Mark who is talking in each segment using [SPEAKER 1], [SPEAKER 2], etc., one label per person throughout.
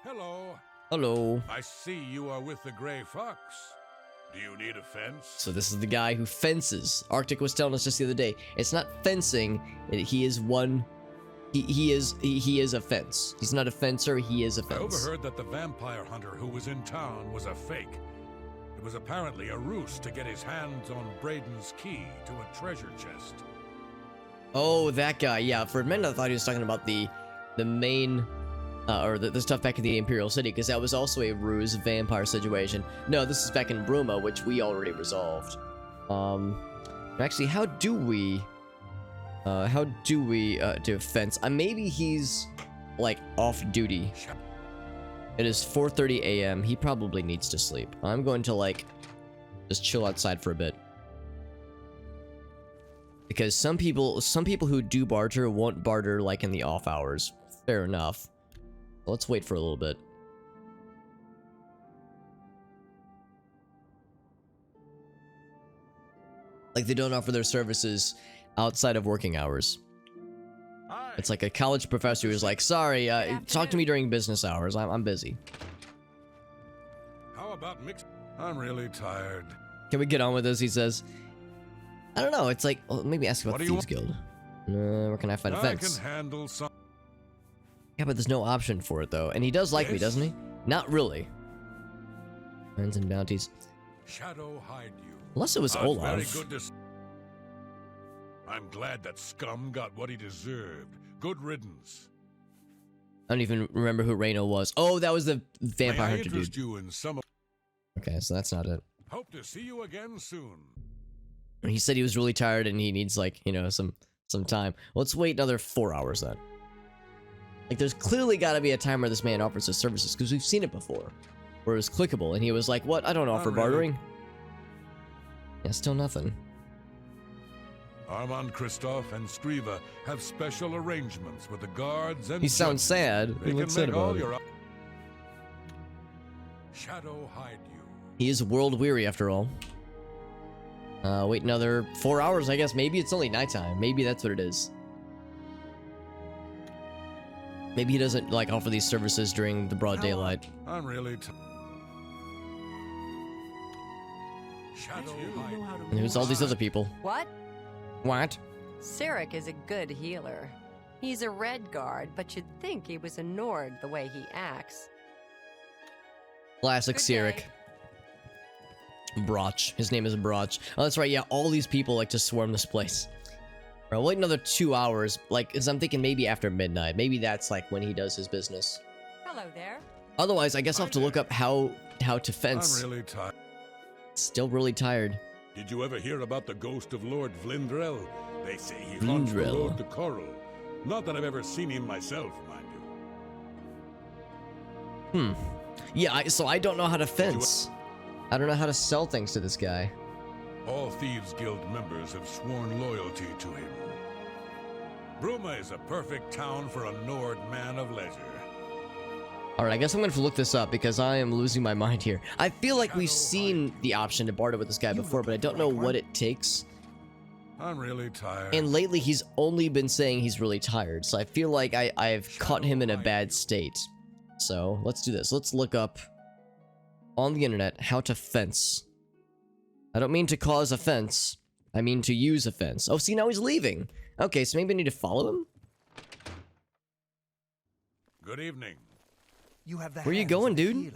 [SPEAKER 1] Hello.
[SPEAKER 2] Hello.
[SPEAKER 1] I see you are with the Gray Fox. Do you need a fence?
[SPEAKER 2] So this is the guy who fences. Arctic was telling us just the other day. It's not fencing. He is one. He is a fence. He's not a fencer. He is a fence.
[SPEAKER 1] I overheard that the vampire hunter who was in town was a fake. It was apparently a ruse to get his hands on Braden's key to a treasure chest.
[SPEAKER 2] Oh, that guy. Yeah, for a minute I thought he was talking about the main, or the stuff back in the Imperial City, because that was also a ruse vampire situation. No, this is back in Bruma, which we already resolved. Actually, how do we do fence? Maybe he's like off duty. It is 4:30 a.m. He probably needs to sleep. I'm going to like just chill outside for a bit. Because some people who do barter won't barter like in the off hours. Fair enough. Let's wait for a little bit. Like they don't offer their services outside of working hours. It's like a college professor who's like, sorry, talk to me during business hours. I'm busy.
[SPEAKER 1] How about mix? I'm really tired.
[SPEAKER 2] Can we get on with this? He says. I don't know. It's like, well, maybe ask about the Thieves Guild. Where can I find a fence?
[SPEAKER 1] I can handle some.
[SPEAKER 2] Yeah, but there's no option for it though. And he does like me, doesn't he? Not really. Friends and bounties.
[SPEAKER 1] Shadow hide you.
[SPEAKER 2] Unless it was Olaf.
[SPEAKER 1] Very good I'm glad that scum got what he deserved. Good riddance.
[SPEAKER 2] I don't even remember who Reno was. Oh, that was the vampire hunter dude.
[SPEAKER 1] You in some...
[SPEAKER 2] Okay, so that's not it.
[SPEAKER 1] Hope to see you again soon.
[SPEAKER 2] He said he was really tired and he needs like, you know, some time. Let's wait another 4 hours then. Like there's clearly got to be a time where this man offers his services, because we've seen it before. Where it was clickable and he was like, what? I don't offer bartering. Yeah, still nothing.
[SPEAKER 1] Armand Christoph and Skriva have special arrangements with the guards and...
[SPEAKER 2] He sounds sad. He looks sad about it.
[SPEAKER 1] Shadow hide you.
[SPEAKER 2] He is world weary after all. Wait another 4 hours, I guess. Maybe it's only nighttime. Maybe that's what it is. Maybe he doesn't like offer these services during the broad daylight.
[SPEAKER 1] I'm really Shadow hide you.
[SPEAKER 2] And who's all these other people?
[SPEAKER 3] What?
[SPEAKER 2] What?
[SPEAKER 3] Sirik is a good healer. He's a red guard, but you'd think he was a Nord the way he acts.
[SPEAKER 2] Classic Sirik. Broch. His name is Broch. Oh, that's right. Yeah, all these people like to swarm this place. Bro, wait another 2 hours. Like, cause I'm thinking maybe after midnight. Maybe that's like when he does his business.
[SPEAKER 3] Hello there.
[SPEAKER 2] Otherwise, I guess I'll have to look up how to fence.
[SPEAKER 1] I'm really tired.
[SPEAKER 2] Still really tired.
[SPEAKER 1] Did you ever hear about the ghost of Lord Vlindrel? They say he haunts the road to Coral. Not that I've ever seen him myself, mind you.
[SPEAKER 2] Yeah, so I don't know how to fence. I don't know how to sell things to this guy.
[SPEAKER 1] All Thieves Guild members have sworn loyalty to him. Bruma is a perfect town for a Nord man of leisure.
[SPEAKER 2] Alright, I guess I'm gonna have to look this up because I am losing my mind here. I feel like we've seen the option to barter with this guy before, but I don't know what it takes.
[SPEAKER 1] I'm really tired.
[SPEAKER 2] And lately he's only been saying he's really tired, so I feel like I've caught him in a bad state. So, let's do this. Let's look up on the internet how to fence. I don't mean to cause offense. I mean to use a fence. Oh, see, now he's leaving. Okay, so maybe I need to follow him?
[SPEAKER 1] Good evening.
[SPEAKER 2] Where are you going, dude?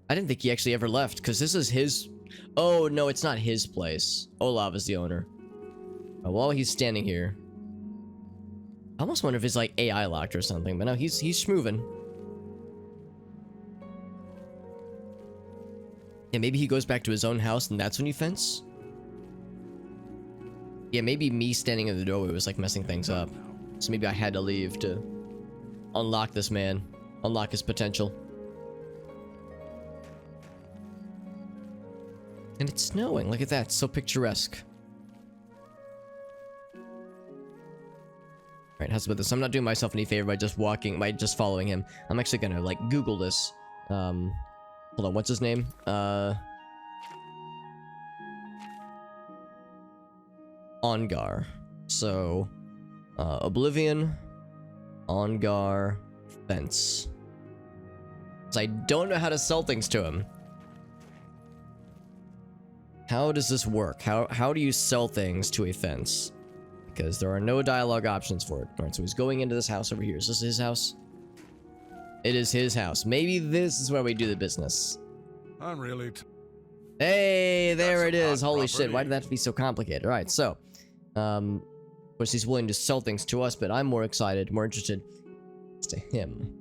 [SPEAKER 2] I didn't think he actually ever left, because this is his... Oh, no, it's not his place. Olav is the owner. While he's standing here... I almost wonder if he's, like, AI locked or something, but no, he's schmoovin'. Yeah, maybe he goes back to his own house, and that's when you fence? Yeah, maybe me standing in the doorway was, like, messing things up. So maybe I had to leave to unlock this man. Unlock his potential. And it's snowing. Look at that. So picturesque. Alright, how's about this? I'm not doing myself any favor by just following him. I'm actually gonna, like, Google this. Hold on, what's his name? Ongar. So, Oblivion, Ongar, Fence. So I don't know how to sell things to him. How does this work? How do you sell things to a fence? Because there are no dialogue options for it. Alright, so he's going into this house over here. Is this his house? It is his house. Maybe this is where we do the business.
[SPEAKER 1] I'm really...
[SPEAKER 2] Hey, there
[SPEAKER 1] That's
[SPEAKER 2] it
[SPEAKER 1] a
[SPEAKER 2] is.
[SPEAKER 1] hot
[SPEAKER 2] Holy shit, why did
[SPEAKER 1] property.
[SPEAKER 2] that have to be so complicated? Alright, so, of course he's willing to sell things to us, but I'm more excited, more interested to him.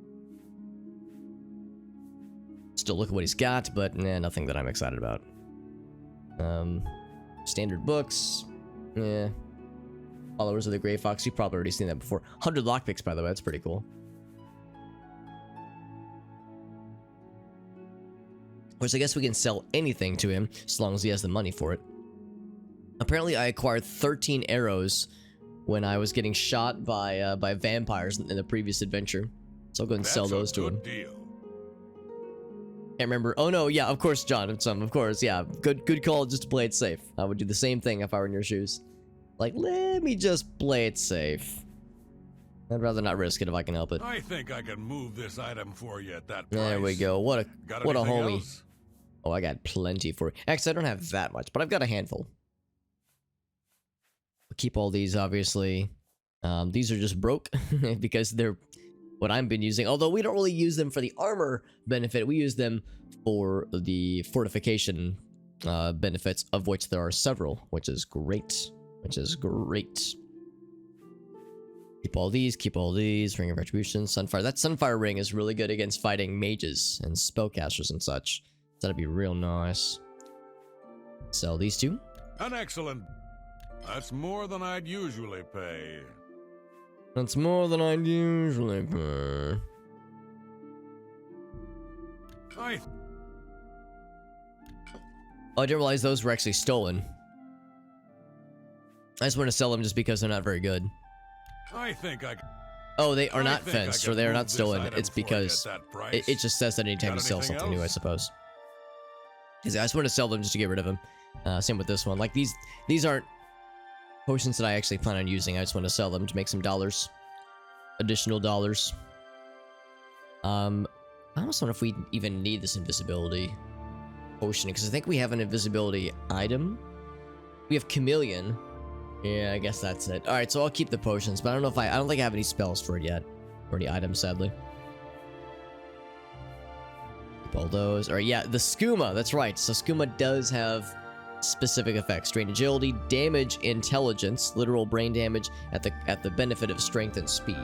[SPEAKER 2] Still look at what he's got, but nah, nothing that I'm excited about. Standard books. Yeah. Followers of the Grey Fox. You've probably already seen that before. 100 lockpicks, by the way. That's pretty cool. Of course, I guess we can sell anything to him as long as he has the money for it. Apparently, I acquired 13 arrows when I was getting shot by vampires in the previous adventure. So I'll go and sell those to him.
[SPEAKER 1] Deal.
[SPEAKER 2] Can't remember. Oh no, yeah, of course, John. It's of course, yeah. Good call. Just to play it safe. I would do the same thing if I were in your shoes. Like, let me just play it safe. I'd rather not risk it if I can help it.
[SPEAKER 1] I think I can move this item for you at that price.
[SPEAKER 2] There we go. What a
[SPEAKER 1] Anything
[SPEAKER 2] homie.
[SPEAKER 1] else?
[SPEAKER 2] Oh, I got plenty for you. Actually, I don't have that much, but I've got a handful. We'll keep all these, obviously. These are just broke because they're what I've been using. Although we don't really use them for the armor benefit. We use them for the fortification benefits, of which there are several, which is great. Keep all these. Ring of Retribution, Sunfire. That Sunfire ring is really good against fighting mages and spellcasters and such. That'd be real nice. Sell these two.
[SPEAKER 1] An excellent... That's more than I'd usually pay.
[SPEAKER 2] That's more than I'd usually pay.
[SPEAKER 1] I...
[SPEAKER 2] Oh, I didn't realize those were actually stolen. I just want to sell them just because they're not very good.
[SPEAKER 1] I think I...
[SPEAKER 2] Oh, they are
[SPEAKER 1] I
[SPEAKER 2] not
[SPEAKER 1] think I
[SPEAKER 2] fenced,
[SPEAKER 1] can
[SPEAKER 2] or they are
[SPEAKER 1] move
[SPEAKER 2] not
[SPEAKER 1] this
[SPEAKER 2] stolen.
[SPEAKER 1] item
[SPEAKER 2] It's
[SPEAKER 1] for you at
[SPEAKER 2] because
[SPEAKER 1] that price.
[SPEAKER 2] it just says that anytime you
[SPEAKER 1] Got
[SPEAKER 2] sell
[SPEAKER 1] anything
[SPEAKER 2] something new, I
[SPEAKER 1] else?
[SPEAKER 2] suppose. I just want to sell them just to get rid of them. Same with this one. Like, these aren't potions that I actually plan on using. I just want to sell them to make some dollars. Additional dollars. I almost wonder if we even need this invisibility potion, because I think we have an invisibility item. We have Chameleon. Yeah, I guess that's it. Alright, so I'll keep the potions, but I don't know if I don't think I have any spells for it yet. Or any items, sadly. Keep all those. Alright, yeah, the Skooma, that's right. So Skooma does have specific effects. Strain agility, damage, intelligence, literal brain damage at the benefit of strength and speed.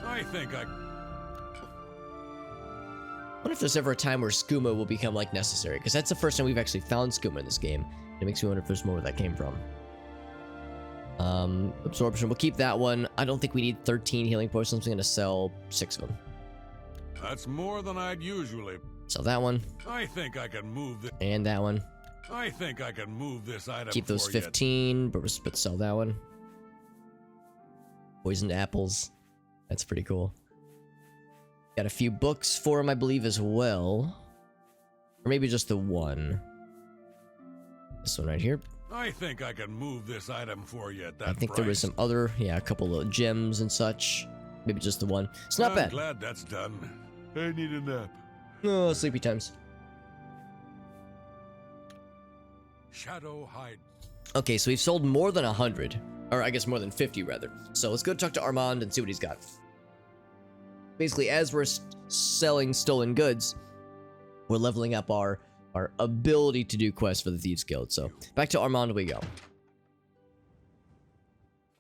[SPEAKER 1] I think I...
[SPEAKER 2] I wonder if there's ever a time where Skooma will become, like, necessary, because that's the first time we've actually found Skooma in this game. It makes me wonder if there's more where that came from. Absorption, we'll keep that one. I don't think we need 13 healing potions. I'm going to sell 6 of them.
[SPEAKER 1] That's more than I'd usually...
[SPEAKER 2] Sell that one.
[SPEAKER 1] I think I can move this...
[SPEAKER 2] And that one.
[SPEAKER 1] I think I can move this item
[SPEAKER 2] Keep those
[SPEAKER 1] for you.
[SPEAKER 2] 15, but sell that one. Poisoned apples. That's pretty cool. Got a few books for him, I believe, as well. Or maybe just the one. This one right here.
[SPEAKER 1] I think I can move this item for you at that
[SPEAKER 2] I think there was some other, yeah, a couple of gems and such. Maybe just the one. It's not
[SPEAKER 1] I'm
[SPEAKER 2] bad.
[SPEAKER 1] glad that's done. I need a nap.
[SPEAKER 2] Oh, sleepy times.
[SPEAKER 1] Shadow hide.
[SPEAKER 2] Okay, so we've sold more than 100. Or I guess more than 50, rather. So let's go talk to Armand and see what he's got. Basically, as we're selling stolen goods, we're leveling up our ability to do quests for the Thieves Guild. So back to Armand we go.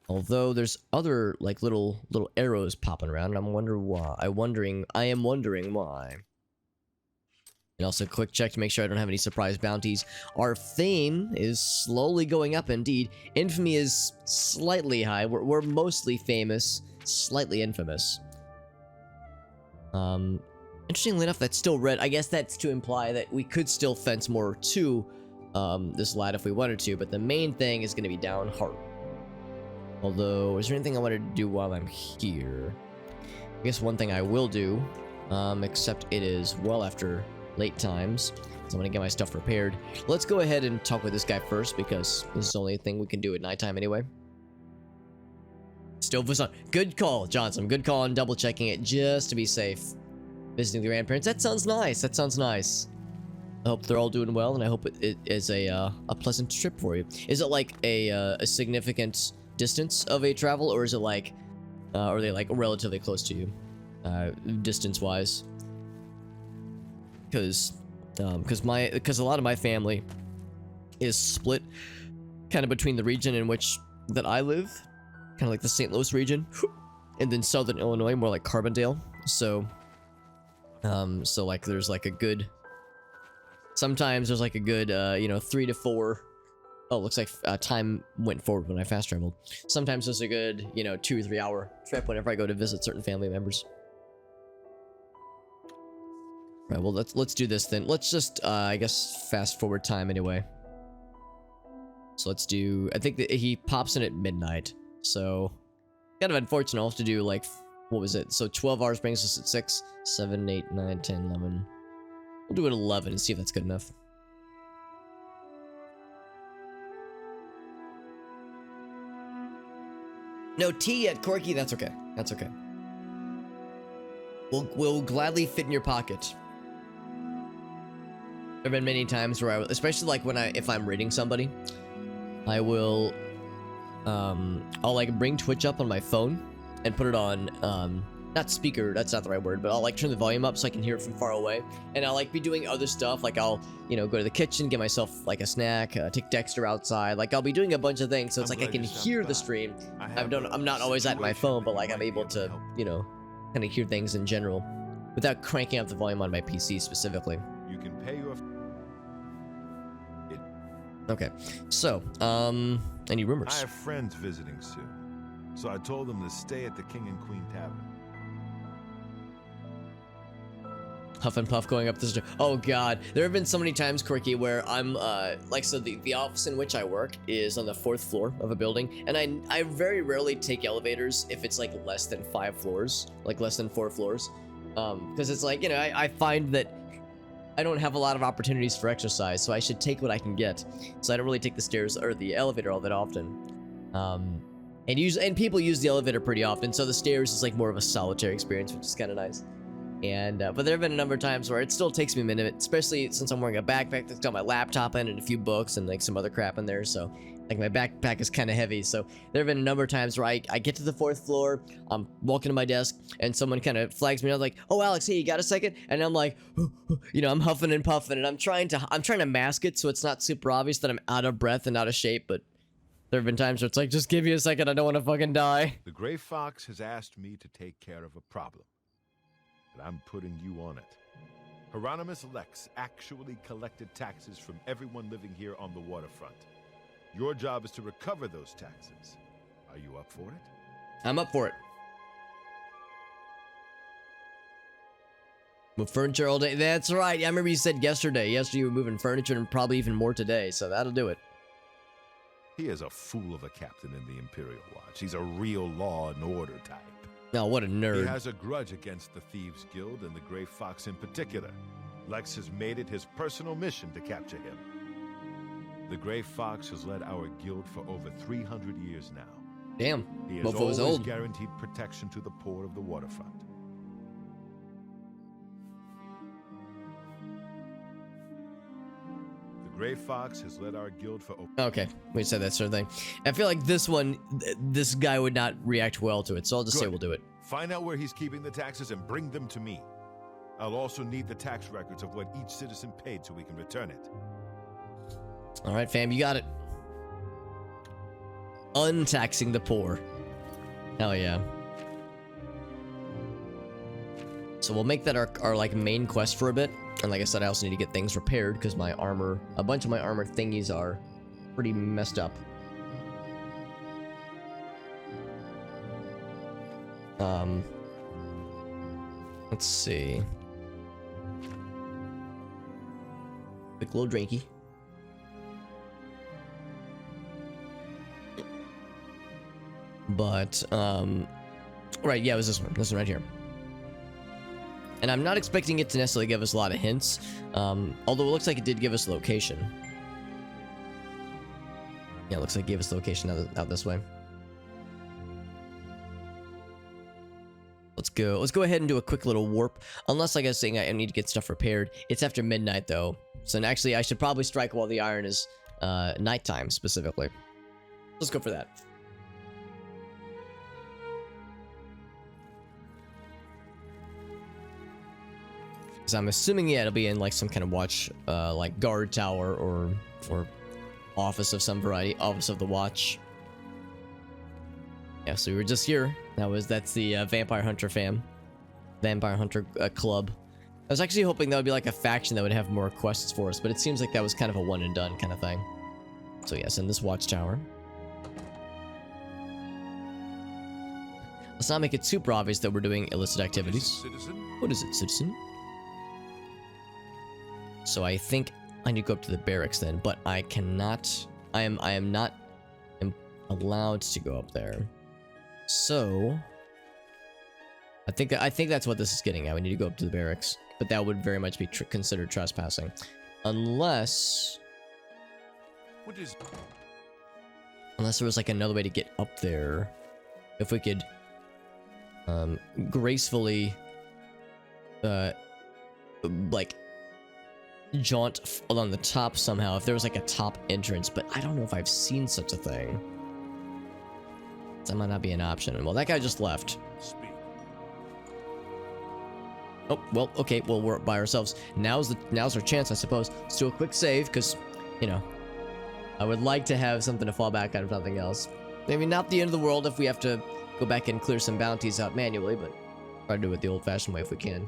[SPEAKER 2] Although there's other like little arrows popping around, and I am wondering why. And also quick check to make sure I don't have any surprise bounties. Our fame is slowly going up indeed. Infamy is slightly high. We're mostly famous, slightly infamous. Interestingly enough, that's still red. I guess that's to imply that we could still fence more to this lad if we wanted to, but the main thing is going to be down heart. Although, is there anything I wanted to do while I'm here? I guess one thing I will do, except it is well after late times, so I'm going to get my stuff prepared. Let's go ahead and talk with this guy first, because this is the only thing we can do at nighttime anyway. Stove was on. Good call, Johnson. Good call on double checking it just to be safe. visiting the grandparents. That sounds nice. That sounds nice. I hope they're all doing well, and I hope it is a pleasant trip for you. Is it like a significant distance of a travel, or is it like, are they like relatively close to you, distance-wise? Because a lot of my family is split kind of between the region in which that I live, kind of like the St. Louis region, and then southern Illinois, more like Carbondale. So like there's like a good, sometimes there's like a good, 3 to 4. Oh, looks like time went forward when I fast traveled. Sometimes there's a good, 2 or 3 hour trip whenever I go to visit certain family members. Right, well, let's do this then. Let's just, I guess, fast forward time anyway. So let's do, I think that he pops in at midnight. So, kind of unfortunate. I'll have to do, like, what was it? So 12 hours brings us at 6, 7, 8, 9, 10, 11. We'll do it 11 and see if that's good enough. No tea yet, Corky. That's okay. That's okay. We'll gladly fit in your pocket. There have been many times where especially like if I'm reading somebody, I will, I'll like bring Twitch up on my phone and put it on, not speaker, that's not the right word, but I'll like turn the volume up so I can hear it from far away. And I'll like be doing other stuff, like I'll, go to the kitchen, get myself like a snack, take Dexter outside, like I'll be doing a bunch of things, so it's like I can hear the stream. I'm not always at my phone, but like I'm able to, kind of hear things in general without cranking up the volume on my PC specifically.
[SPEAKER 4] You can pay your...
[SPEAKER 2] Okay, so, any rumors?
[SPEAKER 4] I have friends visiting soon, so I told them to stay at the King and Queen Tavern.
[SPEAKER 2] Huff and puff going up the stairs. Oh god, there have been so many times, Quirky, where I'm, so the office in which I work is on the 4th floor of a building, and I very rarely take elevators if it's, like, less than 5 floors, like, less than 4 floors, because it's like, I find that I don't have a lot of opportunities for exercise, so I should take what I can get. So I don't really take the stairs or the elevator all that often. And people use the elevator pretty often, so the stairs is like more of a solitary experience, which is kind of nice. And but there have been a number of times where it still takes me a minute, especially since I'm wearing a backpack that's got my laptop in and a few books and like some other crap in there. So like my backpack is kind of heavy. So there have been a number of times where I get to the 4th floor, I'm walking to my desk, and someone kind of flags me out like, "Oh, Alex, hey, you got a second?" And I'm like, I'm huffing and puffing, and I'm trying to mask it so it's not super obvious that I'm out of breath and out of shape. But there have been times where it's like, just give me a second, I don't want to fucking die.
[SPEAKER 4] The Gray Fox has asked me to take care of a problem, but I'm putting you on it. Hieronymus Lex actually collected taxes from everyone living here on the waterfront. Your job is to recover those taxes. Are you up for it?
[SPEAKER 2] I'm up for it. Move furniture all day. That's right. I remember you said yesterday. Yesterday you were moving furniture and probably even more today, so that'll do it.
[SPEAKER 4] He is a fool of a captain in the Imperial Watch. He's a real law and order type.
[SPEAKER 2] No, what a nerd.
[SPEAKER 4] He has a grudge against the Thieves Guild and the Gray Fox in particular. Lex has made it his personal mission to capture him. The Gray Fox has led our guild for over 300 years now.
[SPEAKER 2] Damn,
[SPEAKER 4] He has
[SPEAKER 2] mofo
[SPEAKER 4] always
[SPEAKER 2] was old.
[SPEAKER 4] guaranteed protection to the poor of the waterfront. The Gray Fox has led our guild for...
[SPEAKER 2] Okay, we said that sort of thing. I feel like this one, this guy would not react well to it, so I'll just say we'll do it.
[SPEAKER 4] Find out where he's keeping the taxes and bring them to me. I'll also need the tax records of what each citizen paid so we can return it.
[SPEAKER 2] All right, fam, you got it. Untaxing the poor. Hell yeah. So we'll make that our like main quest for a bit. And like I said, I also need to get things repaired because my armor, a bunch of my armor thingies are pretty messed up. Let's see. Quick little drinky. But, right, yeah, it was this one right here. And I'm not expecting it to necessarily give us a lot of hints, although it looks like it did give us location. Yeah, it looks like it gave us location out this way. Let's go. Let's go ahead and do a quick little warp. Unless, like I was saying, I need to get stuff repaired. It's after midnight, though. So actually, I should probably strike while the iron is nighttime, specifically. Let's go for that. So I'm assuming, yeah, it'll be in like some kind of watch, like guard tower or office of some variety, office of the watch. Yeah, so we were just here. That's the Vampire Hunter Vampire Hunter club. I was actually hoping that would be like a faction that would have more quests for us, but it seems like that was kind of a one and done kind of thing. So yes, in this watchtower. Let's not make it super obvious that we're doing illicit activities.
[SPEAKER 1] Citizen?
[SPEAKER 2] What is it, citizen? So I think I need to go up to the barracks then, but I cannot. I am not allowed to go up there. So I think that's what this is getting at. We need to go up to the barracks, but that would very much be considered trespassing, unless there was like another way to get up there. If we could gracefully like jaunt along the top somehow, if there was like a top entrance, but I don't know if I've seen such a thing. That might not be an option. Well, that guy just left.
[SPEAKER 1] Speak.
[SPEAKER 2] Oh, well, okay, well, we're by ourselves. Now's our chance, I suppose. Let's do a quick save, because, you know, I would like to have something to fall back on if nothing else. Maybe not the end of the world if we have to go back and clear some bounties out manually, but try to do it the old-fashioned way if we can.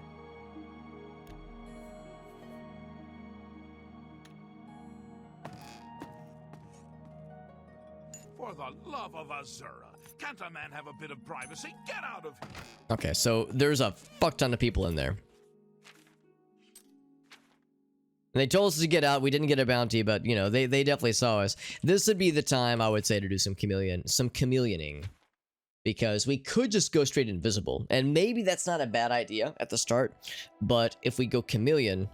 [SPEAKER 1] For the love of Azura, can't a man have a bit of privacy? Get out of here!
[SPEAKER 2] Okay, so there's a fuck ton of people in there. And they told us to get out. We didn't get a bounty, but, you know, they definitely saw us. This would be the time, I would say, to do some chameleoning. Because we could just go straight invisible. And maybe that's not a bad idea at the start. But if we go chameleon,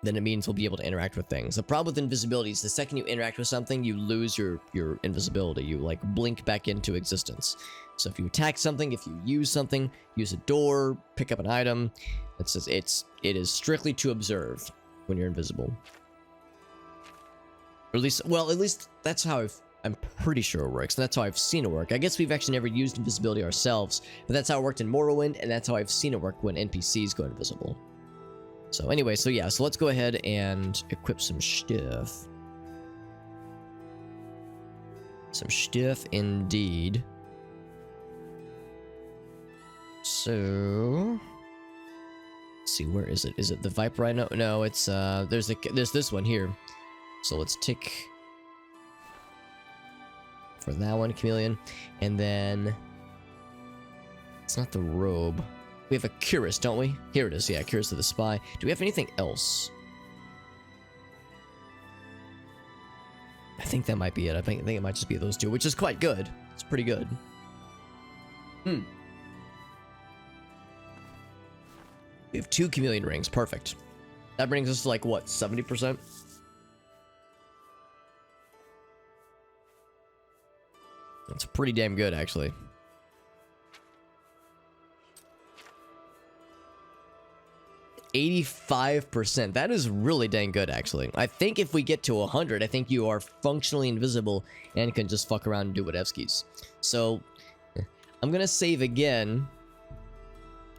[SPEAKER 2] then it means we'll be able to interact with things. The problem with invisibility is the second you interact with something, you lose your invisibility. You, like, blink back into existence. So if you attack something, if you use something, use a door, pick up an item, it is strictly to observe when you're invisible. Or at least that's how I'm pretty sure it works. And that's how I've seen it work. I guess we've actually never used invisibility ourselves, but that's how it worked in Morrowind, and that's how I've seen it work when NPCs go invisible. So anyway, so let's go ahead and equip some stuff. Some stuff indeed. So let's see, where is it? Is it the Viper Rhino? No, it's there's this one here. So let's tick for that one, chameleon, and then it's not the robe. We have a cuirass, don't we? Here it is, yeah, cuirass of the spy. Do we have anything else? I think that might be it. I think it might just be those two, which is quite good. It's pretty good. We have 2 chameleon rings, perfect. That brings us to like, what, 70%? That's pretty damn good, actually. 85%. That is really dang good, actually. I think if we get to 100, I think you are functionally invisible and can just fuck around and do whatevskis. So, I'm gonna save again.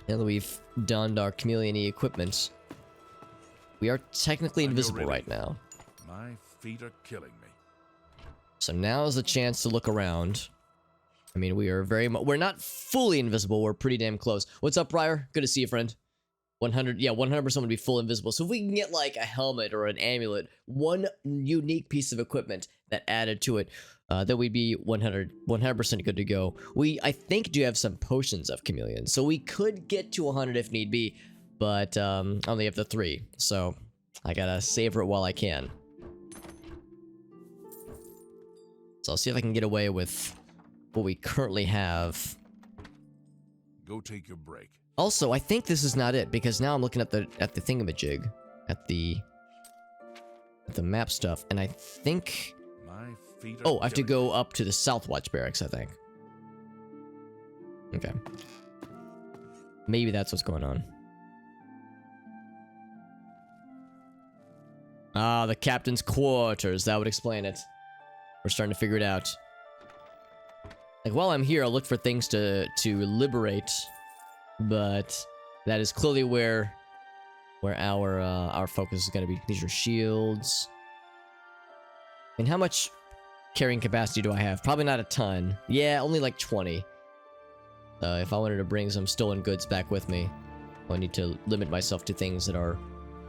[SPEAKER 2] Now that we've donned our chameleon-y equipment. We are technically invisible right now.
[SPEAKER 1] My feet are killing me.
[SPEAKER 2] So now is the chance to look around. I mean, we are we're not fully invisible. We're pretty damn close. What's up, Briar? Good to see you, friend. 100, yeah, 100% would be full invisible. So if we can get like a helmet or an amulet, one unique piece of equipment that added to it, then we'd be 100% good to go. I think, do have some potions of chameleon, so we could get to 100 if need be, but I only have the 3, so I gotta savor it while I can. So I'll see if I can get away with what we currently have.
[SPEAKER 1] Go take your break.
[SPEAKER 2] Also, I think this is not it, because now I'm looking at the thingamajig, at the map stuff, and I think.
[SPEAKER 1] My feet are
[SPEAKER 2] Oh, I have to go up to the South Watch barracks, I think. Okay. Maybe that's what's going on. Ah, the captain's quarters. That would explain it. We're starting to figure it out. Like, while I'm here, I'll look for things to liberate. But that is clearly where our focus is going to be. These are shields. And how much carrying capacity do I have? Probably not a ton. Yeah, only like 20. If I wanted to bring some stolen goods back with me, I need to limit myself to things that are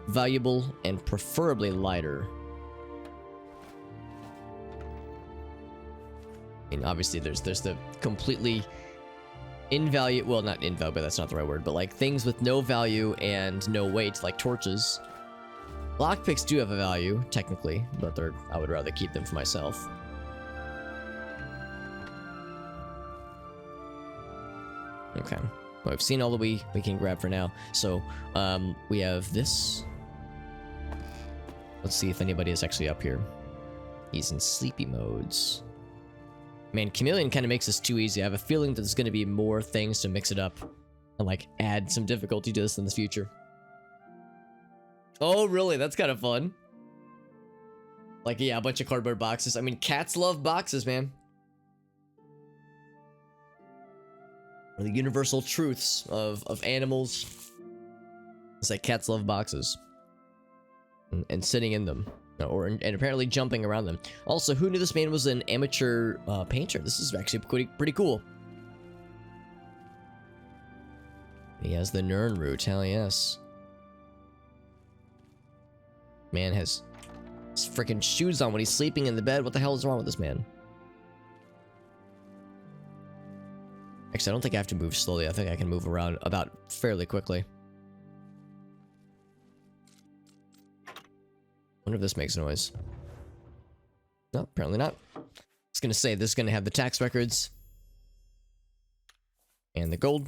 [SPEAKER 2] valuable and preferably lighter. I mean, obviously there's the completely invaluable, well, not invaluable, that's not the right word, but like things with no value and no weight, like torches. Lockpicks do have a value, technically, but I would rather keep them for myself. Okay. Well, I've seen all that we can grab for now. So, we have this. Let's see if anybody is actually up here. He's in sleepy modes. Man, Chameleon kind of makes this too easy. I have a feeling that there's going to be more things to mix it up and, like, add some difficulty to this in the future. Oh, really? That's kind of fun. Like, yeah, a bunch of cardboard boxes. I mean, cats love boxes, man. Or the universal truths of animals. It's like cats love boxes. And sitting in them. And apparently jumping around them. Also, who knew this man was an amateur painter? This is actually pretty cool. He has the Nern route, hell yes. Man has his freaking shoes on when he's sleeping in the bed. What the hell is wrong with this man? Actually, I don't think I have to move slowly. I think I can move around about fairly quickly. Wonder if this makes noise. No, apparently not. I was gonna say, this is gonna have the tax records. And the gold.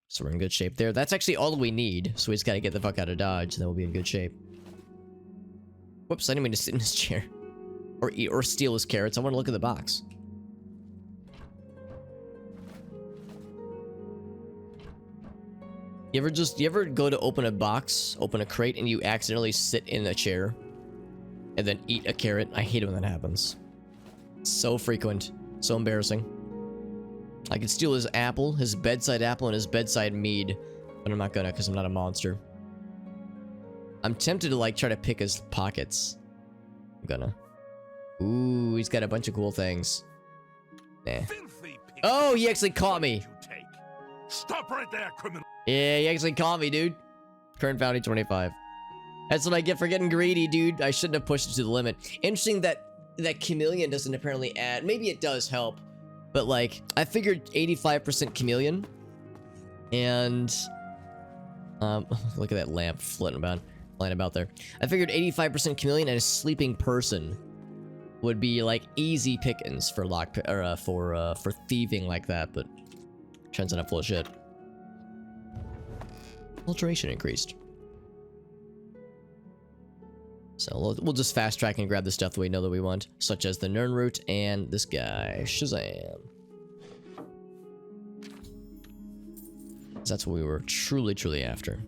[SPEAKER 2] So we're in good shape there. That's actually all we need. So we just gotta get the fuck out of Dodge, and then we'll be in good shape. Whoops, I didn't mean to sit in his chair. Or eat, or steal his carrots. I want to look at the box. You ever go to open a box, open a crate, and you accidentally sit in a chair? And then eat a carrot? I hate it when that happens. So frequent. So embarrassing. I could steal his apple, his bedside apple, and his bedside mead. But I'm not gonna, because I'm not a monster. I'm tempted to, like, try to pick his pockets. I'm gonna. Ooh, he's got a bunch of cool things. Nah. Oh, he actually caught me!
[SPEAKER 1] Stop right there, criminal!
[SPEAKER 2] Yeah, he actually caught me, dude. Current bounty 25. That's what I get for getting greedy, dude. I shouldn't have pushed it to the limit. Interesting that Chameleon doesn't apparently add. Maybe it does help. But, like, I figured 85% Chameleon. And... look at that lamp flying about there. I figured 85% Chameleon and a sleeping person would be, like, easy pickings for for thieving like that, but turns out I'm full of shit. Alteration increased. So we'll just fast track and grab the stuff that we know that we want, such as the Nern route and this guy, Shazam. That's what we were truly after.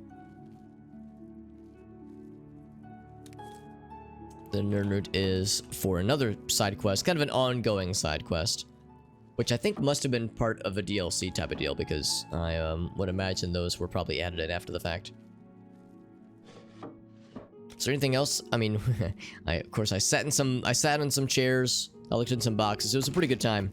[SPEAKER 2] The Nern route is for another side quest, kind of an ongoing side quest, which I think must have been part of a DLC type of deal, because I would imagine those were probably added in after the fact. Is there anything else? I mean, of course I sat in some chairs, I looked in some boxes. It was a pretty good time.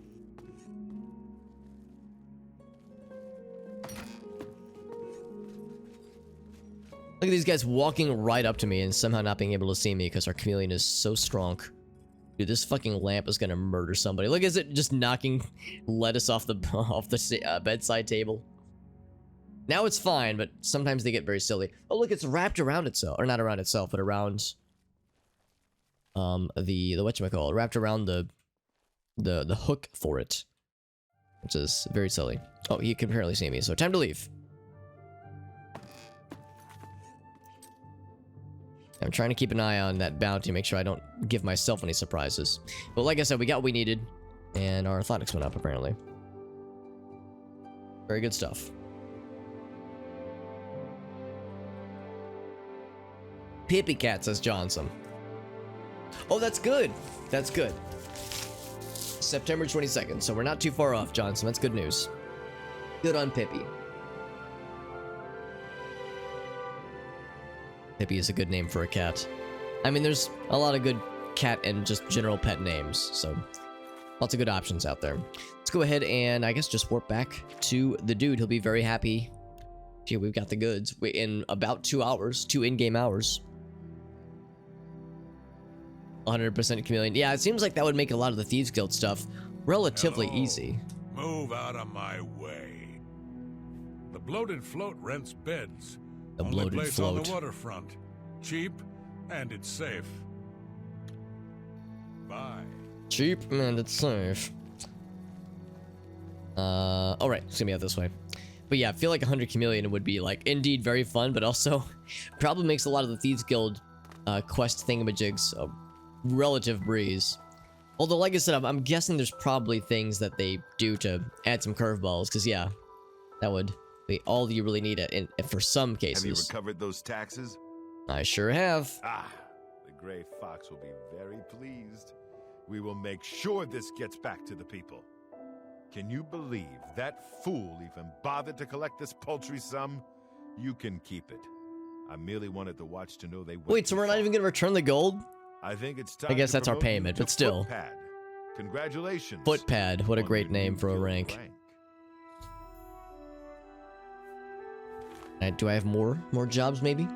[SPEAKER 2] Look at these guys walking right up to me and somehow not being able to see me because our chameleon is so strong. Dude, this fucking lamp is gonna murder somebody. Look, is it just knocking lettuce off the bedside table? Now it's fine, but sometimes they get very silly. Oh, look, it's wrapped around itself, or not around itself, but around the whatchamacallit, wrapped around the hook for it, which is very silly. Oh, he can apparently see me, so time to leave. I'm trying to keep an eye on that bounty, make sure I don't give myself any surprises. But like I said, we got what we needed, and our athletics went up, apparently. Very good stuff. Pippi cat, says Johnson. Oh, that's good. That's good. September 22nd, so we're not too far off, Johnson. That's good news. Good on Pippi. Pippi is a good name for a cat. I mean, there's a lot of good cat and just general pet names, so lots of good options out there. Let's go ahead and I guess just warp back to the dude. He'll be very happy. Gee, we've got the goods in about 2 hours, 2 in-game hours. 100% chameleon. Yeah, it seems like that would make a lot of the Thieves Guild stuff relatively easy.
[SPEAKER 1] Move out of my way. The bloated float rents beds.
[SPEAKER 2] The
[SPEAKER 1] Only
[SPEAKER 2] bloated
[SPEAKER 1] place
[SPEAKER 2] float.
[SPEAKER 1] on the waterfront. Cheap, and it's safe. Bye.
[SPEAKER 2] Cheap and it's safe. Alright, it's gonna be out this way. But yeah, I feel like 100 chameleon would be like indeed very fun, but also probably makes a lot of the Thieves Guild quest thingamajigs a relative breeze. Although, like I said, I'm guessing there's probably things that they do to add some curveballs, because yeah, that would be all you really need it for some cases.
[SPEAKER 4] Have you recovered those taxes?
[SPEAKER 2] I sure have.
[SPEAKER 4] Ah, the Gray Fox will be very pleased. We will make sure this gets back to the people. Can you believe that fool even bothered to collect this paltry sum? You can keep it. I merely wanted the watch to know they went
[SPEAKER 2] Wait, so we're not even gonna return the gold?
[SPEAKER 4] I think it's time.
[SPEAKER 2] I guess
[SPEAKER 4] to
[SPEAKER 2] that's our
[SPEAKER 4] promote you
[SPEAKER 2] payment,
[SPEAKER 4] to
[SPEAKER 2] but still.
[SPEAKER 4] Footpad. Congratulations.
[SPEAKER 2] Footpad, what a
[SPEAKER 4] on
[SPEAKER 2] great
[SPEAKER 4] your
[SPEAKER 2] name
[SPEAKER 4] new
[SPEAKER 2] for a
[SPEAKER 4] guild
[SPEAKER 2] rank.
[SPEAKER 4] rank.
[SPEAKER 2] Do I have more jobs maybe?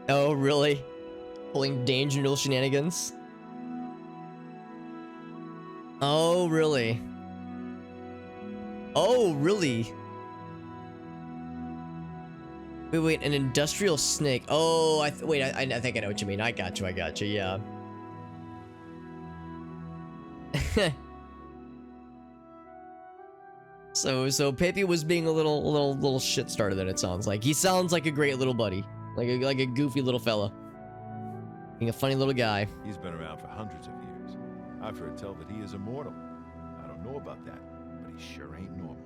[SPEAKER 2] Oh, really? Pulling danger noodle shenanigans? Oh, really? Oh, really? Wait, an industrial snake. Oh, I think I know what you mean. I got you, yeah. So Pippi was being a little shit starter then, it sounds like. He sounds like a great little buddy. Like a goofy little fella. Being a funny little guy.
[SPEAKER 4] He's been around for hundreds of years. I've heard tell that he is immortal. I don't know about that, but he sure ain't normal.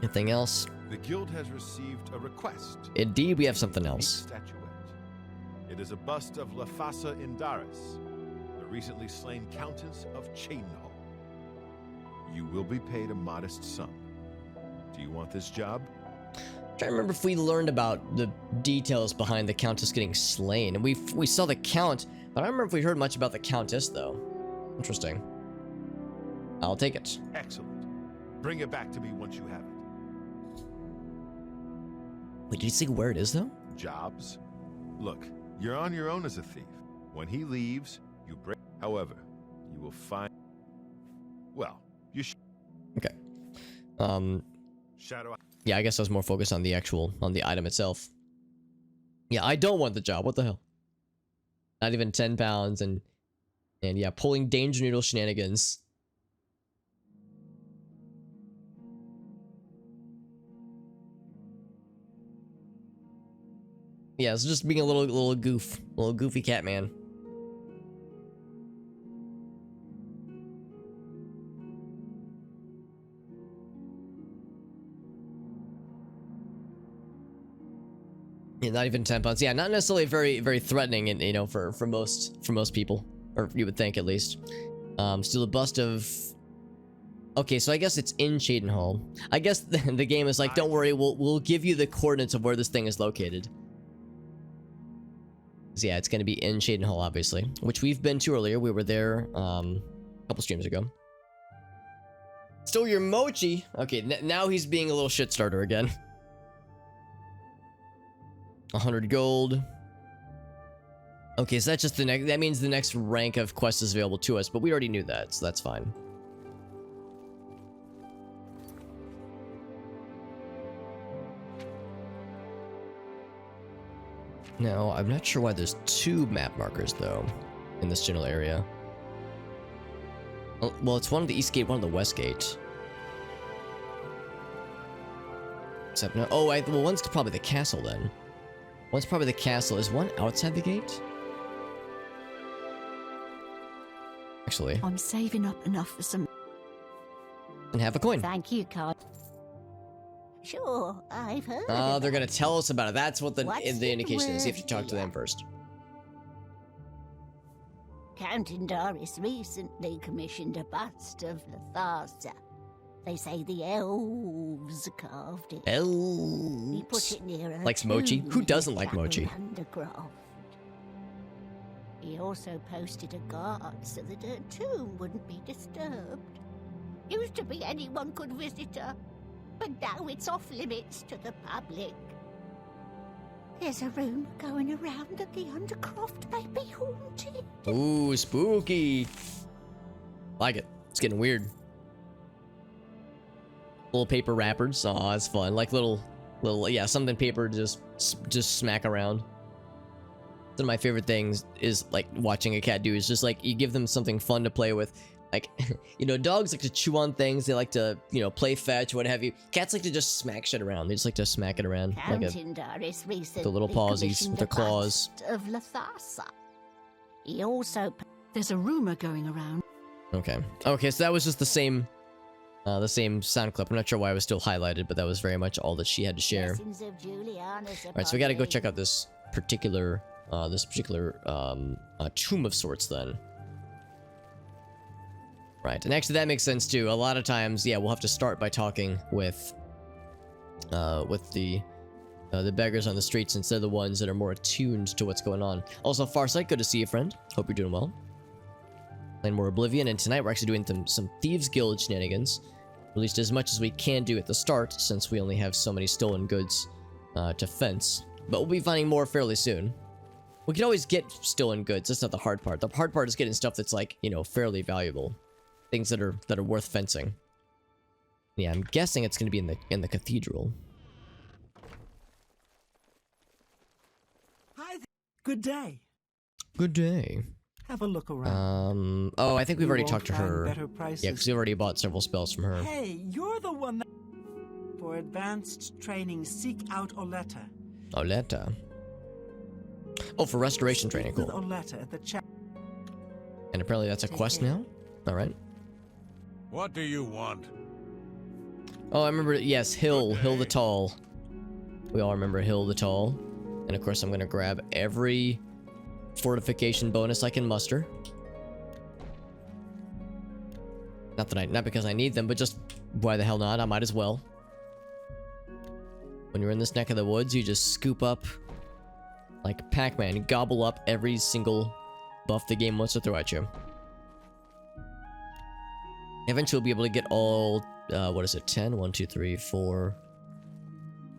[SPEAKER 2] Anything else?
[SPEAKER 4] The guild has received a request.
[SPEAKER 2] Indeed, we have something
[SPEAKER 4] A
[SPEAKER 2] else.
[SPEAKER 4] statuette. It is a bust of Lafasa Indaris, the recently slain Countess of Chadenhall. You will be paid a modest sum. Do you want this job?
[SPEAKER 2] I'm trying to remember if we learned about the details behind the Countess getting slain. And we saw the Count, but I don't remember if we heard much about the Countess, though. Interesting. I'll take it.
[SPEAKER 4] Excellent. Bring it back to me once you have it.
[SPEAKER 2] Wait, did you say where it is, though?
[SPEAKER 4] Jobs? Look, you're on your own as a thief. When he leaves, you break. However, you will find. Well, you should.
[SPEAKER 2] Okay.
[SPEAKER 4] Shadow.
[SPEAKER 2] Yeah, I guess I was more focused on the item itself. Yeah, I don't want the job. What the hell? Not even 10 pounds and yeah, pulling danger noodle shenanigans. Yeah, it's just being a little goofy cat man. Yeah, not even 10 pounds. Yeah, not necessarily very threatening, and you know, for most people, or you would think at least. Steal a bust of. Okay, so I guess it's in Chadenhall. I guess the game is like, don't worry, we'll give you the coordinates of where this thing is located. So yeah, it's gonna be in Chadenhall, obviously, which we've been to earlier. We were there a couple streams ago. Stole your mochi. Okay, now he's being a little shit starter again. 100 gold. Okay, so that's just the next. That means the next rank of quest is available to us, but we already knew that, so that's fine. Now, I'm not sure why there's 2 map markers, though, in this general area. Well, it's one of the East Gate, one of the West Gate. Except no. Oh, well, one's probably the castle, then. One's probably the castle. Is one outside the gate? actually.
[SPEAKER 5] I'm saving up enough for some.
[SPEAKER 2] And have a coin.
[SPEAKER 5] Thank you, Carl. Sure, I've heard.
[SPEAKER 2] Oh, they're gonna tell us about it. That's what the
[SPEAKER 5] What's
[SPEAKER 2] the indication is. You have
[SPEAKER 5] the
[SPEAKER 2] to talk to them
[SPEAKER 5] word
[SPEAKER 2] first.
[SPEAKER 5] Count Indaris recently commissioned a bust of Latharsa. They say the elves carved it. He put
[SPEAKER 2] Elves.
[SPEAKER 5] it near a
[SPEAKER 2] Likes mochi?
[SPEAKER 5] tomb
[SPEAKER 2] Who
[SPEAKER 5] in a
[SPEAKER 2] doesn't like
[SPEAKER 5] chapel
[SPEAKER 2] mochi?
[SPEAKER 5] underground. He also posted a guard so that her tomb wouldn't be disturbed. Used to be anyone could visit her, but now it's off limits to the public. There's a rumor going around that the Undercroft may be haunted.
[SPEAKER 2] Ooh, spooky. Like it. It's getting weird. Little paper wrappers. Aw, it's fun. Like little, yeah, something paper to just smack around. One of my favorite things is like watching a cat do is just like you give them something fun to play with. Like, you know, dogs like to chew on things. They like to, you know, play fetch, what have you. Cats like to just smack shit around. They just like to smack it around. Like
[SPEAKER 5] the
[SPEAKER 2] little pawsies with the claws.
[SPEAKER 5] Of Latharsa. He also. There's a rumor going around.
[SPEAKER 2] Okay. Okay, so that was just the same sound clip. I'm not sure why it was still highlighted, but that was very much all that she had to share. Alright, so we gotta go check out this particular tomb of sorts then. Right, and actually that makes sense too. A lot of times, yeah, we'll have to start by talking with the beggars on the streets instead of the ones that are more attuned to what's going on. Also, Farsight, good to see you, friend. Hope you're doing well. Playing more Oblivion, and tonight we're actually doing some Thieves Guild shenanigans. At least as much as we can do at the start, since we only have so many stolen goods to fence. But we'll be finding more fairly soon. We can always get stolen goods. That's not the hard part. The hard part is getting stuff that's like, you know, fairly valuable. Things that are worth fencing. Yeah, I'm guessing it's going to be in the cathedral.
[SPEAKER 6] Hi there. Good day.
[SPEAKER 2] Good day.
[SPEAKER 6] Have a look around.
[SPEAKER 2] Oh, I think we've
[SPEAKER 6] You
[SPEAKER 2] already
[SPEAKER 6] won't
[SPEAKER 2] talked to
[SPEAKER 6] find
[SPEAKER 2] her.
[SPEAKER 6] better prices.
[SPEAKER 2] Yeah, because we already bought several spells from her.
[SPEAKER 6] Hey, you're the one that... For advanced training, seek out Oleta.
[SPEAKER 2] Oleta. Oh, for restoration training,
[SPEAKER 6] With
[SPEAKER 2] cool.
[SPEAKER 6] Oleta at the chat.
[SPEAKER 2] And apparently that's a
[SPEAKER 6] Take
[SPEAKER 2] quest
[SPEAKER 6] care.
[SPEAKER 2] now? Alright.
[SPEAKER 1] What do you want?
[SPEAKER 2] Oh, I remember, yes, Hill the Tall. We all remember Hill the Tall. And of course I'm gonna grab every fortification bonus I can muster. Not because I need them, but just why the hell not? I might as well. When you're in this neck of the woods, you just scoop up like Pac-Man, gobble up every single buff the game wants to throw at you. Eventually, we'll be able to get all, what is it, 10? 1, 2, 3, 4,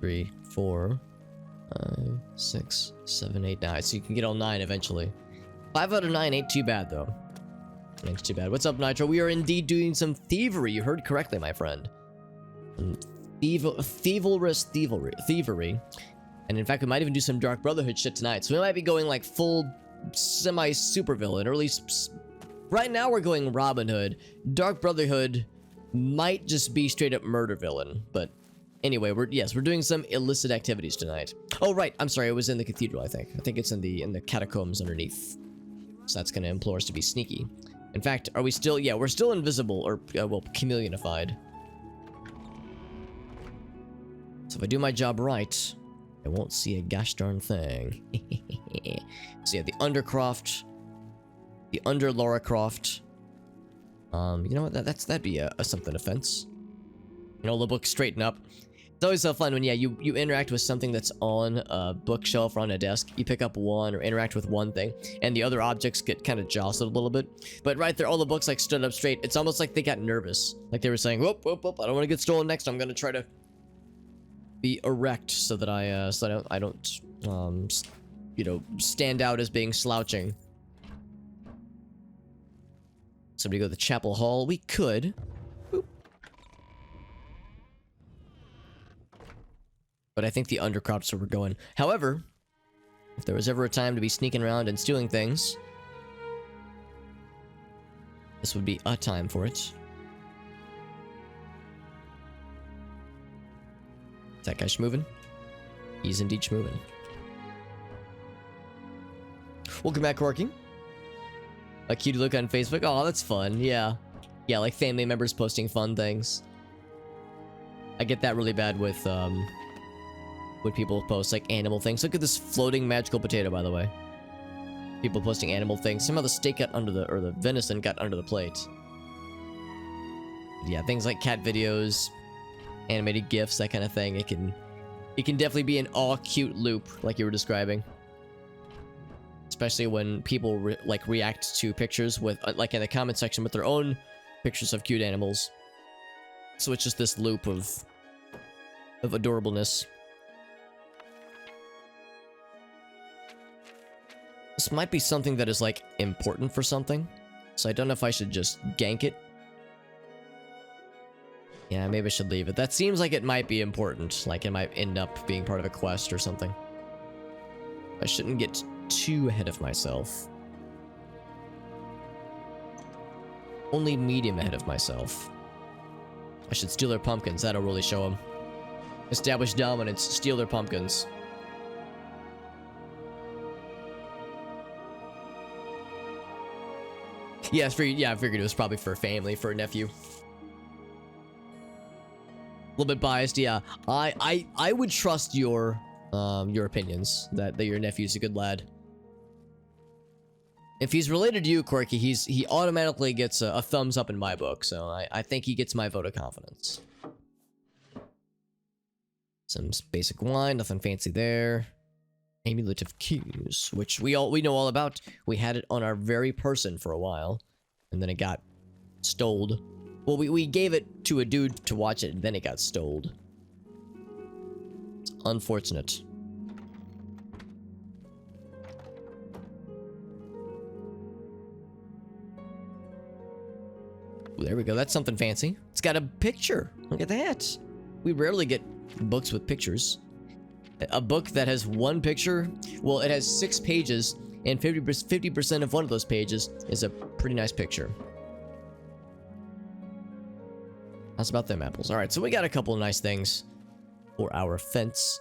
[SPEAKER 2] 3, 4, 5, 6, 7, 8, 9. So you can get all 9 eventually. 5 out of 9 ain't too bad, though. Ain't too bad. What's up, Nitro? We are indeed doing some thievery. You heard correctly, my friend. Thievery. And in fact, we might even do some Dark Brotherhood shit tonight. So we might be going like full semi-super villain, or at least right now we're going Robin Hood. Dark Brotherhood might just be straight up murder villain, but anyway, we're doing some illicit activities tonight. Oh right, I'm sorry, it was in the cathedral. I think it's in the catacombs underneath. So that's gonna implore us to be sneaky. In fact, are we still? Yeah, we're still invisible, or well, chameleonified. So if I do my job right, I won't see a gosh darn thing. So yeah, the Undercroft, the Under Lara Croft. You know what? That'd be a something offense. You know, the book straighten up. It's always so fun when you interact with something that's on a bookshelf or on a desk. You pick up one or interact with one thing, and the other objects get kind of jostled a little bit. But right there, all the books like stood up straight. It's almost like they got nervous, like they were saying, "Whoop, whoop, whoop! I don't want to get stolen next. I'm gonna try to be erect so that I don't you know, stand out as being slouching." Somebody go to the chapel hall. We could. Boop. But I think the Undercrop's where we're going. However, if there was ever a time to be sneaking around and stealing things, this would be a time for it. Is that guy schmoving? He's indeed schmoving. Welcome back, Corking. A cute look on Facebook. Oh, that's fun. Yeah. Yeah, like family members posting fun things. I get that really bad with when people post like animal things. Look at this floating magical potato, by the way. People posting animal things. Somehow the steak got under the, or the venison got under the plate. Yeah, things like cat videos, animated GIFs, that kind of thing. It can definitely be an all cute loop, like you were describing. Especially when people react to pictures with, like in the comment section, with their own pictures of cute animals. So it's just this loop of adorableness. This might be something that is like important for something, so I don't know if I should just gank it. Yeah, maybe I should leave it. That seems like it might be important, like it might end up being part of a quest or something. I shouldn't get too ahead of myself. Only medium ahead of myself. I should steal their pumpkins, that'll really show them. Establish dominance, steal their pumpkins. Yeah, I figured it was probably for a family, for a nephew. A little bit biased, yeah. I would trust your opinions, that your nephew's a good lad. If he's related to you, Quirky, he automatically gets a thumbs up in my book, so I think he gets my vote of confidence. Some basic wine, nothing fancy there. Amulet of Cues, which we know all about. We had it on our very person for a while, and then it got stoled. Well, we gave it to a dude to watch it, and then it got stoled. It's unfortunate. Ooh, there we go. That's something fancy. It's got a picture. Look at that. We rarely get books with pictures. A book that has one picture, well, it has 6 pages, and 50% of one of those pages is a pretty nice picture. How's about them apples? Alright, so we got a couple of nice things for our fence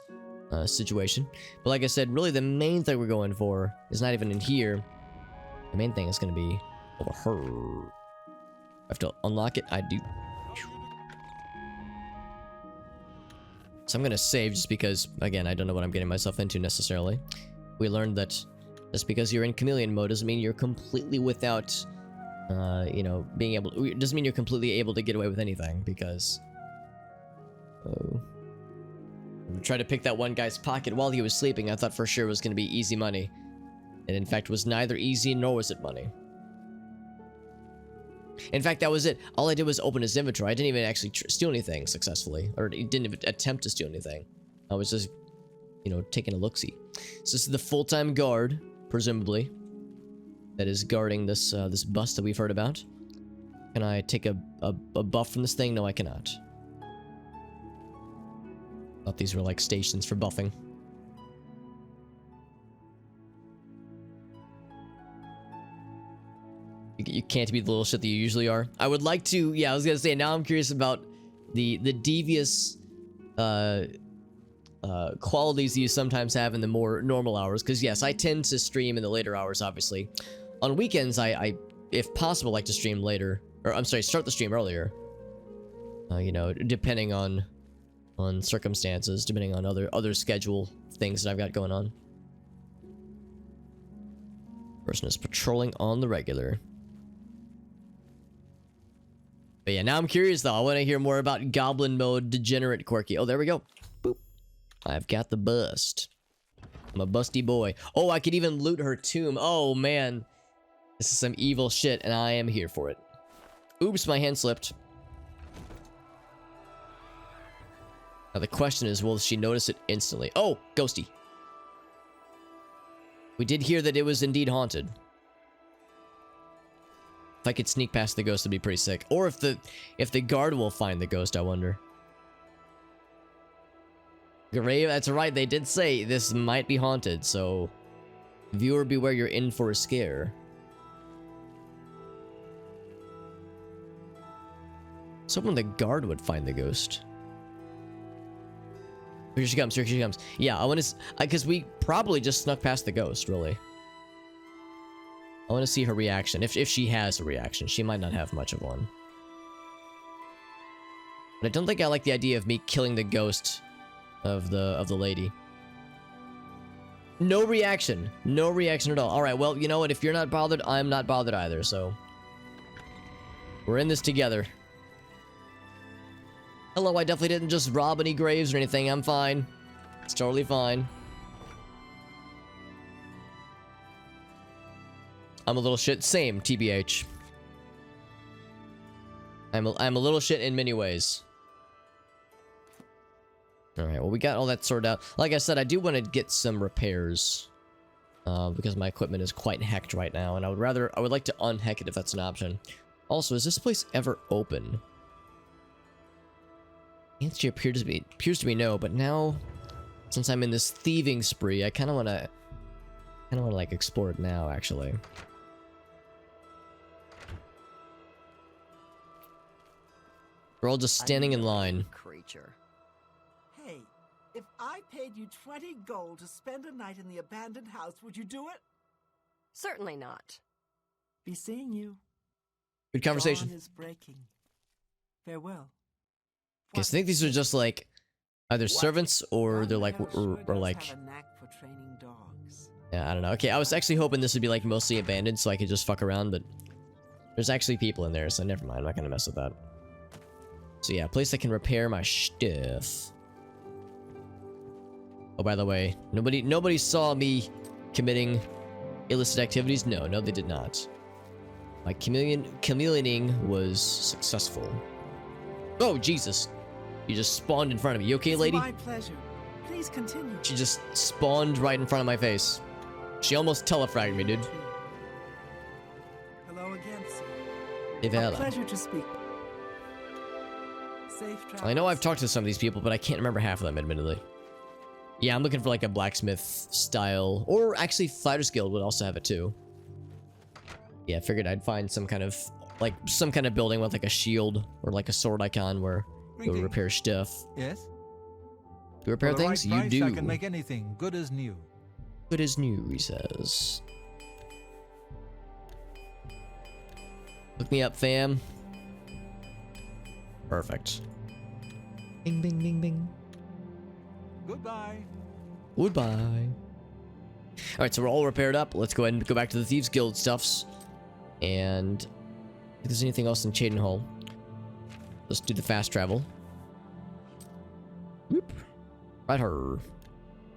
[SPEAKER 2] situation. But like I said, really the main thing we're going for is not even in here. The main thing is going to be over here. I have to unlock it? I do. So I'm going to save just because, again, I don't know what I'm getting myself into necessarily. We learned that just because you're in chameleon mode doesn't mean you're completely without, you know, being able to, it doesn't mean you're completely able to get away with anything, because... Oh. I tried to pick that one guy's pocket while he was sleeping. I thought for sure it was going to be easy money. And in fact, was neither easy nor was it money. In fact, that was it. All I did was open his inventory. I didn't even actually steal anything successfully. Or didn't even attempt to steal anything. I was just, you know, taking a look-see. So this is the full-time guard, presumably, that is guarding this this bust that we've heard about. Can I take a buff from this thing? No, I cannot. Thought these were like stations for buffing. You can't be the little shit that you usually are. I would like to, yeah, I was gonna say, now I'm curious about the devious qualities you sometimes have in the more normal hours, because yes, I tend to stream in the later hours, obviously. On weekends, I if possible, like to stream later, or I'm sorry, start the stream earlier. You know, depending on circumstances, depending on other schedule things that I've got going on. Person is patrolling on the regular. But yeah, now I'm curious though. I want to hear more about Goblin Mode Degenerate Quirky. Oh, there we go. Boop. I've got the bust. I'm a busty boy. Oh, I could even loot her tomb. Oh, man. This is some evil shit, and I am here for it. Oops, my hand slipped. Now the question is, will she notice it instantly? Oh, ghosty. We did hear that it was indeed haunted. If I could sneak past the ghost, it'd be pretty sick. Or if the guard will find the ghost, I wonder. Grave, that's right, they did say this might be haunted, so... Viewer beware, you're in for a scare. So when the guard would find the ghost. Here she comes, here she comes. Yeah, I want to... Because we probably just snuck past the ghost, really. I want to see her reaction. If she has a reaction. She might not have much of one. But I don't think I like the idea of me killing the ghost of the lady. No reaction. No reaction at all. Alright, well, you know what? If you're not bothered, I'm not bothered either, so... we're in this together. Hello, I definitely didn't just rob any graves or anything. I'm fine. It's totally fine. I'm a little shit. Same, TBH. I'm a little shit in many ways. Alright, well, we got all that sorted out. Like I said, I do want to get some repairs. Because my equipment is quite hecked right now, and I would like to unheck it if that's an option. Also, is this place ever open? The answer appears to be no, but now, since I'm in this thieving spree, I kind of want to like explore it now, actually. We're all just standing in line.
[SPEAKER 3] Creature.
[SPEAKER 6] Hey, if I paid you 20 gold to spend a night in the abandoned house, would you do it?
[SPEAKER 3] Certainly not.
[SPEAKER 6] Be seeing you.
[SPEAKER 2] Good conversation.
[SPEAKER 6] Dawn is breaking. Farewell.
[SPEAKER 2] Okay, so I think these are just like either servants or they're like or like
[SPEAKER 6] Have a knack for training dogs.
[SPEAKER 2] yeah, I don't know. Okay, I was actually hoping this would be like mostly abandoned so I could just fuck around, but there's actually people in there, so never mind. I'm not gonna mess with that. So yeah, a place that can repair my stuff. Oh, by the way, nobody saw me committing illicit activities. No, they did not. My chameleoning was successful. Oh, Jesus. You just spawned in front of me. You okay, lady?
[SPEAKER 6] It's my pleasure. Please continue.
[SPEAKER 2] She just spawned right in front of my face. She almost telefragged me, dude.
[SPEAKER 6] Hello again, sir.
[SPEAKER 2] Ivela.
[SPEAKER 6] A pleasure to speak. Safe travels.
[SPEAKER 2] I know I've talked to some of these people, but I can't remember half of them, admittedly. Yeah, I'm looking for like a blacksmith style, or actually Fighters Guild would also have it too. Yeah, I figured I'd find some kind of building with like a shield or like a sword icon where you would repair stuff.
[SPEAKER 7] Yes?
[SPEAKER 2] You repair
[SPEAKER 7] For the
[SPEAKER 2] things?
[SPEAKER 7] right
[SPEAKER 2] You
[SPEAKER 7] price,
[SPEAKER 2] do.
[SPEAKER 7] I can make anything good as new.
[SPEAKER 2] Good as new, he says. Look me up, fam. Perfect. Bing, bing, bing, bing.
[SPEAKER 7] Goodbye.
[SPEAKER 2] Goodbye. Alright, so we're all repaired up. Let's go ahead and go back to the Thieves Guild stuffs. And if there's anything else in Cheydinhal, let's do the fast travel. Whoop. Right her.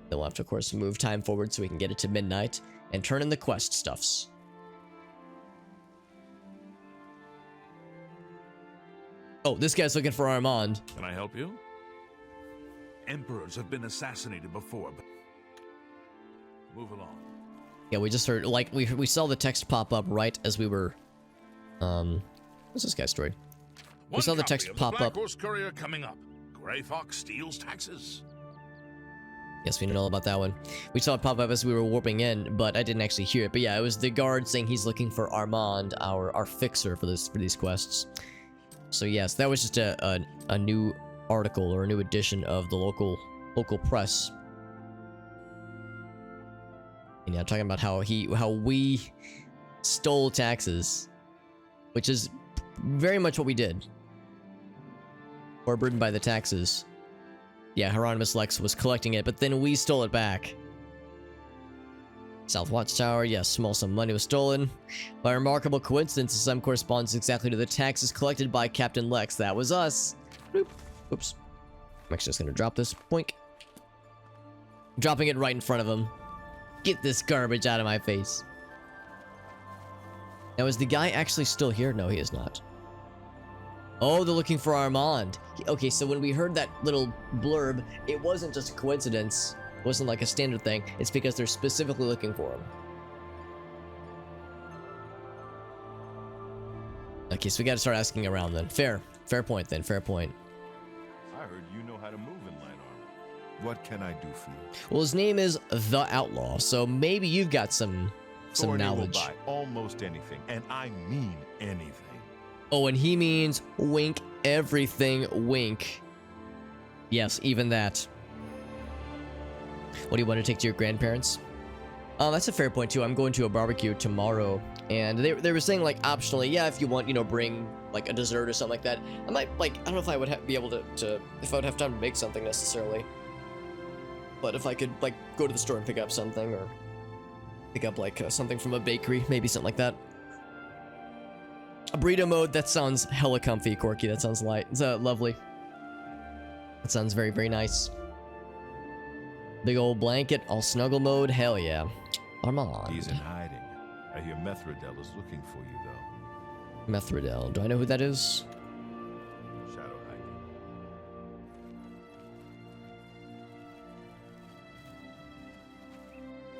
[SPEAKER 2] Then we'll have to, of course, move time forward so we can get it to midnight and turn in the quest stuffs. Oh, this guy's looking for Armand.
[SPEAKER 1] Can I help you? Emperors have been assassinated before, but... Move along.
[SPEAKER 2] Yeah, we just heard, like, we saw the text pop up right as we were, what's this guy's story? We saw the text pop up.
[SPEAKER 1] Black Horse Courier coming up. Gray Fox steals taxes.
[SPEAKER 2] Yes, we know all about that one. We saw it pop up as we were warping in, but I didn't actually hear it. But yeah, it was the guard saying he's looking for Armand, our fixer for these quests. So yes, that was just a new article or a new edition of the local press. And yeah, talking about how we stole taxes, which is very much what we did. We're burdened by the taxes. Yeah, Hieronymus Lex was collecting it, but then we stole it back. South Watchtower, yes, small sum of money was stolen. By a remarkable coincidence, the sum corresponds exactly to the taxes collected by Captain Lex. That was us. Boop. Oops. I'm actually just gonna drop this. Boink. Dropping it right in front of him. Get this garbage out of my face. Now, is the guy actually still here? No, he is not. Oh, they're looking for Armand. Okay, so when we heard that little blurb, it wasn't just a coincidence. It wasn't like a standard thing. It's because they're specifically looking for him. Okay, so we gotta start asking around then. Fair point then, fair point.
[SPEAKER 4] I heard you know how to move in light armor. What can I do for you?
[SPEAKER 2] Well, his name is The Outlaw, so maybe you've got some
[SPEAKER 4] Thorny
[SPEAKER 2] knowledge.
[SPEAKER 4] will buy almost anything, and I mean anything.
[SPEAKER 2] Oh, and he means wink everything wink. Yes, even that. What do you want to take to your grandparents? That's a fair point too. I'm going to a barbecue tomorrow, and they were saying like optionally, yeah, if you want, you know, bring like a dessert or something like that. I might like, I don't know if I would be able to if I would have time to make something necessarily, but if I could like go to the store and pick up something, or pick up like something from a bakery, maybe something like that. A burrito mode, that sounds hella comfy, Corky. That sounds light. It's lovely. That sounds very, very nice. Big old blanket, all snuggle mode. Hell yeah. Armand.
[SPEAKER 4] He's in hiding. I hear Methridel is looking for you, though.
[SPEAKER 2] Methridel. Do I know who that is?
[SPEAKER 4] Shadow hiding.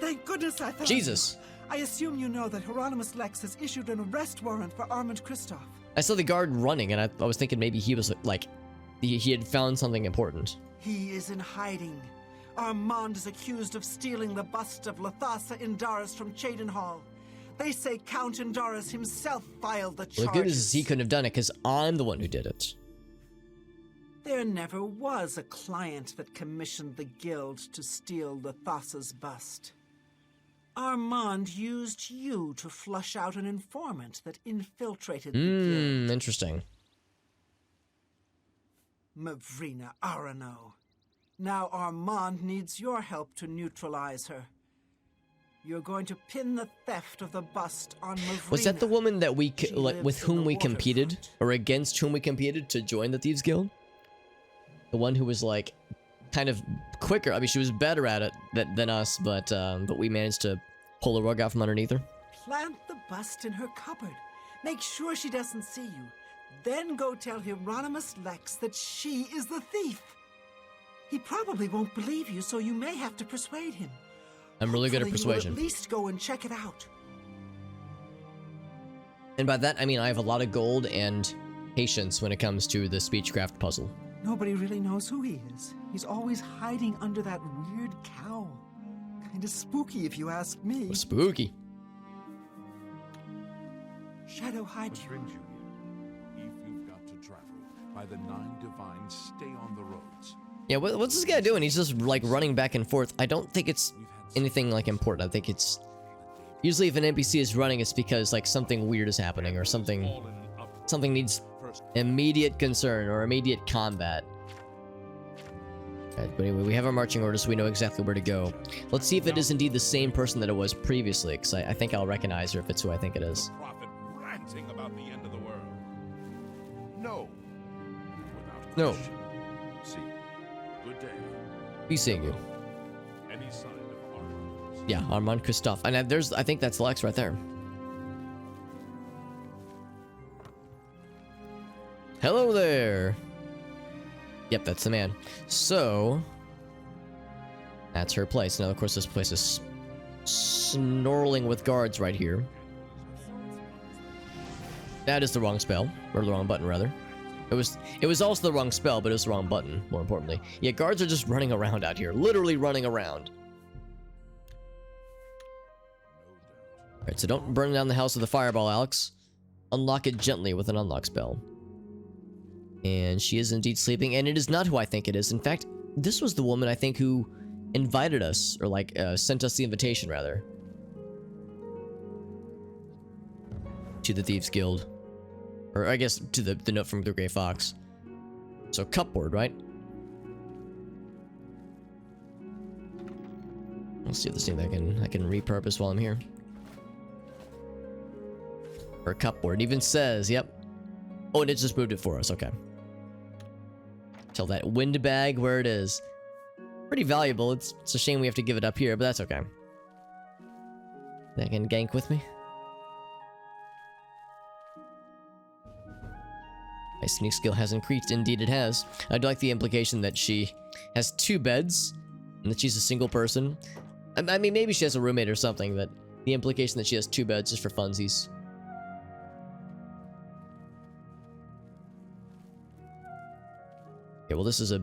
[SPEAKER 6] Thank goodness I found
[SPEAKER 2] Jesus.
[SPEAKER 6] you. I assume you know that Hieronymus Lex has issued an arrest warrant for Armand Kristoff.
[SPEAKER 2] I saw the guard running, and I was thinking maybe he was like, he had found something important.
[SPEAKER 6] He is in hiding. Armand is accused of stealing the bust of Lathasa Indaris from Cheydinhal. They say Count Indaris himself filed the charges.
[SPEAKER 2] Well, the good is he couldn't have done it, because I'm the one who did it.
[SPEAKER 6] There never was a client that commissioned the guild to steal Lathasa's bust. Armand used you to flush out an informant that infiltrated the guild.
[SPEAKER 2] Interesting.
[SPEAKER 6] Mavrina Arano. Now Armand needs your help to neutralize her. You're going to pin the theft of the bust on Mavrina.
[SPEAKER 2] Was that the woman that we, like, with whom we competed,
[SPEAKER 6] waterfront.
[SPEAKER 2] or against whom we competed to join the Thieves Guild? The one who was like, kind of quicker. I mean, she was better at it than us, but we managed to pull the rug out from underneath her.
[SPEAKER 6] Plant the bust in her cupboard. Make sure she doesn't see you. Then go tell Hieronymus Lex that she is the thief. He probably won't believe you, so you may have to persuade him.
[SPEAKER 2] I'm really good at
[SPEAKER 6] Hopefully
[SPEAKER 2] persuasion.
[SPEAKER 6] You will at least go and check it out.
[SPEAKER 2] And by that, I mean I have a lot of gold and patience when it comes to the speechcraft puzzle.
[SPEAKER 6] Nobody really knows who he is. He's always hiding under that weird cowl. Kinda spooky, if you ask me.
[SPEAKER 2] Spooky.
[SPEAKER 6] Shadow hide
[SPEAKER 8] What
[SPEAKER 6] you.
[SPEAKER 8] brings you here? If you've got to travel, by the 9 divines, stay on the roads.
[SPEAKER 2] Yeah, what's this guy doing? He's just like running back and forth. I don't think it's anything like important. I think it's usually if an NPC is running, it's because like something weird is happening or something needs immediate concern or immediate combat. Right, but anyway, we have our marching orders, so we know exactly where to go. Let's see if it is indeed the same person that it was previously, because I think I'll recognize her if it's who I think it is.
[SPEAKER 1] Prophet ranting about the end of the world. No. Without
[SPEAKER 2] No.
[SPEAKER 1] question. See. Good day.
[SPEAKER 2] Be seeing you.
[SPEAKER 1] Any sign of Armand?
[SPEAKER 2] Yeah, Armand Kristoff. And I think that's Lex right there. Hello there. Yep, that's the man. So, that's her place. Now, of course, this place is snarling with guards right here. That is the wrong spell, or the wrong button, rather. It was also the wrong spell, but it was the wrong button, more importantly. Yeah, guards are just running around out here, literally running around. Alright, so don't burn down the house with a fireball, Alex. Unlock it gently with an unlock spell. And she is indeed sleeping, and it is not who I think it is. In fact, this was the woman I think who invited us, or like sent us the invitation, rather. To the Thieves Guild. Or I guess to the note from the Grey Fox. So cupboard, right? Let's see if there's anything I can repurpose while I'm here. Or cupboard. It even says, yep. Oh, and it just moved it for us, okay. Tell that windbag where it is. Pretty valuable. It's a shame we have to give it up here, but that's okay. They can gank with me. My sneak skill has increased. Indeed it has. I do like the implication that she has 2 beds, and that she's a single person. I mean, maybe she has a roommate or something, but the implication that she has 2 beds is for funsies. Okay, well, this is a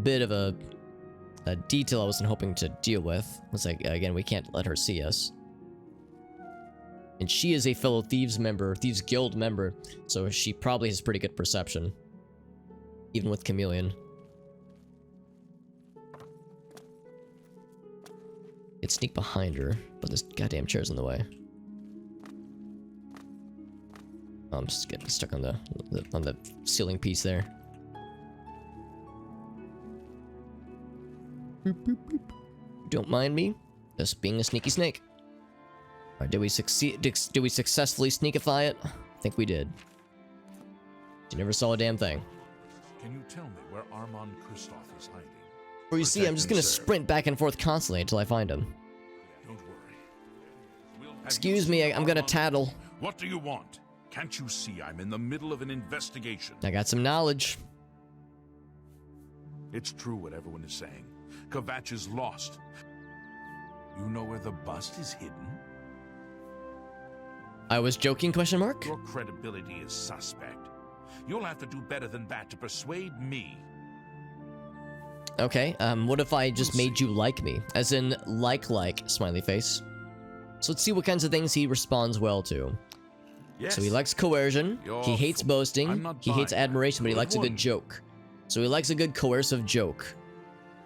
[SPEAKER 2] bit of a detail I wasn't hoping to deal with. It's like, again, we can't let her see us. And she is a fellow Thieves Guild member, so she probably has pretty good perception. Even with Chameleon. Could sneak behind her, but this goddamn chair's in the way. Oh, I'm just getting stuck on the ceiling piece there. Boop, boop, boop. Don't mind me, just being a sneaky snake. Alright, did we succeed? Did we successfully sneakify it? I think we did. You never saw a damn thing.
[SPEAKER 8] Can you tell me where Armand Kristoff is hiding?
[SPEAKER 2] Or you see, I'm just gonna sprint back and forth constantly until I find him.
[SPEAKER 8] Don't worry.
[SPEAKER 2] Excuse me, I'm gonna tattle.
[SPEAKER 8] What do you want? Can't you see I'm in the middle of an investigation?
[SPEAKER 2] I got some knowledge.
[SPEAKER 8] It's true what everyone is saying. Kvatch is lost. You know where the bust is hidden?
[SPEAKER 2] I was joking, question mark?
[SPEAKER 8] Your credibility is suspect. You'll have to do better than that to persuade me.
[SPEAKER 2] Okay, what if I just made you like me? As in, like, smiley face. So let's see what kinds of things he responds well to.
[SPEAKER 8] Yes.
[SPEAKER 2] So he likes coercion, he hates boasting, he hates
[SPEAKER 8] buying
[SPEAKER 2] admiration, but he
[SPEAKER 8] that.
[SPEAKER 2] likes a good joke. So he likes a good coercive joke.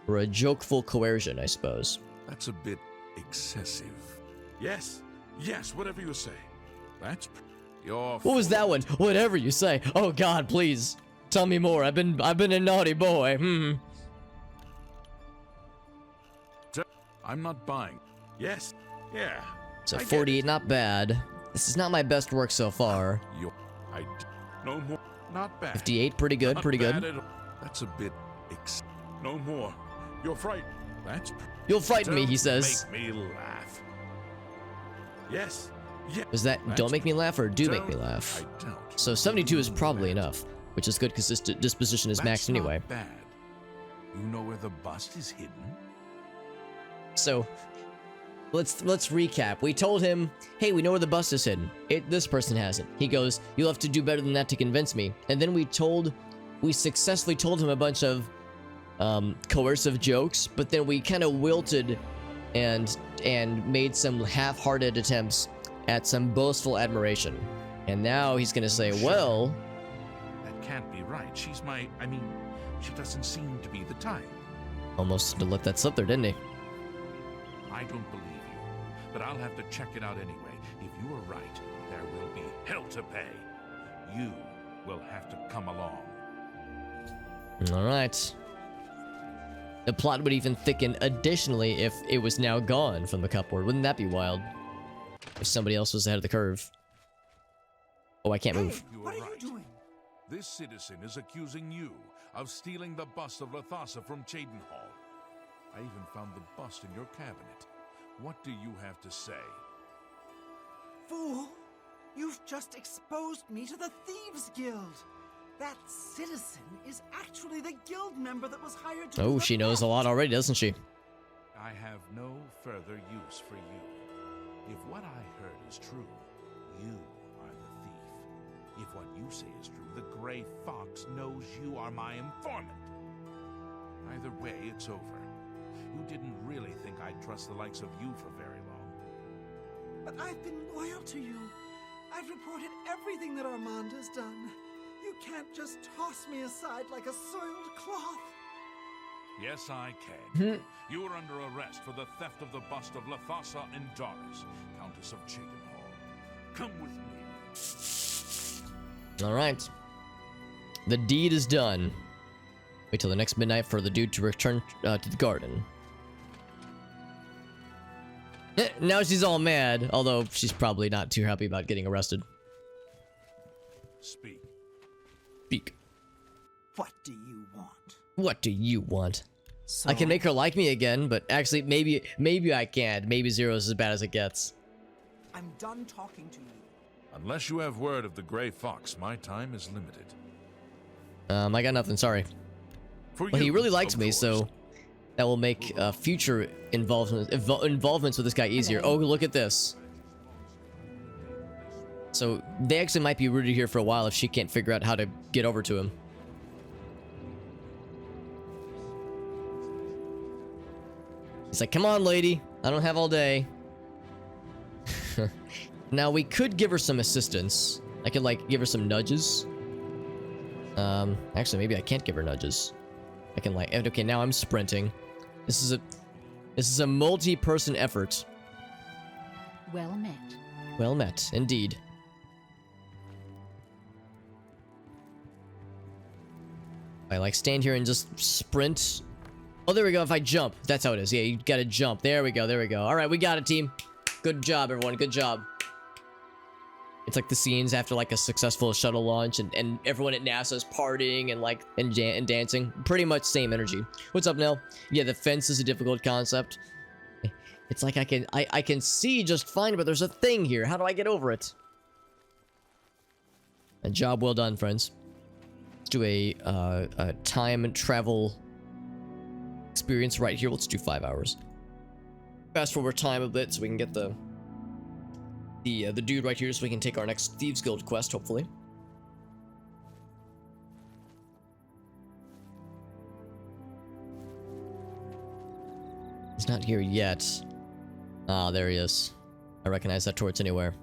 [SPEAKER 2] Or a jokeful coercion, I suppose.
[SPEAKER 8] That's a bit excessive. Yes, yes, whatever you say. That's your.
[SPEAKER 2] What was that one? Whatever you say. Oh God, please tell me more. I've been a naughty boy.
[SPEAKER 8] I'm not buying. Yes, yeah.
[SPEAKER 2] So
[SPEAKER 8] I get
[SPEAKER 2] 48,
[SPEAKER 8] it.
[SPEAKER 2] not bad. This is not my best work so far.
[SPEAKER 8] No more. Not bad.
[SPEAKER 2] 58, pretty good,
[SPEAKER 8] Not
[SPEAKER 2] pretty
[SPEAKER 8] bad
[SPEAKER 2] good.
[SPEAKER 8] at all. That's a bit. No more. You're frightened. That's.
[SPEAKER 2] You'll frighten me, he
[SPEAKER 8] Don't
[SPEAKER 2] says.
[SPEAKER 8] Make me laugh. Yes. Yeah.
[SPEAKER 2] Is that don't make me laugh or do make me laugh?
[SPEAKER 8] I don't.
[SPEAKER 2] So 72 is probably enough, which is good because this disposition is maxed anyway.
[SPEAKER 8] Not bad. You know where the bust is hidden?
[SPEAKER 2] So let's recap. We told him, hey, we know where the bust is hidden. This person hasn't. He goes, you'll have to do better than that to convince me. And then we successfully told him a bunch of coercive jokes, but then we kind of wilted and made some half-hearted attempts at some boastful admiration. And now he's gonna say,
[SPEAKER 8] Sure.
[SPEAKER 2] well,
[SPEAKER 8] That can't be right. She doesn't seem to be the type.
[SPEAKER 2] almost to let that slip there, didn't he?
[SPEAKER 8] I don't believe you, but I'll have to check it out anyway. If you are right, there will be hell to pay. You will have to come along.
[SPEAKER 2] All right. The plot would even thicken additionally if it was now gone from the cupboard. Wouldn't that be wild? If somebody else was ahead of the curve. Oh, I can't move.
[SPEAKER 8] You
[SPEAKER 6] What
[SPEAKER 8] are
[SPEAKER 6] are
[SPEAKER 8] right.
[SPEAKER 6] you doing?
[SPEAKER 8] This citizen is accusing you of stealing the bust of Lathasa from Cheydinhall. I even found the bust in your cabinet. What do you have to say?
[SPEAKER 6] Fool! You've just exposed me to the Thieves Guild. That citizen is actually the guild member that was hired to.
[SPEAKER 2] Oh,
[SPEAKER 6] do the
[SPEAKER 2] she knows a lot
[SPEAKER 6] theft.
[SPEAKER 2] already, doesn't she?
[SPEAKER 8] I have no further use for you. If what I heard is true, you are the thief. If what you say is true, the Grey Fox knows you are my informant. Either way, it's over. You didn't really think I'd trust the likes of you for very long.
[SPEAKER 6] But I've been loyal to you. I've reported everything that Armand has done. You can't just toss me aside like a soiled cloth.
[SPEAKER 8] Yes, I can. You are under arrest for the theft of the bust of Lathasa Xarxes, Countess of Cheydinhall. Come with me.
[SPEAKER 2] All right. The deed is done. Wait till the next midnight for the dude to return to the garden. Now she's all mad, although she's probably not too happy about getting arrested.
[SPEAKER 8] Speak.
[SPEAKER 2] Speak.
[SPEAKER 6] What do you want?
[SPEAKER 2] What do you want?
[SPEAKER 6] So,
[SPEAKER 2] I can make her like me again, but actually, maybe I can't. Maybe Zero's as bad as it gets.
[SPEAKER 6] I'm done talking to you.
[SPEAKER 8] Unless you have word of the Grey Fox, my time is limited.
[SPEAKER 2] I got nothing. Sorry.
[SPEAKER 8] For
[SPEAKER 2] But he
[SPEAKER 8] you,
[SPEAKER 2] really likes
[SPEAKER 8] of
[SPEAKER 2] me,
[SPEAKER 8] course.
[SPEAKER 2] so that will make future involvements with this guy easier. Oh, look at this. So they actually might be rooted here for a while if she can't figure out how to get over to him. He's like, come on, lady. I don't have all day. Now, we could give her some assistance. I could, like, give her some nudges. Actually, maybe I can't give her nudges. I can, like, okay, now I'm sprinting. This is a... This is a multi-person effort.
[SPEAKER 9] Well met.
[SPEAKER 2] Well met, indeed. I like stand here and just sprint. Oh, there we go. If I jump, that's how it is. Yeah, you gotta jump. There we go. There we go. All right, we got it, team. Good job, everyone. Good job. It's like the scenes after like a successful shuttle launch, and everyone at NASA is partying and like and dancing. Pretty much same energy. What's up, Nell? Yeah, the fence is a difficult concept. It's like I can see just fine, but there's a thing here. How do I get over it? A job well done, friends. Let's do a time and travel experience right here. Let's do 5 hours. Fast forward time a bit so we can get the dude right here so we can take our next Thieves Guild quest, hopefully. He's not here yet. Ah, there he is. I recognize that torch anywhere.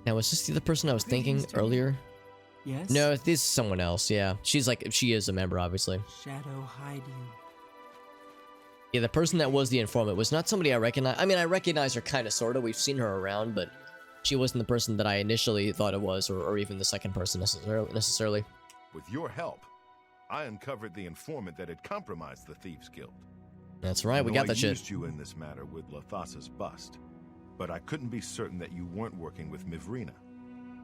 [SPEAKER 2] Now, was this the person I was thinking earlier?
[SPEAKER 6] Yes?
[SPEAKER 2] No, this is someone else, yeah. She's like, she is a member, obviously.
[SPEAKER 6] Shadow hide you.
[SPEAKER 2] Yeah, the person that was the informant was not somebody I recognize. I mean, I recognize her kind of, sort of. We've seen her around, but she wasn't the person that I initially thought it was, or even the second person necessarily.
[SPEAKER 4] With your help, I uncovered the informant that had compromised the Thieves Guild.
[SPEAKER 2] That's right, we got that shit.
[SPEAKER 4] I used you in this matter with Lathas's bust, but I couldn't be certain that you weren't working with Mivrina.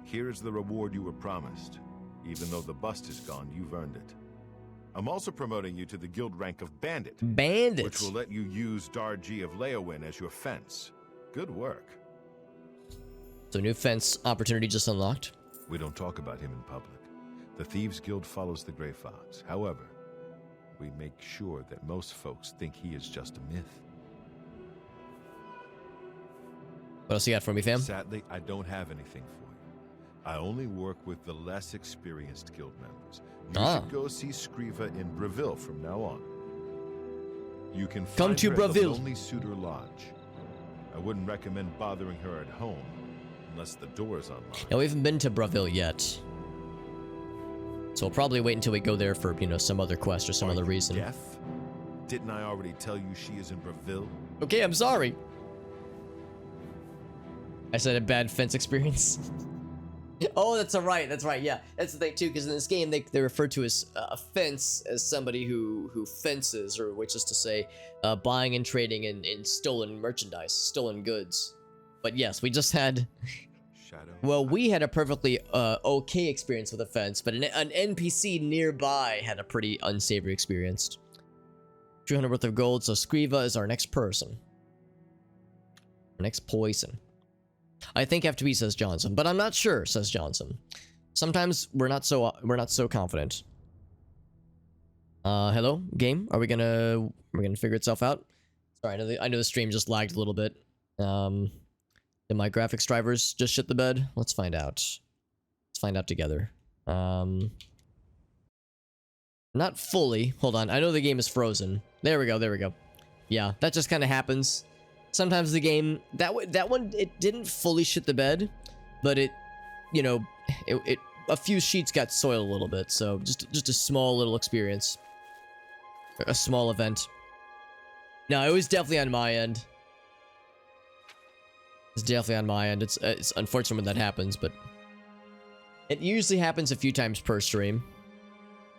[SPEAKER 4] Here is the reward you were promised. Even though the bust is gone, you've earned it. I'm also promoting you to the guild rank of Bandit.
[SPEAKER 2] Bandit?
[SPEAKER 4] Which will let you use Darji of Leowin as your fence. Good work.
[SPEAKER 2] So new fence opportunity just unlocked.
[SPEAKER 4] We don't talk about him in public. The Thieves Guild follows the Grey Fox. However, we make sure that most folks think he is just a myth.
[SPEAKER 2] What else you got for me, fam?
[SPEAKER 4] Sadly, I don't have anything for you. I only work with the less experienced guild members. You should go see Scriva in Breville from now on. You can
[SPEAKER 2] Come
[SPEAKER 4] find
[SPEAKER 2] to
[SPEAKER 4] her
[SPEAKER 2] Breville.
[SPEAKER 4] at the Lonely Suitor Lodge. I wouldn't recommend bothering her at home unless the door is unlocked.
[SPEAKER 2] Yeah, we haven't been to Breville yet. So we'll probably wait until we go there for, you know, some other quest or some other reason.
[SPEAKER 4] Deaf? Didn't I already tell you she is in Breville?
[SPEAKER 2] Okay, I'm sorry. I said a bad fence experience. Oh, that's right. That's right. Yeah, that's the thing too. Because in this game, they refer to as a fence as somebody who fences, or which is to say, buying and trading in stolen merchandise, stolen goods. But yes, we just had.
[SPEAKER 4] Shadow.
[SPEAKER 2] Well, we had a perfectly okay experience with a fence, but an NPC nearby had a pretty unsavory experience. 200 worth of gold. So Scriva is our next person. Our next poison. I think FTB says Johnson, but I'm not sure, says Johnson. Sometimes we're not so confident. Hello, game? Are we gonna figure itself out? Sorry, I know the stream just lagged a little bit. Did my graphics drivers just shit the bed? Let's find out. Let's find out together. Not fully. Hold on. I know the game is frozen. There we go. There we go. Yeah, that just kind of happens. Sometimes the game, that one, it didn't fully shit the bed, but it, you know, a few sheets got soiled a little bit, so just a small little experience. A small event. No, it was definitely on my end. It's definitely on my end. It's unfortunate when that happens, but it usually happens a few times per stream.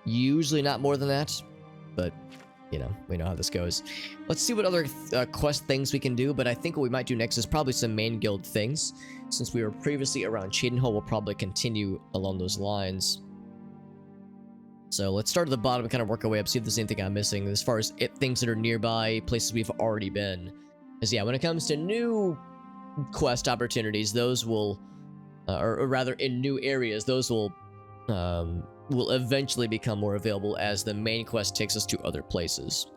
[SPEAKER 2] Usually not more than that, but you know, we know how this goes. Let's see what other quest things we can do, but I think what we might do next is probably some main guild things. Since we were previously around Cheadenhole, we'll probably continue along those lines. So let's start at the bottom and kind of work our way up, see if there's anything I'm missing as far as things that are nearby, places we've already been. Because yeah, when it comes to new quest opportunities, those will, or rather in new areas, those will eventually become more available as the main quest takes us to other places.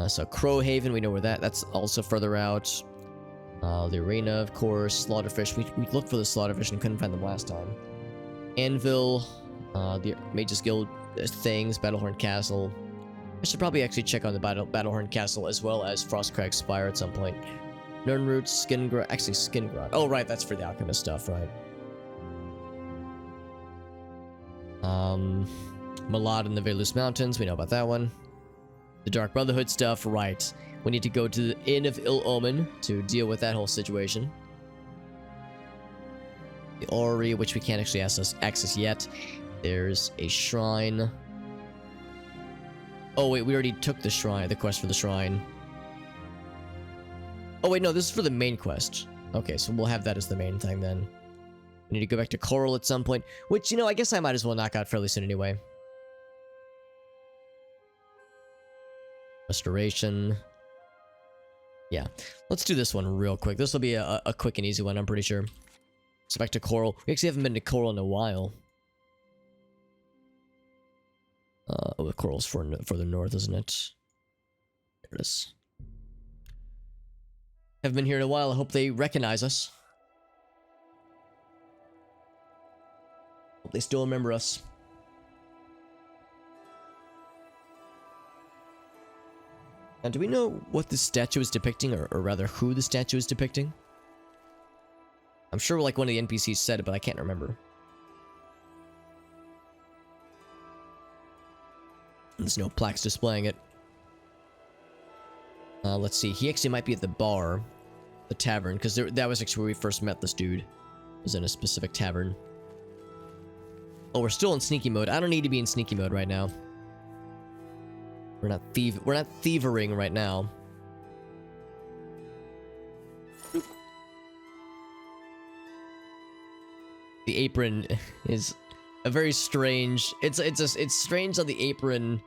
[SPEAKER 2] So Crowhaven, we know where that's also further out. The arena, of course. Slaughterfish, we looked for the Slaughterfish and couldn't find them last time. Anvil, the Mages Guild things, Battlehorn Castle. I should probably actually check on the Battlehorn Castle as well as Frostcrag Spire at some point. Nirnroot, Skingrad. Oh right, that's for the alchemist stuff, right? Malad in the Velus Mountains, we know about that one. The Dark Brotherhood stuff, right. We need to go to the Inn of Ill Omen to deal with that whole situation. The Orrery, which we can't actually access yet. There's a shrine. Oh wait, we already took the shrine, the quest for the shrine. Oh wait, no, this is for the main quest. Okay, so we'll have that as the main thing then. We need to go back to Coral at some point, which, you know, I guess I might as well knock out fairly soon anyway. Restoration. Yeah, let's do this one real quick. This will be a quick and easy one, I'm pretty sure. So back to Coral. We actually haven't been to Coral in a while. Oh, the Coral's further north, isn't it? There it is. Haven't been here in a while. I hope they recognize us. Hope they still remember us. Now, do we know what this statue is depicting, or rather, who the statue is depicting? I'm sure like one of the NPCs said it, but I can't remember. There's no plaques displaying it. Let's see. He actually might be at the bar, the tavern, because that was actually where we first met this dude. It was in a specific tavern. Oh, we're still in sneaky mode. I don't need to be in sneaky mode right now. We're not thievering right now. Oop. The apron is a very strange. It's strange how the apron,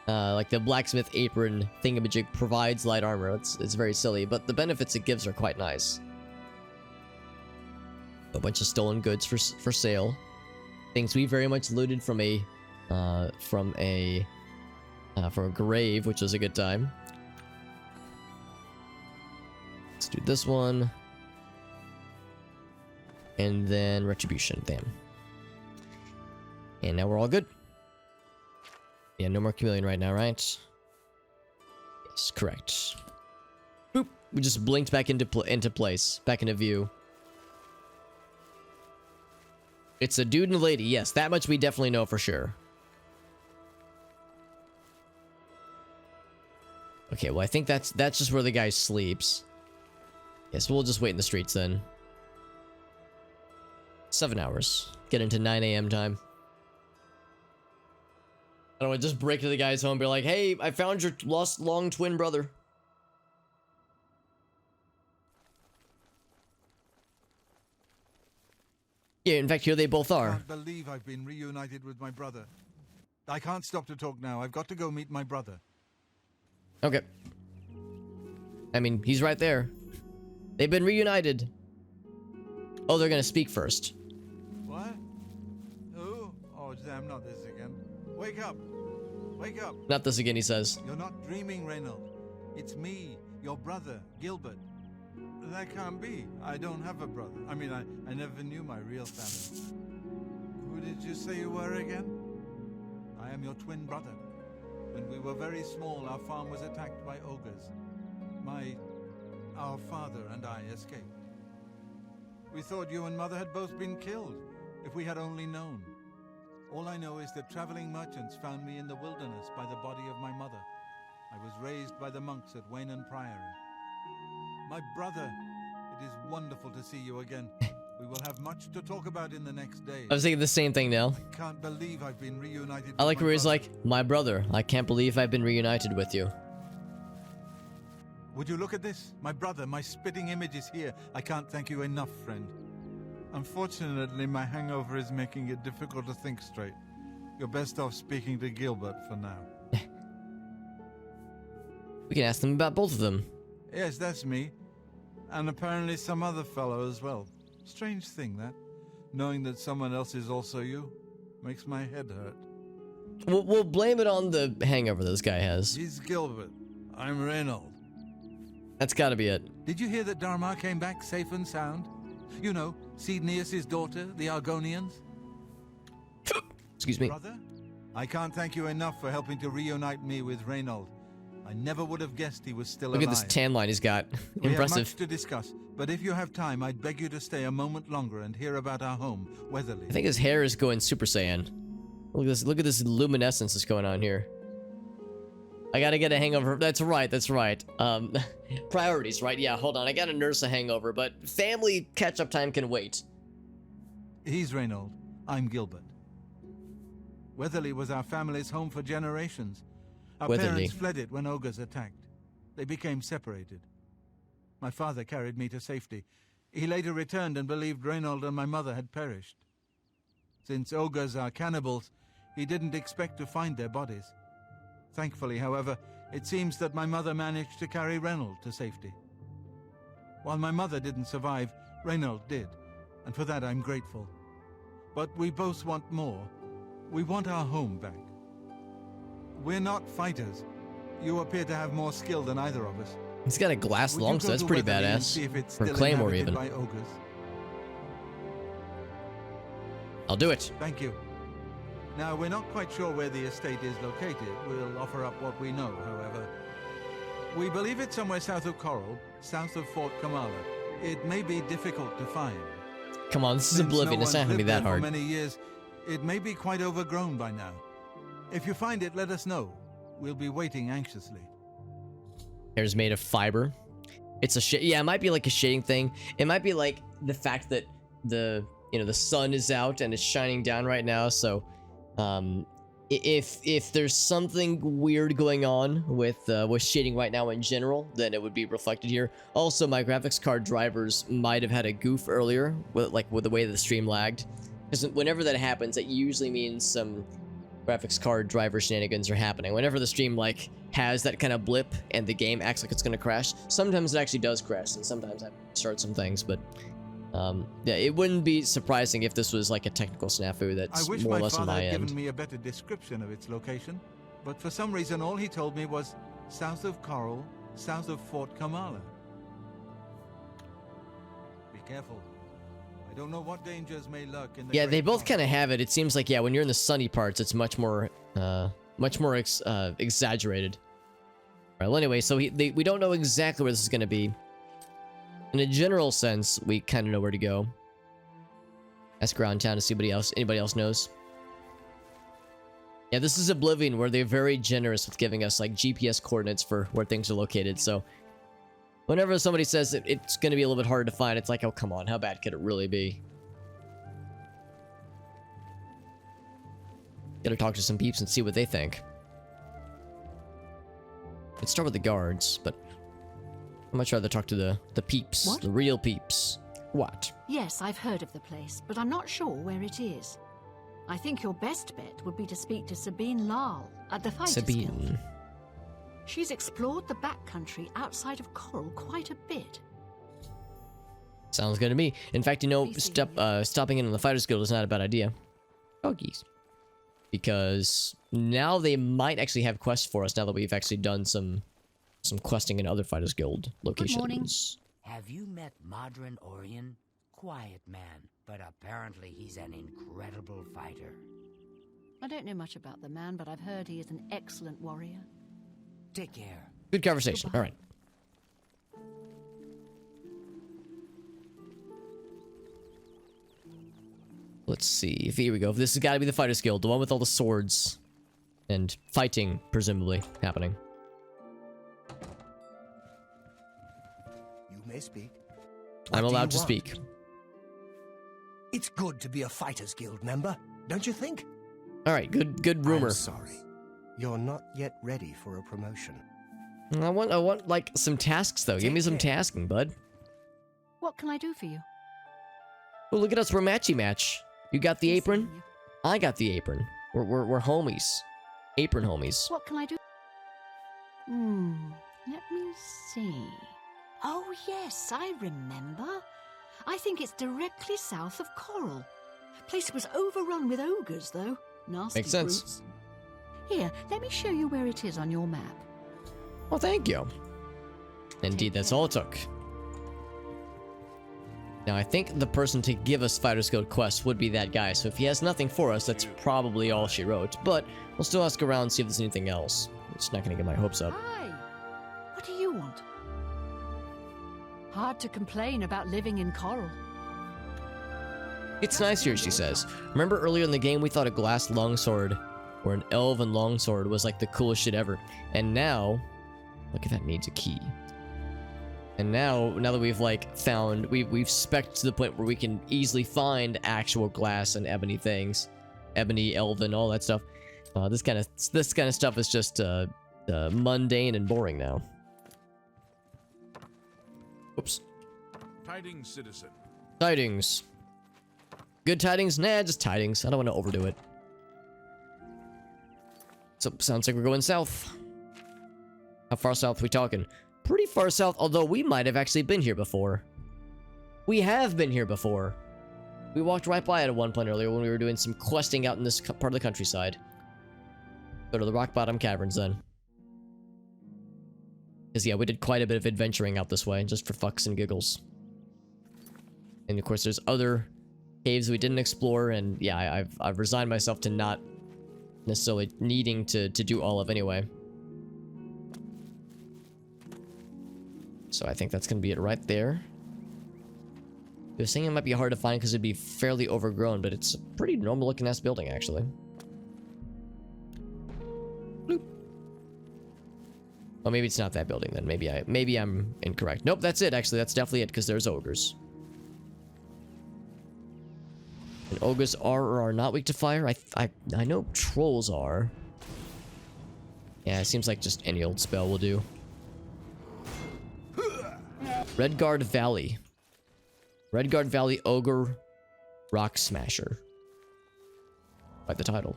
[SPEAKER 2] like the blacksmith apron thingamajig, provides light armor. It's very silly, but the benefits it gives are quite nice. A bunch of stolen goods for sale. Things we very much looted from a grave, which was a good time. Let's do this one. And then retribution, damn. And now we're all good. Yeah, no more chameleon right now, right? Yes, correct. Boop! We just blinked back into place, back into view. It's a dude and a lady, yes, that much we definitely know for sure. Okay, well I think that's just where the guy sleeps. Yes, we'll just wait in the streets then. 7 hours. Get into 9 AM time. I don't want to just break into the guy's home and be like, hey, I found your lost long twin brother. Yeah, in fact, here they both are.
[SPEAKER 7] I can't believe I've been reunited with my brother. I can't stop to talk now. I've got to go meet my brother.
[SPEAKER 2] Okay. I mean, he's right there. They've been reunited. Oh, they're gonna speak first.
[SPEAKER 7] What? Who? Oh, damn, not this again. Wake up. Wake up.
[SPEAKER 2] Not this again, he says.
[SPEAKER 7] You're not dreaming, Reynold. It's me, your brother, Gilbert. That can't be. I don't have a brother. I mean, I never knew my real family. Who did you say you were again? I am your twin brother. When we were very small, our farm was attacked by ogres. Our father and I escaped. We thought you and Mother had both been killed, if we had only known. All I know is that traveling merchants found me in the wilderness by the body of my mother. I was raised by the monks at Waynon Priory. My brother, it is wonderful to see you again. We will have much to talk about in the next days.
[SPEAKER 2] I was thinking the same thing now.
[SPEAKER 7] I can't believe I've been reunited.
[SPEAKER 2] I like where he's like, my brother, I can't believe I've been reunited with you.
[SPEAKER 7] Would you look at this? My brother, my spitting image is here. I can't thank you enough, friend. Unfortunately, my hangover is making it difficult to think straight. You're best off speaking to Gilbert for now.
[SPEAKER 2] We can ask them about both of them.
[SPEAKER 7] Yes, that's me. And apparently some other fellow as well. Strange thing, that. Knowing that someone else is also you makes my head hurt.
[SPEAKER 2] We'll blame it on the hangover this guy has.
[SPEAKER 7] He's Gilbert. I'm Reynold.
[SPEAKER 2] That's gotta be it.
[SPEAKER 7] Did you hear that Dharma came back safe and sound? You know, Cydnius' daughter, the Argonians?
[SPEAKER 2] Excuse me.
[SPEAKER 7] Brother, I can't thank you enough for helping to reunite me with Reynold. I never would have guessed he was still alive.
[SPEAKER 2] Look at this tan line he's got.
[SPEAKER 7] We
[SPEAKER 2] Impressive.
[SPEAKER 7] have much to discuss, but if you have time, I'd beg you to stay a moment longer and hear about our home, Weatherly.
[SPEAKER 2] I think his hair is going Super Saiyan. Look at this. Look at this luminescence that's going on here. I gotta get a hangover. That's right. That's right. Priorities, right? Yeah. Hold on. I gotta nurse a hangover, but family catch-up time can wait.
[SPEAKER 7] He's Reynold. I'm Gilbert. Weatherly was our family's home for generations. Our parents fled it when ogres attacked. They became separated. My father carried me to safety. He later returned and believed Reynold and my mother had perished. Since ogres are cannibals, he didn't expect to find their bodies. Thankfully, however, it seems that my mother managed to carry Reynold to safety. While my mother didn't survive, Reynold did, and for that I'm grateful. But we both want more. We want our home back. We're not fighters. You appear to have more skill than either of us.
[SPEAKER 2] He's got a glass longsword. That's pretty badass. For Claymore, even.
[SPEAKER 7] By ogres?
[SPEAKER 2] I'll do it.
[SPEAKER 7] Thank you. Now, we're not quite sure where the estate is located. We'll offer up what we know, however. We believe it's somewhere south of Coral, south of Fort Kamala. It may be difficult to find.
[SPEAKER 2] Come on, this is Oblivion. It's not gonna be that hard.
[SPEAKER 7] For many years, it may be quite overgrown by now. If you find it, let us know. We'll be waiting anxiously.
[SPEAKER 2] Hair's made of fiber. It's a yeah, it might be like a shading thing. It might be like the fact that the sun is out and it's shining down right now, so if there's something weird going on with shading right now in general, then it would be reflected here. Also, my graphics card drivers might have had a goof earlier with the way the stream lagged, because whenever that happens, it usually means some graphics card driver shenanigans are happening. Whenever the stream has that kind of blip and the game acts like it's gonna crash, sometimes it actually does crash, and sometimes I start some things, but yeah, it wouldn't be surprising if this was like a technical snafu that's more or less on my end. I wish my father had given
[SPEAKER 7] me a better description of its location, but for some reason all he told me was south of Coral, south of Fort Kamala. Be careful. I don't know what dangers may lurk in the
[SPEAKER 2] Yeah, they both kind of have it. It seems like, yeah, when you're in the sunny parts, it's much more exaggerated. All right, well, anyway, so we don't know exactly where this is going to be. In a general sense, we kind of know where to go. Ask around town to see anybody else knows. Yeah, this is Oblivion, where they're very generous with giving us like GPS coordinates for where things are located. So whenever somebody says it's going to be a little bit harder to find, it's like, oh, come on, how bad could it really be? Gotta talk to some peeps and see what they think. Let's start with the guards, but I'd much rather talk to the peeps,
[SPEAKER 9] What?
[SPEAKER 2] the real peeps. What?
[SPEAKER 9] Yes, I've heard of the place, but I'm not sure where it is. I think your best bet would be to speak to Sabine Lal at the Fighters Guild.
[SPEAKER 2] Sabine.
[SPEAKER 9] She's explored the backcountry outside of Coral quite a bit.
[SPEAKER 2] Sounds good to me. In fact, stopping in on the Fighters Guild is not a bad idea. Doggies. Because now they might actually have quests for us now that we've actually done some questing in other Fighters Guild locations.
[SPEAKER 9] Good morning.
[SPEAKER 10] Have you met Modron Orion? Quiet man, but apparently he's an incredible fighter.
[SPEAKER 9] I don't know much about the man, but I've heard he is an excellent warrior.
[SPEAKER 10] Take care.
[SPEAKER 2] Good conversation. All right. Let's see. Here we go. This has got to be the Fighters Guild, the one with all the swords and fighting, presumably, happening.
[SPEAKER 11] You may speak.
[SPEAKER 2] I'm allowed to speak.
[SPEAKER 11] It's good to be a Fighters Guild member, don't you think?
[SPEAKER 2] All right. Good rumor.
[SPEAKER 11] I'm sorry. You're not yet ready for a promotion.
[SPEAKER 2] I want like some tasks though. Give me some tasking, bud.
[SPEAKER 9] What can I do for you?
[SPEAKER 2] Well, look at us. We're matchy match. You got the apron. I got the apron. We're homies. Apron homies.
[SPEAKER 9] What can I do? Let me see. Oh, yes, I remember. I think it's directly south of Coral. Place was overrun with ogres, though. Nasty
[SPEAKER 2] Makes sense.
[SPEAKER 9] brutes. Here, let me show you where it is on your map.
[SPEAKER 2] Well, thank you. Indeed, that's all it took. Now, I think the person to give us Fighters Guild quests would be that guy, so if he has nothing for us, that's probably all she wrote. But we'll still ask around and see if there's anything else. It's not going to get my hopes up.
[SPEAKER 9] Hi. What do you want? Hard to complain about living in Coral.
[SPEAKER 2] It's nice here, she says. Remember earlier in the game we thought a glass longsword or an elven longsword was like the coolest shit ever. And now, look at that, needs a key. And now that we've like found, we've spec'd to the point where we can easily find actual glass and ebony things. Ebony, elven, all that stuff. This kind of stuff is just mundane and boring now. Oops.
[SPEAKER 8] Tidings, citizen.
[SPEAKER 2] Tidings. Good tidings? Nah, just tidings. I don't want to overdo it. So, sounds like we're going south. How far south are we talking? Pretty far south, although we might have actually been here before. We have been here before. We walked right by it at one point earlier when we were doing some questing out in this part of the countryside. Go to the rock bottom caverns then. Because yeah, we did quite a bit of adventuring out this way, just for fucks and giggles. And of course there's other caves we didn't explore, and yeah, I've resigned myself to not necessarily needing to do all of anyway. So I think that's gonna be it right there. I was saying it might be hard to find because it'd be fairly overgrown, but it's a pretty normal looking ass building actually. Bloop. Oh, maybe it's not that building then. Maybe I'm incorrect. Nope, that's it actually. That's definitely it because there's ogres. And ogres are or are not weak to fire. I know trolls are. Yeah, it seems like just any old spell will do. Redguard Valley. Redguard Valley Ogre Rock Smasher. By the title.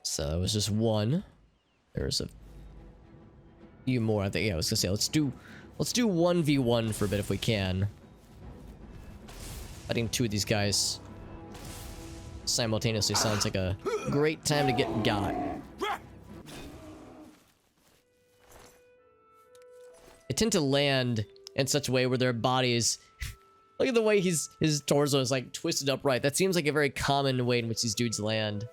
[SPEAKER 2] So that was just one. There's a few more. I think yeah, I was gonna say let's do 1v1 for a bit if we can. Fighting two of these guys simultaneously sounds like a great time to get got. They tend to land in such a way where their bodies... Look at the way his torso is like twisted upright. That seems like a very common way in which these dudes land.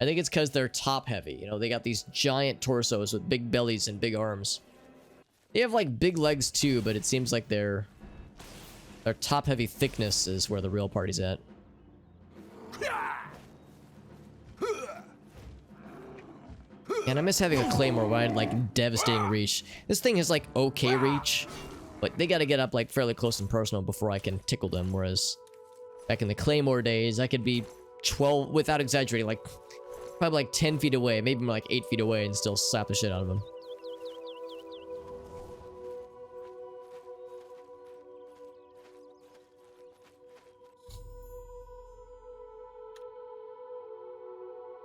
[SPEAKER 2] I think it's because they're top heavy. You know, they got these giant torsos with big bellies and big arms. They have like big legs too, but it seems like their top heavy thickness is where the real party's at. And I miss having a claymore where I had like devastating reach. This thing has like okay reach, but they gotta get up like fairly close and personal before I can tickle them, whereas back in the claymore days, I could be 12, without exaggerating, like probably like 10 feet away, maybe more like 8 feet away and still slap the shit out of them.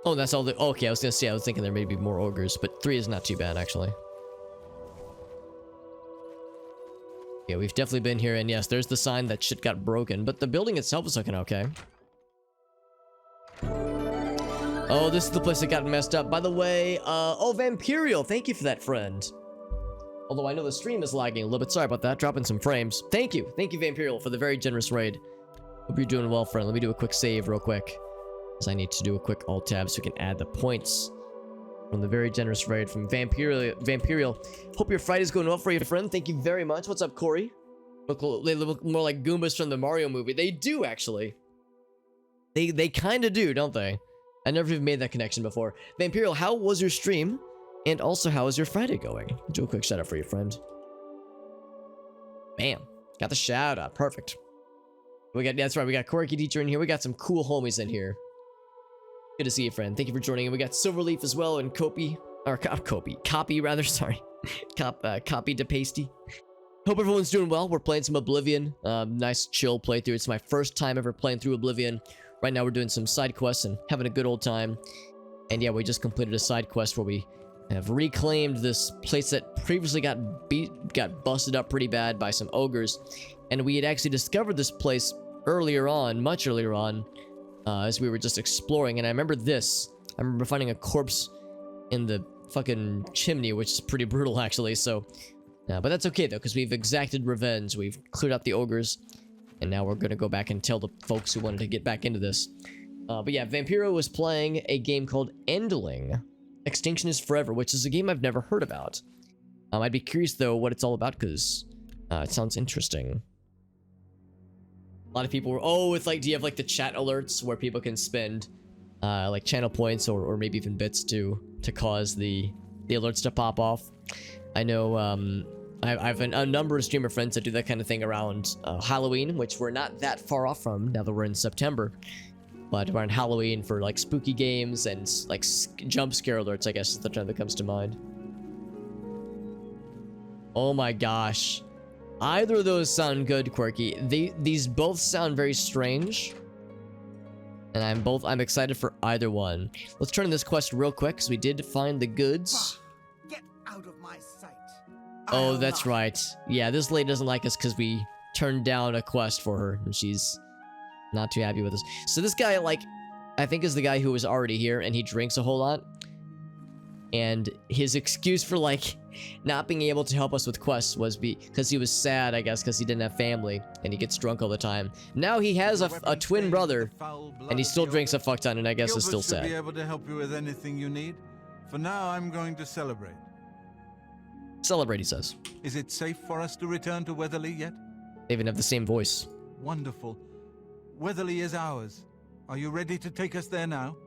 [SPEAKER 2] Oh, that's all the... Okay, I was gonna say, I was thinking there may be more ogres, but 3 is not too bad, actually. Yeah, we've definitely been here, and yes, there's the sign that shit got broken, but the building itself is looking okay. Oh, this is the place that got messed up. By the way, oh, Vampirial, thank you for that, friend. Although I know the stream is lagging a little bit. Sorry about that, dropping some frames. Thank you, Vampirial, for the very generous raid. Hope you're doing well, friend. Let me do a quick save real quick. I need to do a quick alt tab so we can add the points from the very generous raid from Vampirial. Hope your Friday's going well for you, friend. Thank you very much. What's up, Corey? They look more like Goombas from the Mario movie. They do, actually. They kind of do, don't they? I never even made that connection before. Vampirial, how was your stream? And also, how is your Friday going? Do a quick shout out for you, friend. Bam. Got the shout out. Perfect. That's right. We got Quirky Teacher in here. We got some cool homies in here. Good to see you, friend. Thank you for joining. And we got Silverleaf as well, and Copy rather. Sorry, Copy to Pasty. Hope everyone's doing well. We're playing some Oblivion. Nice chill playthrough. It's my first time ever playing through Oblivion. Right now we're doing some side quests and having a good old time. And yeah, we just completed a side quest where we have reclaimed this place that previously got busted up pretty bad by some ogres. And we had actually discovered this place earlier on, much earlier on. As we were just exploring, and I remember this. I remember finding a corpse in the fucking chimney, which is pretty brutal, actually, so... but that's okay, though, because we've exacted revenge. We've cleared out the ogres, and now we're gonna go back and tell the folks who wanted to get back into this. But yeah, Vampiro was playing a game called Endling. Extinction is Forever, which is a game I've never heard about. I'd be curious though what it's all about because it sounds interesting. A lot of people were, oh, it's like, do you have like the chat alerts where people can spend like channel points or maybe even bits to cause the alerts to pop off? I know I have a number of streamer friends that do that kind of thing around Halloween, which we're not that far off from now that we're in September. But around Halloween for like spooky games and like jump scare alerts, I guess is the term that comes to mind. Oh my gosh. Either of those sound good, Quirky. These both sound very strange. And I'm excited for either one. Let's turn this quest real quick, because we did find the goods.
[SPEAKER 6] Get out of my sight.
[SPEAKER 2] Oh, that's right. Yeah, this lady doesn't like us because we turned down a quest for her, and she's not too happy with us. So this guy, like, I think is the guy who was already here, and he drinks a whole lot. And his excuse for, like, not being able to help us with quests was because he was sad, I guess, because he didn't have family, and he gets drunk all the time. Now he has a twin brother, and he still drinks a fuck ton, and I guess is still sad.
[SPEAKER 7] Be able to help you with anything you need. For now, I'm going to celebrate.
[SPEAKER 2] Celebrate, he says.
[SPEAKER 7] Is it safe for us to return to Weatherly yet?
[SPEAKER 2] They even have the same voice.
[SPEAKER 7] Wonderful. Weatherly is ours. Are you ready to take us there now?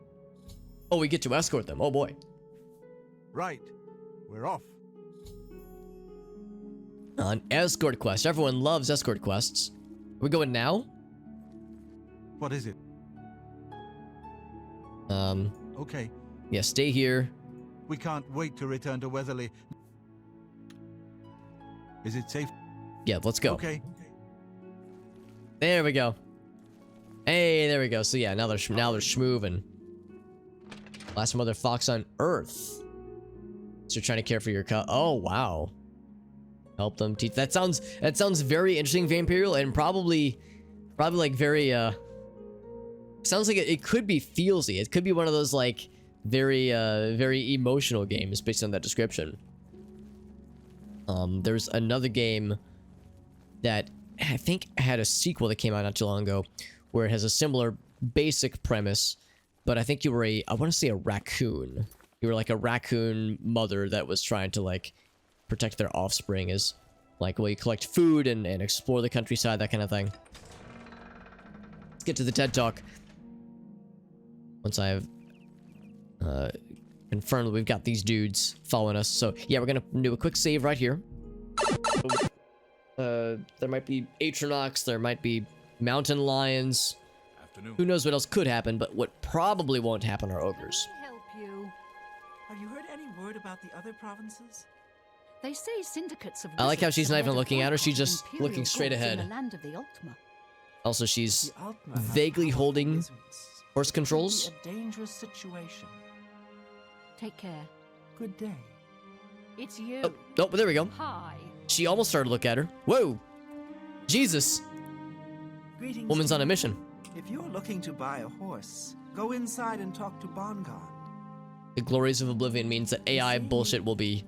[SPEAKER 2] Oh, we get to escort them. Oh, boy.
[SPEAKER 7] Right. We're off.
[SPEAKER 2] An escort quest. Everyone loves escort quests. Are we going now?
[SPEAKER 7] What is it? Okay.
[SPEAKER 2] Yeah, stay here.
[SPEAKER 7] We can't wait to return to Weatherly. Is it safe?
[SPEAKER 2] Yeah, let's go.
[SPEAKER 7] Okay.
[SPEAKER 2] There we go. Hey, there we go. So yeah, now they're schmoovin'. Last mother fox on Earth. So you're trying to care for your cut. Oh wow. Help them teach. That sounds very interesting, Vampirial, and probably like very sounds like it could be feelsy. It could be one of those like very emotional games based on that description. There's another game that I think had a sequel that came out not too long ago where it has a similar basic premise, but I think you were I want to say a raccoon. You were like a raccoon mother that was trying to like protect their offspring as like, well, you collect food and explore the countryside, that kind of thing. Let's get to the TED Talk. Once I have confirmed that we've got these dudes following us. So yeah, we're gonna do a quick save right here. There might be Atronox, there might be mountain lions.
[SPEAKER 1] Afternoon.
[SPEAKER 2] Who knows what else could happen, but what probably won't happen are ogres.
[SPEAKER 9] Help you.
[SPEAKER 6] Have you heard any word about the other provinces?
[SPEAKER 9] They say syndicates of
[SPEAKER 2] I like how
[SPEAKER 9] wizards
[SPEAKER 2] she's not
[SPEAKER 9] have
[SPEAKER 2] even
[SPEAKER 9] led a
[SPEAKER 2] looking at her, she's
[SPEAKER 9] boycott of
[SPEAKER 2] just
[SPEAKER 9] imperial
[SPEAKER 2] looking straight
[SPEAKER 9] goods in
[SPEAKER 2] ahead.
[SPEAKER 9] the land of the Ultima.
[SPEAKER 2] Also, she's
[SPEAKER 6] The Ultima have
[SPEAKER 2] vaguely
[SPEAKER 6] powerful
[SPEAKER 2] holding
[SPEAKER 6] wizards.
[SPEAKER 2] horse
[SPEAKER 6] It could be
[SPEAKER 2] controls.
[SPEAKER 6] a dangerous situation.
[SPEAKER 9] Take care.
[SPEAKER 6] Good day.
[SPEAKER 9] It's you.
[SPEAKER 2] Oh, but there we go.
[SPEAKER 9] Hi.
[SPEAKER 2] She almost started to look at her. Whoa! Jesus!
[SPEAKER 6] Greetings.
[SPEAKER 2] Woman's on a
[SPEAKER 6] to you.
[SPEAKER 2] mission.
[SPEAKER 6] If you're looking to buy a horse, go inside and talk to Bongon.
[SPEAKER 2] The glories of Oblivion means that AI bullshit will be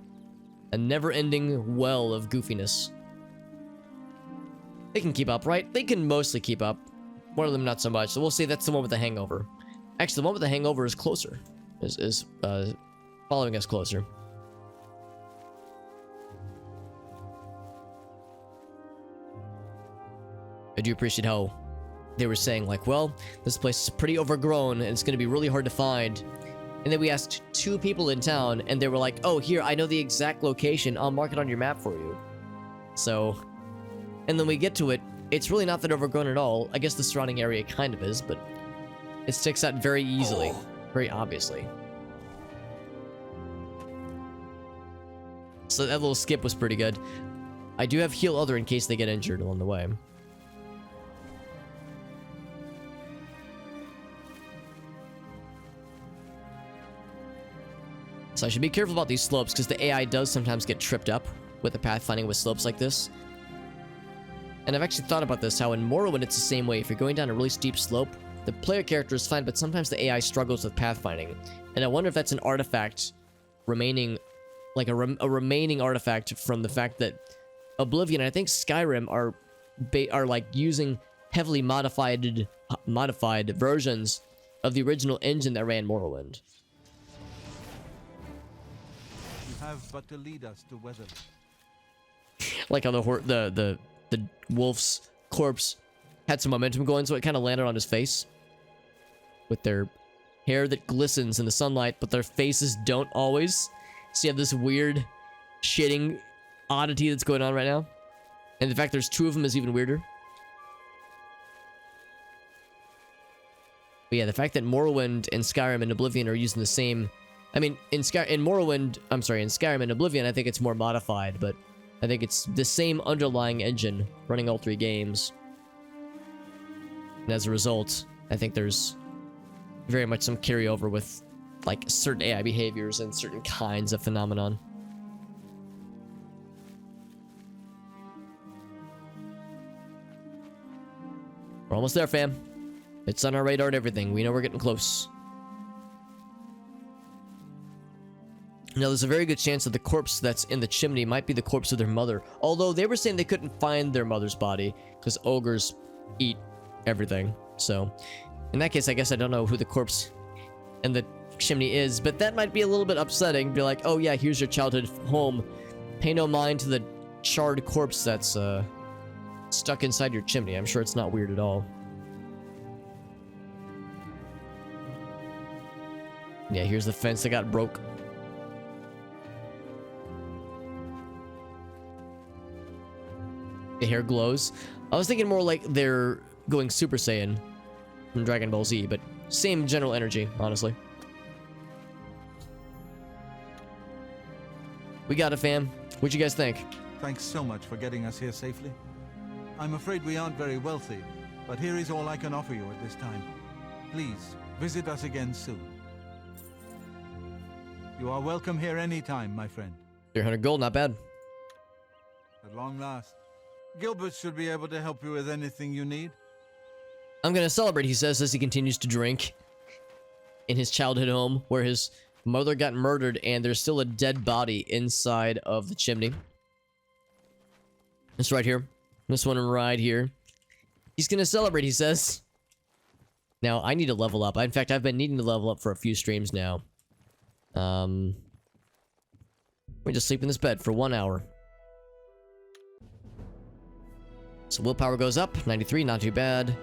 [SPEAKER 2] a never-ending well of goofiness. They can keep up, right? They can mostly keep up. One of them not so much, so we'll say that's the one with the hangover. Actually, the one with the hangover is closer. Is following us closer. I do appreciate how they were saying, like, well, this place is pretty overgrown and it's going to be really hard to find. And then we asked 2 people in town and they were like, oh, here, I know the exact location. I'll mark it on your map for you. So, and then we get to it. It's really not that overgrown at all. I guess the surrounding area kind of is, but it sticks out very easily, very obviously. So that little skip was pretty good. I do have heal other in case they get injured along the way. So I should be careful about these slopes because the AI does sometimes get tripped up with the pathfinding with slopes like this. And I've actually thought about this, how in Morrowind it's the same way. If you're going down a really steep slope, the player character is fine, but sometimes the AI struggles with pathfinding. And I wonder if that's an artifact remaining, like a remaining artifact from the fact that Oblivion and I think Skyrim are like using heavily modified versions of the original engine that ran Morrowind.
[SPEAKER 7] have but to lead us to weather.
[SPEAKER 2] Like how the wolf's corpse had some momentum going, so it kind of landed on his face. With their hair that glistens in the sunlight, but their faces don't always. So you have this weird shading oddity that's going on right now. And the fact there's two of them is even weirder. But yeah, the fact that Morrowind and Skyrim and Oblivion are using the same... I mean, in Skyrim and Oblivion, I think it's more modified, but I think it's the same underlying engine running all three games. And as a result, I think there's very much some carryover with, like, certain AI behaviors and certain kinds of phenomenon. We're almost there, fam. It's on our radar and everything. We know we're getting close. Now, there's a very good chance that the corpse that's in the chimney might be the corpse of their mother. Although they were saying they couldn't find their mother's body because ogres eat everything. So, in that case, I guess I don't know who the corpse in the chimney is. But that might be a little bit upsetting. Be like, oh yeah, here's your childhood home. Pay no mind to the charred corpse that's stuck inside your chimney. I'm sure it's not weird at all. Yeah, here's the fence that got broke. The hair glows. I was thinking more like they're going Super Saiyan from Dragon Ball Z, but same general energy, honestly. We got it, fam. What'd you guys think?
[SPEAKER 7] Thanks so much for getting us here safely. I'm afraid we aren't very wealthy, but here is all I can offer you at this time. Please, visit us again soon. You are welcome here anytime, my friend.
[SPEAKER 2] 300 gold, not bad.
[SPEAKER 7] At long last. Gilbert should be able to help you with anything you need.
[SPEAKER 2] I'm gonna celebrate, he says, as he continues to drink in his childhood home where his mother got murdered and there's still a dead body inside of the chimney. This right here. This one right here. He's gonna celebrate, he says. Now, I need to level up. In fact, I've been needing to level up for a few streams now. We just sleep in this bed for 1 hour. So willpower goes up, 93, not too bad.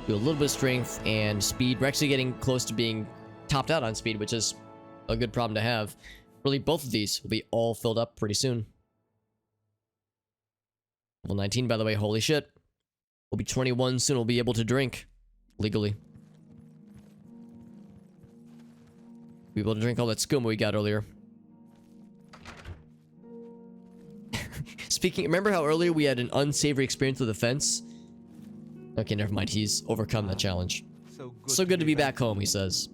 [SPEAKER 2] Do a little bit of strength and speed. We're actually getting close to being topped out on speed, which is a good problem to have. Really, both of these will be all filled up pretty soon. Level 19, by the way, holy shit. We'll be 21 soon, we'll be able to drink. Legally. Be able to drink all that skooma we got earlier. Speaking, remember how earlier we had an unsavory experience with the fence? Okay, never mind. He's overcome that challenge. So good to be back home, he says.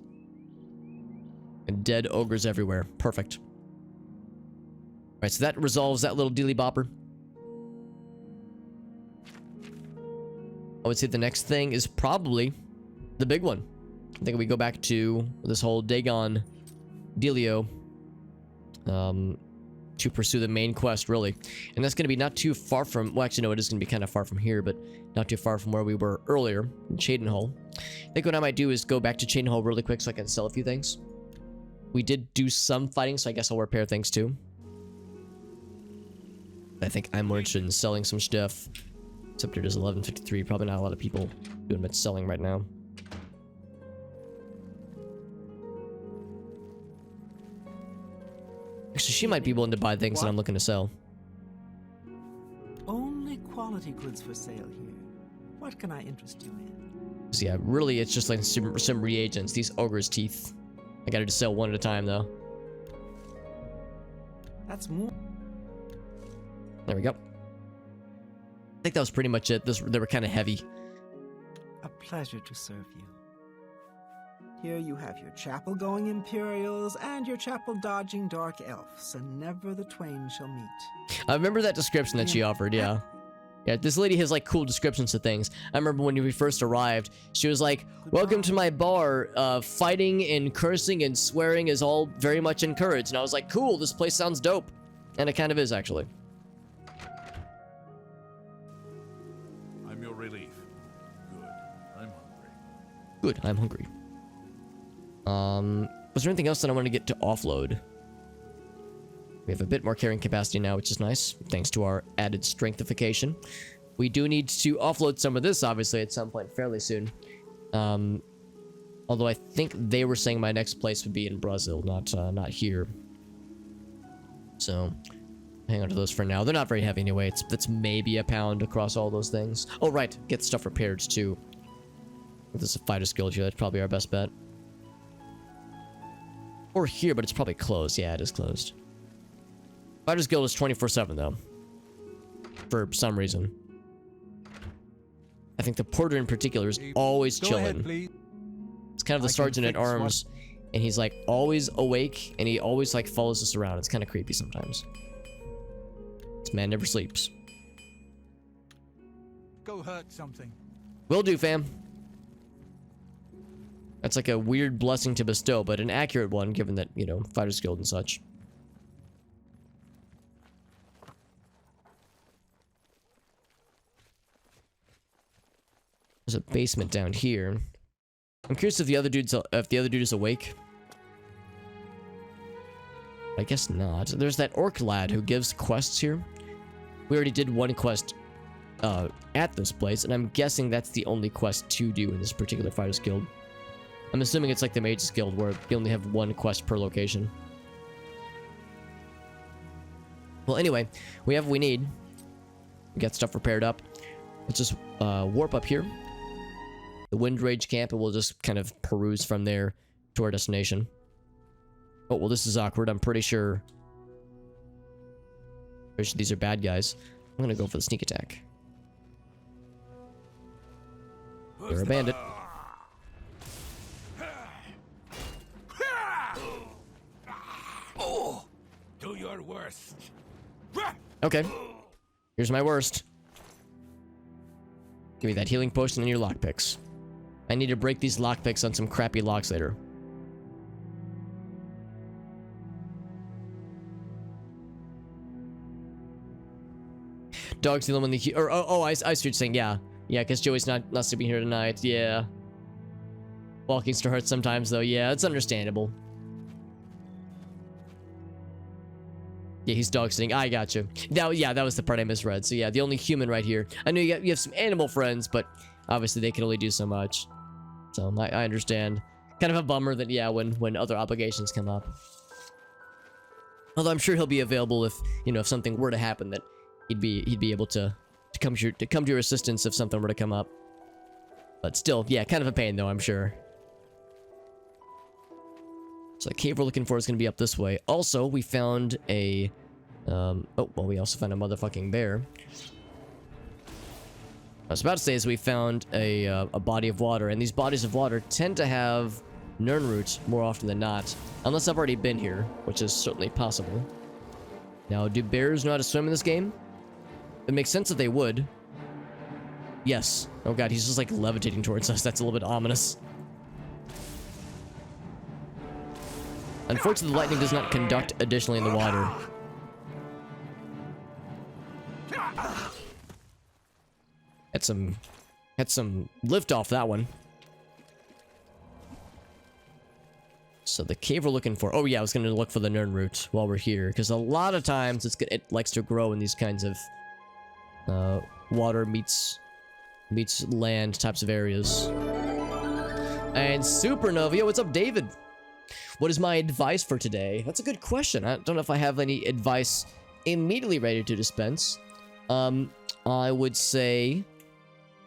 [SPEAKER 2] And dead ogres everywhere. Perfect. Alright, so that resolves that little dealy bopper. I would say the next thing is probably the big one. I think we go back to this whole Dagon dealio. To pursue the main quest, really. And that's going to be not too far from... Well, actually, no, it is going to be kind of far from here, but not too far from where we were earlier, in Cheydinhal. I think what I might do is go back to Cheydinhal really quick so I can sell a few things. We did do some fighting, so I guess I'll repair things too. I think I'm more interested in selling some stuff. Except it is 11:53. Probably not a lot of people doing much selling right now. Actually, she might be willing to buy things that I'm looking to sell.
[SPEAKER 6] Only quality goods for sale here. What can I interest you in?
[SPEAKER 2] So yeah, really, it's just like some reagents. These ogre's teeth. I gotta just sell one at a time, though.
[SPEAKER 6] That's more.
[SPEAKER 2] There we go. I think that was pretty much it. They were kind of heavy.
[SPEAKER 6] A pleasure to serve you. Here you have your chapel-going Imperials and your chapel-dodging Dark Elves, and never the twain shall meet.
[SPEAKER 2] I remember that description that she offered, yeah. Yeah, this lady has, like, cool descriptions of things. I remember when we first arrived, she was like, welcome to my bar. Fighting and cursing and swearing is all very much encouraged. And I was like, cool, this place sounds dope. And it kind of is, actually.
[SPEAKER 1] I'm your relief. Good. I'm hungry.
[SPEAKER 2] Good, I'm hungry. Was there anything else that I wanted to get to offload? We have a bit more carrying capacity now, which is nice, thanks to our added strengthification. We do need to offload some of this, obviously, at some point fairly soon. Although I think they were saying my next place would be in Brazil, not here. So, hang on to those for now. They're not very heavy anyway. That's maybe a pound across all those things. Oh, right. Get stuff repaired, too. If this is a Fighter's Guild here, that's probably our best bet. Or here, but it's probably closed. Yeah, it is closed. Fighter's Guild is 24/7, though. For some reason. I think the porter in particular is always chilling. It's kind of the sergeant at arms, and he's like always awake, and he always like follows us around. It's kind of creepy sometimes. This man never sleeps.
[SPEAKER 7] Go hurt something.
[SPEAKER 2] Will do, fam. That's like a weird blessing to bestow, but an accurate one, given that, you know, Fighter's Guild and such. There's a basement down here. I'm curious if the other dude is awake. I guess not. There's that orc lad who gives quests here. We already did one quest at this place, and I'm guessing that's the only quest to do in this particular Fighters Guild. I'm assuming it's like the Mages Guild, where you only have one quest per location. Well, anyway, we have what we need. We got stuff repaired up. Let's just warp up here. The Wind Rage camp, and we'll just kind of peruse from there to our destination. Oh, well, this is awkward. I'm pretty sure these are bad guys. I'm gonna go for the sneak attack. They're a bandit.
[SPEAKER 1] Do your worst.
[SPEAKER 2] Okay. Here's my worst. Give me that healing potion and your lockpicks. I need to break these lockpicks on some crappy locks later. Dog's the only one that I see what you're saying. Yeah, because Joey's not sleeping here tonight. Yeah. Walking still hurts sometimes, though. Yeah, it's understandable. Yeah, he's dog sitting. I got you. Yeah, that was the part I misread. So yeah, the only human right here. I know you have some animal friends, but obviously they can only do so much. So I understand. Kind of a bummer that when other obligations come up. Although I'm sure he'll be available if something were to happen, that he'd be able to come to your assistance if something were to come up. But still, yeah, kind of a pain though, I'm sure. So the cave we're looking for is going to be up this way. Also, we found a... we also found a motherfucking bear. I was about to say is we found a body of water, and these bodies of water tend to have Nirnroot more often than not. Unless I've already been here, which is certainly possible. Now, do bears know how to swim in this game? It makes sense that they would. Yes. Oh god, he's just like levitating towards us. That's a little bit ominous. Unfortunately, the lightning does not conduct additionally in the water. Had some lift off that one. So the cave we're looking for. Oh yeah, I was gonna look for the Nirnroot while we're here, because a lot of times it likes to grow in these kinds of water meets land types of areas. And Supernova, yo, what's up, David? What is my advice for today? That's a good question. I don't know if I have any advice immediately ready to dispense. I would say,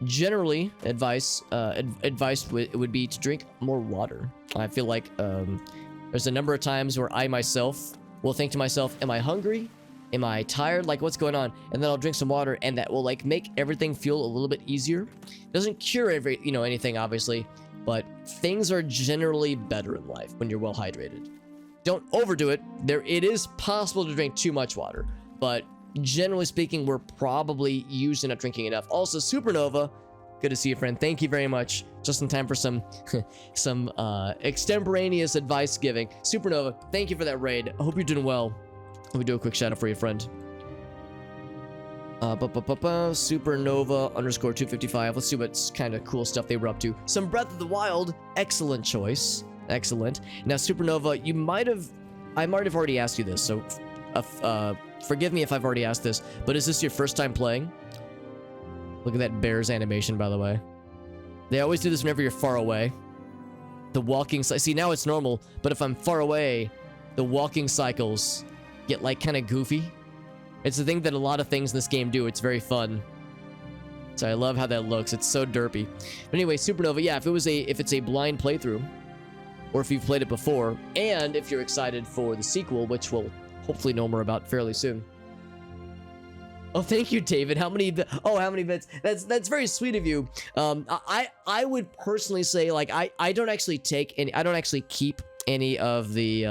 [SPEAKER 2] generally, advice would be to drink more water. I feel like there's a number of times where I myself will think to myself, am I hungry? Am I tired? Like, what's going on? And then I'll drink some water, and that will like make everything feel a little bit easier. Doesn't cure anything, obviously. But things are generally better in life when you're well hydrated. Don't overdo it. It is possible to drink too much water, but generally speaking, we're probably usually not drinking enough. Also, Supernova, good to see you, friend. Thank you very much. Just in time for some extemporaneous advice giving. Supernova, thank you for that raid. I hope you're doing well. Let me do a quick shout out for you, friend. Supernova _255. Let's see what kind of cool stuff they were up to. Some Breath of the Wild. Excellent choice. Excellent. Now, Supernova, I might have already asked you this, so forgive me if I've already asked this, but is this your first time playing? Look at that bear's animation, by the way. They always do this whenever you're far away. The walking... See, now it's normal, but if I'm far away, the walking cycles get, like, kind of goofy. It's the thing that a lot of things in this game do. It's very fun. So I love how that looks. It's so derpy. But anyway, Supernova, yeah, if it's a blind playthrough, or if you've played it before, and if you're excited for the sequel, which we'll hopefully know more about fairly soon. Oh, thank you, David. How many bits? That's very sweet of you. I would personally say, like, I don't actually keep any of the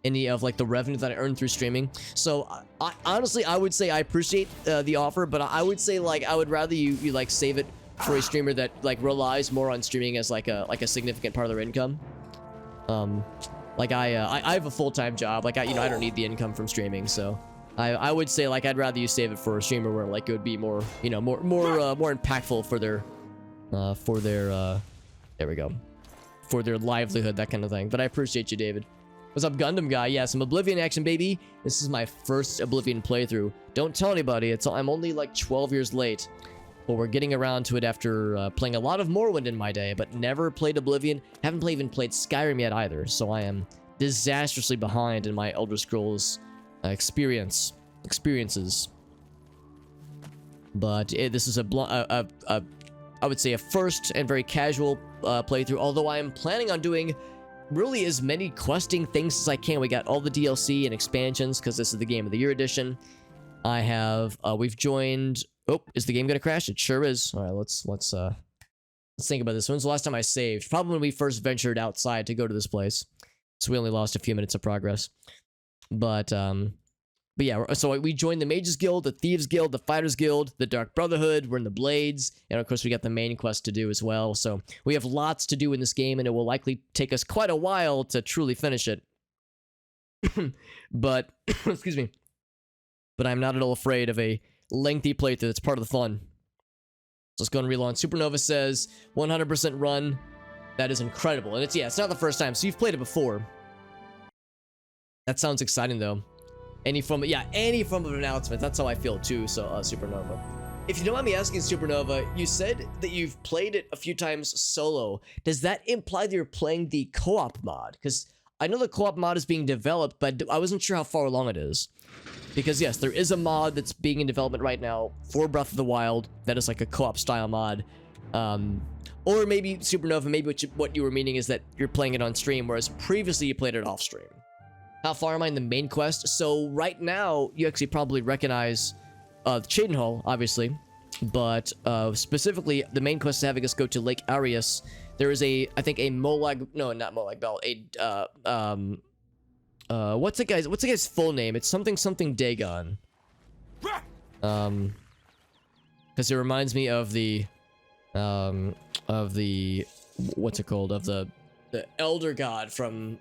[SPEAKER 2] like the revenue that I earn through streaming. So I honestly, I would say I appreciate the offer, but I would say, like, I would rather you like save it for a streamer that like relies more on streaming as like a significant part of their income. Like I have a full-time job. Like I don't need the income from streaming, so I would say, like, I'd rather you save it for a streamer where, like, it would be more, you know, more impactful for their there we go, for their livelihood, that kind of thing. But I appreciate you, David. What's up, Gundam guy? Yeah, some Oblivion action, baby. This is my first Oblivion playthrough. Don't tell anybody. I'm only like 12 years late. But we're getting around to it after playing a lot of Morrowind in my day, but never played Oblivion. Haven't even played Skyrim yet either, so I am disastrously behind in my Elder Scrolls experiences. But this is I would say a first and very casual playthrough, although I am planning on doing really as many questing things as I can. We got all the DLC and expansions because this is the Game of the Year edition. I have we've joined. Oh, is the game gonna crash? It sure is. All right, let's think about this. When's the last time I saved? Probably when we first ventured outside to go to this place. So we only lost a few minutes of progress. But yeah, so we joined the Mages Guild, the Thieves Guild, the Fighters Guild, the Dark Brotherhood. We're in the Blades, and of course we got the main quest to do as well. So we have lots to do in this game, and it will likely take us quite a while to truly finish it. But excuse me. But I'm not at all afraid of a lengthy playthrough. That's part of the fun. So let's go and relaunch. Supernova says 100% run. That is incredible. And it's not the first time. So you've played it before. That sounds exciting though. Any form of an announcement. That's how I feel too. So Supernova. If you don't mind me asking, Supernova, you said that you've played it a few times solo. Does that imply that you're playing the co-op mod? Because I know the co-op mod is being developed, but I wasn't sure how far along it is. Because yes, there is a mod that's being in development right now for Breath of the Wild that is like a co-op style mod. Or maybe, Supernova, maybe what you were meaning is that you're playing it on stream, whereas previously you played it off stream. How far am I in the main quest? So right now, you actually probably recognize Cheydinhal, obviously. But specifically, the main quest is having us go to Lake Arius. There is I think a Molag... No, not Molag Bell. What's the guy's full name? It's something Dagon. Because it reminds me of the what's it called? Of the elder god from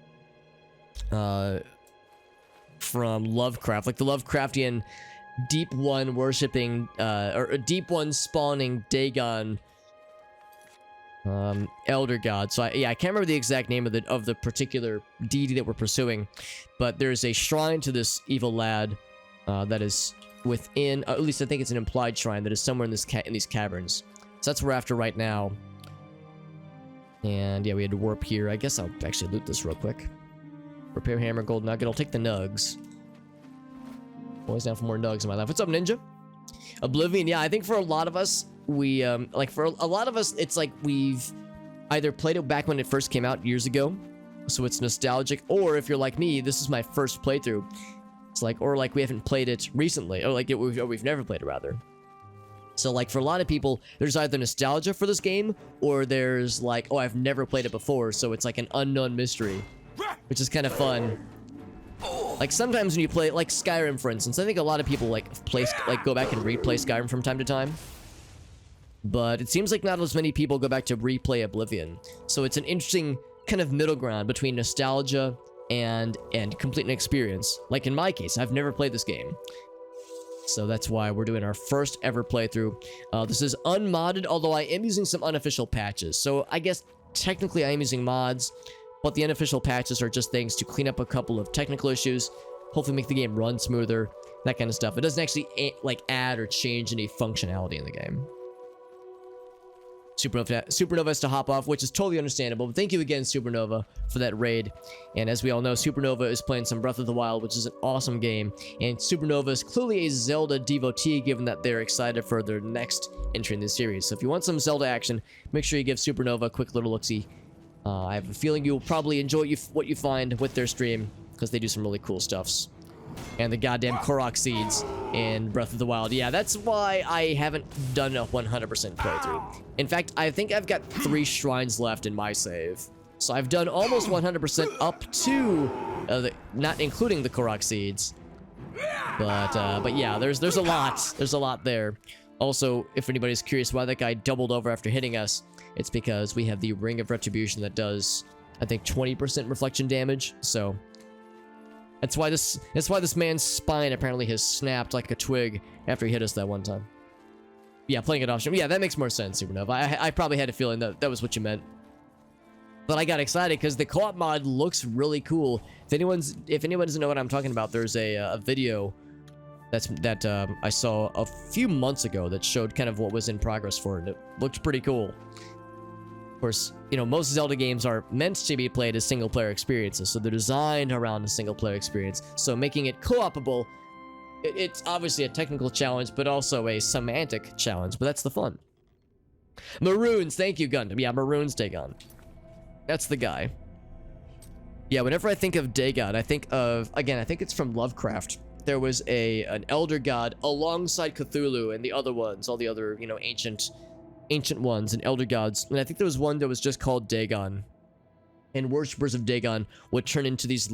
[SPEAKER 2] Lovecraft, like the Lovecraftian Deep One worshipping or Deep One spawning Dagon elder god. So I can't remember the exact name of the particular deity that we're pursuing, but there's a shrine to this evil lad that is within, at least I think it's an implied shrine that is somewhere in these caverns. So that's where we're after right now. And yeah, we had to warp here. I guess I'll actually loot this real quick. Repair hammer, gold nugget. I'll take the nugs. Always down for more nugs in my life. What's up, Ninja? Oblivion. Yeah, I think for a lot of us, it's like we've either played it back when it first came out years ago, so it's nostalgic, or if you're like me, this is my first playthrough. It's like, or like we haven't played it recently, or like we've never played it rather. So like for a lot of people, there's either nostalgia for this game, or there's like, oh, I've never played it before, so it's like an unknown mystery, which is kind of fun. Like sometimes when you play, like Skyrim, for instance, I think a lot of people like go back and replay Skyrim from time to time. But it seems like not as many people go back to replay Oblivion. So it's an interesting kind of middle ground between nostalgia and complete an experience. Like in my case, I've never played this game. So that's why we're doing our first ever playthrough. This is unmodded, although I am using some unofficial patches. So I guess technically I am using mods, but the unofficial patches are just things to clean up a couple of technical issues, hopefully make the game run smoother, that kind of stuff. It doesn't actually like add or change any functionality in the game. Supernova has to hop off, which is totally understandable. But thank you again, Supernova, for that raid. And as we all know, Supernova is playing some Breath of the Wild, which is an awesome game. And Supernova is clearly a Zelda devotee, given that they're excited for their next entry in this series. So if you want some Zelda action, make sure you give Supernova a quick little look-see. I have a feeling you'll probably enjoy what you find with their stream, because they do some really cool stuffs. And the goddamn Korok seeds in Breath of the Wild. Yeah, that's why I haven't done a 100% playthrough. In fact, I think I've got 3 shrines left in my save. So I've done almost 100% up to, not including the Korok seeds. But yeah, there's a lot. There's a lot there. Also, if anybody's curious why that guy doubled over after hitting us, it's because we have the Ring of Retribution that does, I think, 20% reflection damage. So that's why this man's spine apparently has snapped like a twig after he hit us that one time. Yeah, playing it off stream. Yeah, that makes more sense, Supernova. I probably had a feeling that was what you meant. But I got excited because the co-op mod looks really cool. If anyone doesn't know what I'm talking about, there's a video that I saw a few months ago that showed kind of what was in progress for it. And it looked pretty cool. Of course, you know, most Zelda games are meant to be played as single-player experiences, so they're designed around a single-player experience. So making it co-opable, it's obviously a technical challenge, but also a semantic challenge, but that's the fun. Maroons, thank you, Gundam. Yeah, Maroons Dagon. That's the guy. Yeah, whenever I think of Dagon, I think of, again, I think it's from Lovecraft. There was an elder god alongside Cthulhu and the other ones, all the other, you know, ancient ones and elder gods. And I think there was one that was just called Dagon. And worshippers of Dagon would turn into these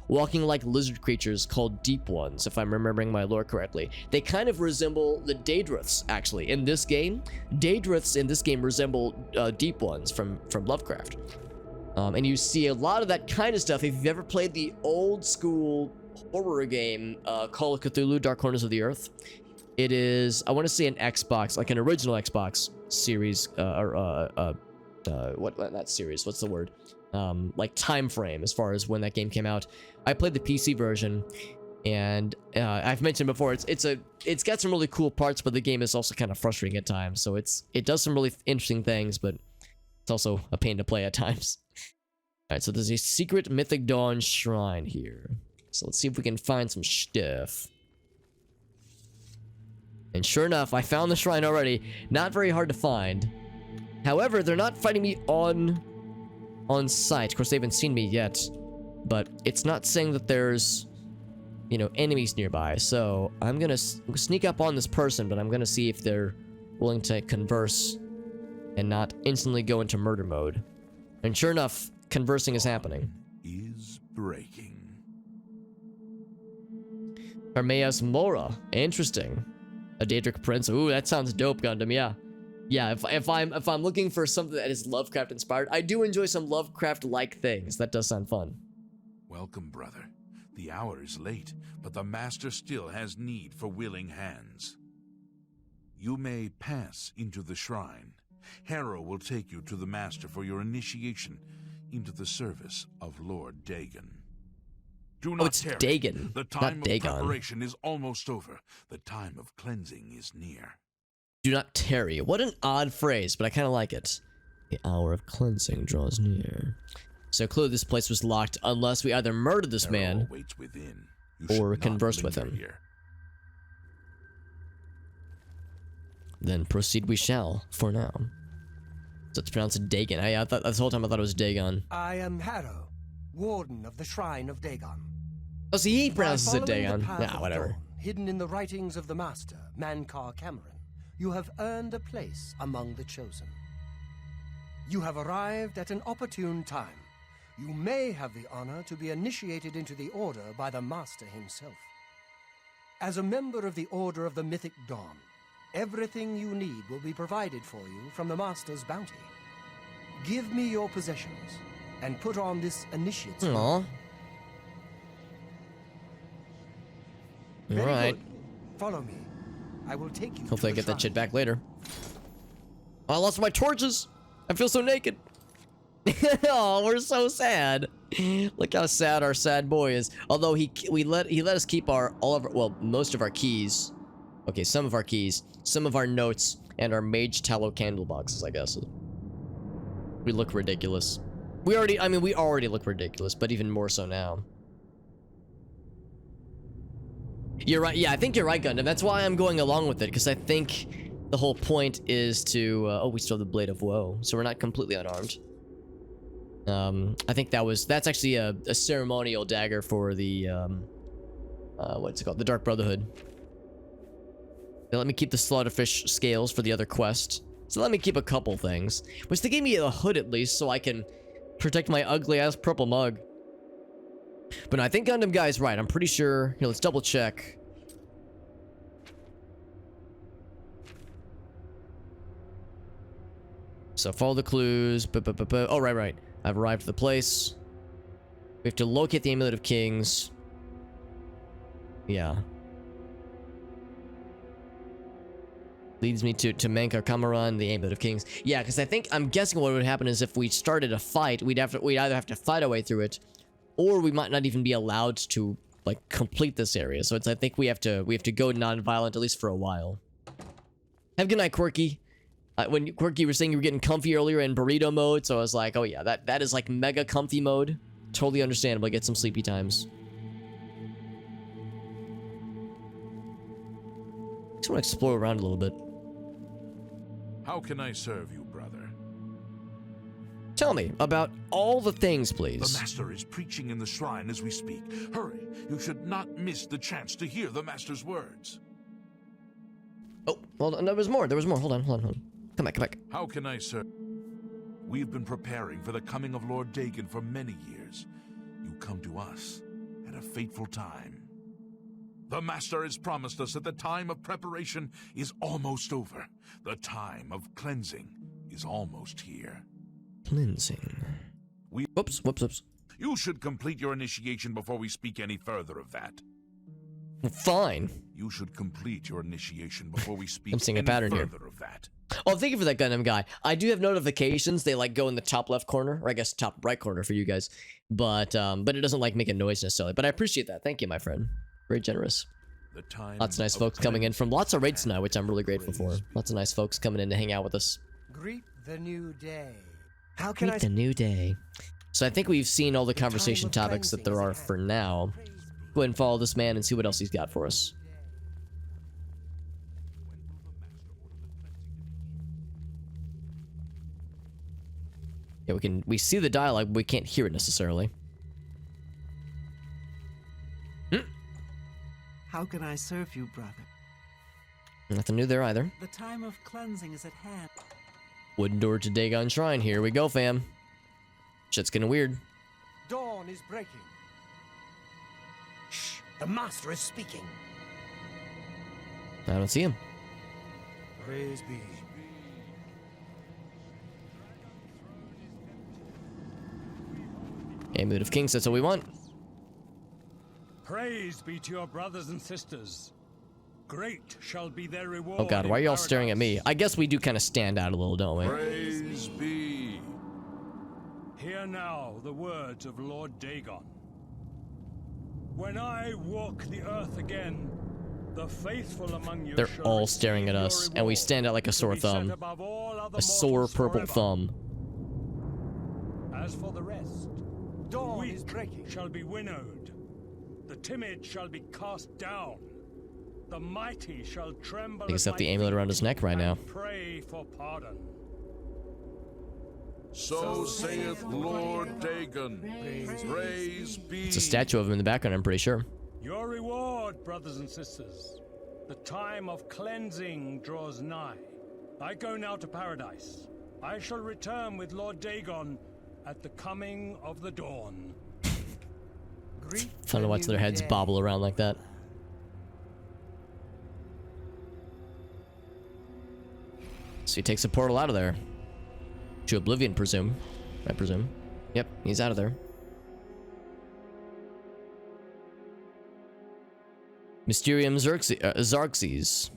[SPEAKER 2] walking like lizard creatures called Deep Ones, if I'm remembering my lore correctly. They kind of resemble the Daedriths, actually, in this game. Daedriths in this game resemble Deep Ones from Lovecraft. And you see a lot of that kind of stuff if you've ever played the old school horror game, Call of Cthulhu, Dark Corners of the Earth. It is, I want to say, an Xbox, like an original Xbox series, not series, what's the word? Like time frame as far as when that game came out. I played the PC version, and I've mentioned before, it's got some really cool parts, but the game is also kind of frustrating at times. So it does some really interesting things, but it's also a pain to play at times. All right, so there's a secret Mythic Dawn shrine here. So let's see if we can find some stuff. And sure enough, I found the shrine already. Not very hard to find. However, they're not fighting me on sight. Of course, they haven't seen me yet. But it's not saying that there's, you know, enemies nearby. So I'm gonna sneak up on this person, but I'm gonna see if they're willing to converse and not instantly go into murder mode. And sure enough, conversing is happening.
[SPEAKER 8] Is breaking.
[SPEAKER 2] Hermaeus Mora. Interesting. A Daedric Prince. Ooh, that sounds dope, Gundam. Yeah. Yeah, if I'm looking for something that is Lovecraft inspired, I do enjoy some Lovecraft-like things. That does sound fun.
[SPEAKER 8] Welcome, brother. The hour is late, but the Master still has need for willing hands. You may pass into the shrine. Hera will take you to the Master for your initiation into the service of Lord Dagon. Do not tarry.
[SPEAKER 2] Dagon,
[SPEAKER 8] the time
[SPEAKER 2] not
[SPEAKER 8] of
[SPEAKER 2] Dagon.
[SPEAKER 8] preparation is almost over. The time of cleansing is near.
[SPEAKER 2] Do not tarry. What an odd phrase, but I kind of like it. The hour of cleansing draws near. So clearly this place was locked unless we either murdered this man or conversed with him.
[SPEAKER 8] Here.
[SPEAKER 2] Then proceed we shall, for now. So it's pronounced Dagon. I thought this whole time I thought it was Dagon.
[SPEAKER 11] I am Harrow, warden of the Shrine of Dagon.
[SPEAKER 2] Oh, see, he pronounces it Dagon.
[SPEAKER 11] Nah,
[SPEAKER 2] whatever.
[SPEAKER 11] Dawn, hidden in the writings of the Master, Mankar Camoran, you have earned a place among the Chosen. You have arrived at an opportune time. You may have the honor to be initiated into the Order by the Master himself. As a member of the Order of the Mythic Dawn, everything you need will be provided for you from the Master's bounty. Give me your possessions and put on this initiate.
[SPEAKER 2] Aww.
[SPEAKER 11] Very
[SPEAKER 2] Alright.
[SPEAKER 11] good. Follow me. I will take you.
[SPEAKER 2] Hopefully I get that shit back later. Oh, I lost my torches! I feel so naked! Oh, we're so sad. Look how sad our sad boy is. Although he let us keep most of our keys. Okay, some of our keys, some of our notes, and our mage tallow candle boxes, I guess. We look ridiculous. We already look ridiculous, but even more so now. You're right. Yeah, I think you're right, Gundam. That's why I'm going along with it, because I think the whole point is to... oh, we still have the Blade of Woe, so we're not completely unarmed. I think that's actually a ceremonial dagger for the, what's it called? The Dark Brotherhood. They let me keep the Slaughterfish scales for the other quest. So let me keep a couple things. Which they gave me a hood at least, so I can protect my ugly-ass purple mug. But no, I think Gundam Guy's right. I'm pretty sure... Here, let's double check. So follow the clues. Oh, right. I've arrived at the place. We have to locate the Amulet of Kings. Yeah. Leads me to Mankar Camoran, the Amulet of Kings. Yeah, because I'm guessing what would happen is if we started a fight, we'd either have to fight our way through it, or we might not even be allowed to like complete this area. So I think we have to go non-violent at least for a while. Have a good night, Quirky. When Quirky was saying you were getting comfy earlier in burrito mode, so I was like, oh yeah, that is like mega comfy mode. Totally understandable. Get some sleepy times. Just want to explore around a little bit.
[SPEAKER 8] How can I serve you, brother?
[SPEAKER 2] Tell me about all the things, please.
[SPEAKER 8] The Master is preaching in the shrine as we speak. Hurry, you should not miss the chance to hear the Master's words.
[SPEAKER 2] Oh, hold on. There was more. Hold on. Come back.
[SPEAKER 8] How can I serve? We've been preparing for the coming of Lord Dagon for many years. You come to us at a fateful time. The Master has promised us that the time of preparation is almost over. The time of cleansing is almost here.
[SPEAKER 2] Cleansing. Whoops.
[SPEAKER 8] You should complete your initiation before we speak any further of that.
[SPEAKER 2] Fine.
[SPEAKER 8] You should complete your initiation before we speak
[SPEAKER 2] I'm seeing a
[SPEAKER 8] any
[SPEAKER 2] pattern
[SPEAKER 8] further
[SPEAKER 2] here.
[SPEAKER 8] of that.
[SPEAKER 2] Oh, thank you for that, Gundam Guy. I do have notifications. They like go in the top left corner, or I guess top right corner for you guys. But it doesn't like make a noise necessarily. But I appreciate that. Thank you, my friend. Very generous. Lots of nice folks coming in from lots of raids tonight, which I'm really grateful for. Lots of nice folks coming in to hang out with us.
[SPEAKER 11] Greet the new day. How can
[SPEAKER 2] Greet the new day. So I think we've seen all the conversation topics that there are for now. Go ahead and follow this man and see what else he's got for us. Yeah, we see the dialogue, but we can't hear it necessarily.
[SPEAKER 6] How can I serve you, brother?
[SPEAKER 2] Nothing new there either.
[SPEAKER 6] The time of cleansing is at hand.
[SPEAKER 2] Wooden door to Dagon Shrine. Here we go, fam. Shit's getting weird.
[SPEAKER 11] Dawn is breaking. Shh! The Master is speaking.
[SPEAKER 2] I don't see him.
[SPEAKER 11] Praise be.
[SPEAKER 2] Amulet of Kings, that's what we want.
[SPEAKER 12] Praise be to your brothers and sisters. Great shall be their reward.
[SPEAKER 2] Oh god, why are y'all staring at me? I guess we do kind of stand out a little, don't we?
[SPEAKER 8] Praise be.
[SPEAKER 12] Hear now the words of Lord Dagon. When I walk the earth again, the faithful among you
[SPEAKER 2] They're
[SPEAKER 12] shall
[SPEAKER 2] all staring at
[SPEAKER 12] receive
[SPEAKER 2] us,
[SPEAKER 12] your
[SPEAKER 2] and we
[SPEAKER 12] reward
[SPEAKER 2] stand out like a
[SPEAKER 12] to
[SPEAKER 2] sore
[SPEAKER 12] be set
[SPEAKER 2] thumb.
[SPEAKER 12] above all other
[SPEAKER 2] A sore
[SPEAKER 12] mortals
[SPEAKER 2] purple
[SPEAKER 12] forever.
[SPEAKER 2] thumb.
[SPEAKER 12] As for the rest,
[SPEAKER 11] Dawn
[SPEAKER 12] weak
[SPEAKER 11] is breaking.
[SPEAKER 12] shall be winnowed, the timid shall be cast down, the mighty shall tremble.
[SPEAKER 2] I think he's
[SPEAKER 12] at
[SPEAKER 2] got the
[SPEAKER 12] my
[SPEAKER 2] amulet
[SPEAKER 12] feet
[SPEAKER 2] around his neck right now.
[SPEAKER 12] and pray for pardon.
[SPEAKER 8] So saith Lord Dagon. Praise be.
[SPEAKER 2] It's a statue of him in the background, I'm pretty sure.
[SPEAKER 12] Your reward, brothers and sisters. The time of cleansing draws nigh. I go now to paradise. I shall return with Lord Dagon at the coming of the dawn.
[SPEAKER 2] Fun to watch their heads bobble around like that. So he takes a portal out of there. To Oblivion, I presume. Yep, he's out of there. Mysterium Xarxes.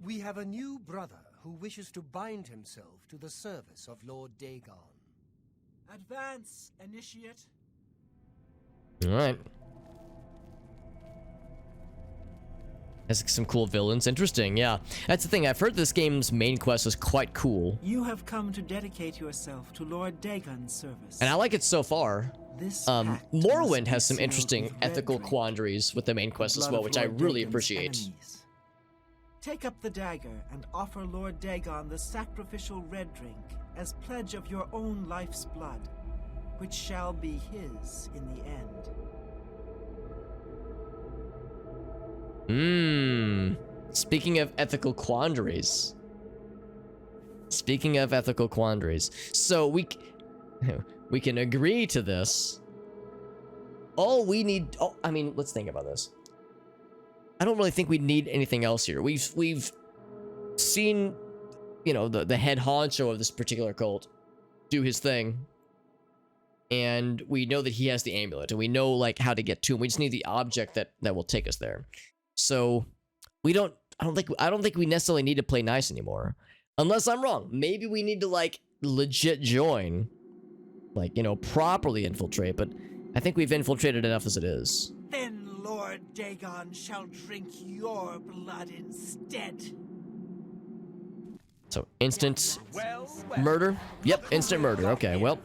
[SPEAKER 11] We have a new brother who wishes to bind himself to the service of Lord Dagon.
[SPEAKER 6] Advance, initiate.
[SPEAKER 2] All right. Has some cool villains. Interesting, yeah. That's the thing. I've heard this game's main quest is quite cool.
[SPEAKER 6] You have come to dedicate yourself to Lord Dagon's service.
[SPEAKER 2] And I like it so far.
[SPEAKER 6] This
[SPEAKER 2] Morrowind has some interesting ethical quandaries with the main quest as well, which I really appreciate.
[SPEAKER 6] Enemies. Take up the dagger and offer Lord Dagon the sacrificial red drink as pledge of your own life's blood, which shall be his in the end.
[SPEAKER 2] Speaking of ethical quandaries. So we can agree to this. All we need, I mean, let's think about this. I don't really think we need anything else here. We've seen, you know, the head honcho of this particular cult do his thing. And we know that he has the amulet, and we know like how to get to him. We just need the object that will take us there. So I don't think we necessarily need to play nice anymore. Unless I'm wrong. Maybe we need to like legit join. Like, you know, properly infiltrate, but I think we've infiltrated enough as it is.
[SPEAKER 6] Then Lord Dagon shall drink your blood instead.
[SPEAKER 2] So instant murder? Yep, instant murder. Okay, well.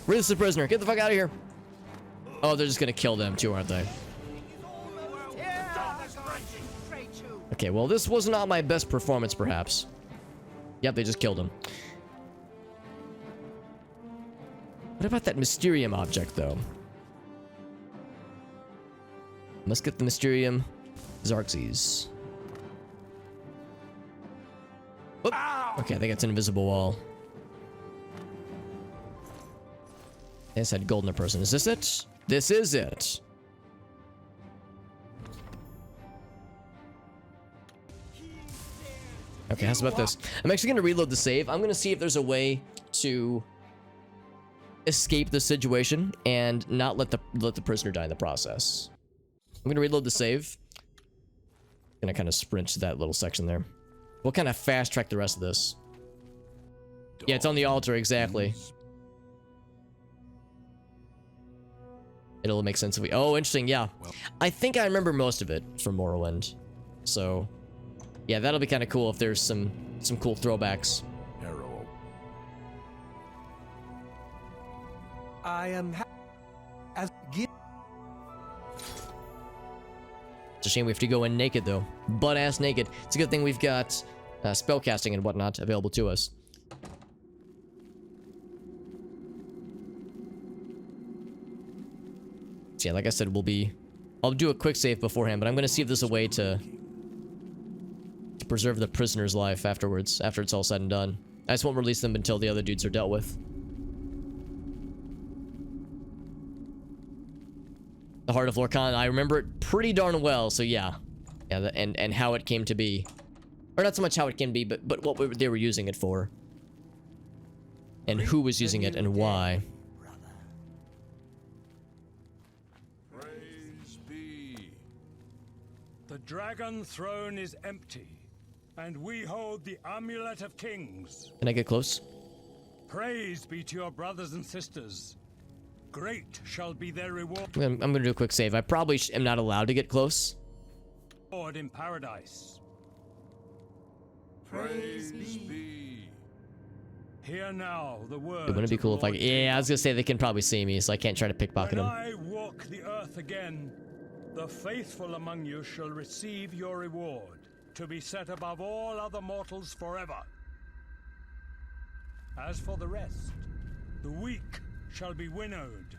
[SPEAKER 2] Release the prisoner. Get the fuck out of here. Oh, they're just gonna kill them too, aren't they? Okay, well, this was not my best performance, perhaps. Yep, they just killed him. What about that Mysterium object, though? Let's get the Mysterium Xarxes. Oop. Okay, I think it's an invisible wall. I said golden person. Is this it? This is it. Okay, how's about this? I'm actually gonna reload the save. I'm gonna see if there's a way to escape the situation and not let the prisoner die in the process. I'm gonna reload the save. Gonna kind of sprint to that little section there. We'll kind of fast track the rest of this. Yeah, it's on the altar, exactly. It'll make sense if we... Oh, interesting, yeah. I think I remember most of it from Morrowind. So, yeah, that'll be kind of cool if there's some cool throwbacks.
[SPEAKER 8] Arrow.
[SPEAKER 11] I am as
[SPEAKER 2] It's a shame we have to go in naked, though. Butt-ass naked. It's a good thing we've got spellcasting and whatnot available to us. So yeah, like I said, I'll do a quick save beforehand, but I'm going to see if there's a way to preserve the prisoner's life afterwards, after it's all said and done. I just won't release them until the other dudes are dealt with. The Heart of Lorcan, I remember it pretty darn well, so yeah. Yeah, and how it came to be. Or not so much how it can be, but what they were using it for. And who was using it and why.
[SPEAKER 12] The dragon throne is empty, and we hold the amulet of kings.
[SPEAKER 2] Can I get close?
[SPEAKER 12] Praise be to your brothers and sisters. Great shall be their reward.
[SPEAKER 2] I'm gonna do a quick save. I probably am not allowed to get close.
[SPEAKER 12] Lord in paradise.
[SPEAKER 8] Praise be.
[SPEAKER 12] Hear now the word.
[SPEAKER 2] It wouldn't be cool if I... Yeah, I was gonna say they can probably see me, so I can't try to pickpocket
[SPEAKER 12] when
[SPEAKER 2] them.
[SPEAKER 12] I walk the earth again, the faithful among you shall receive your reward, to be set above all other mortals forever. As for the rest, the weak shall be winnowed,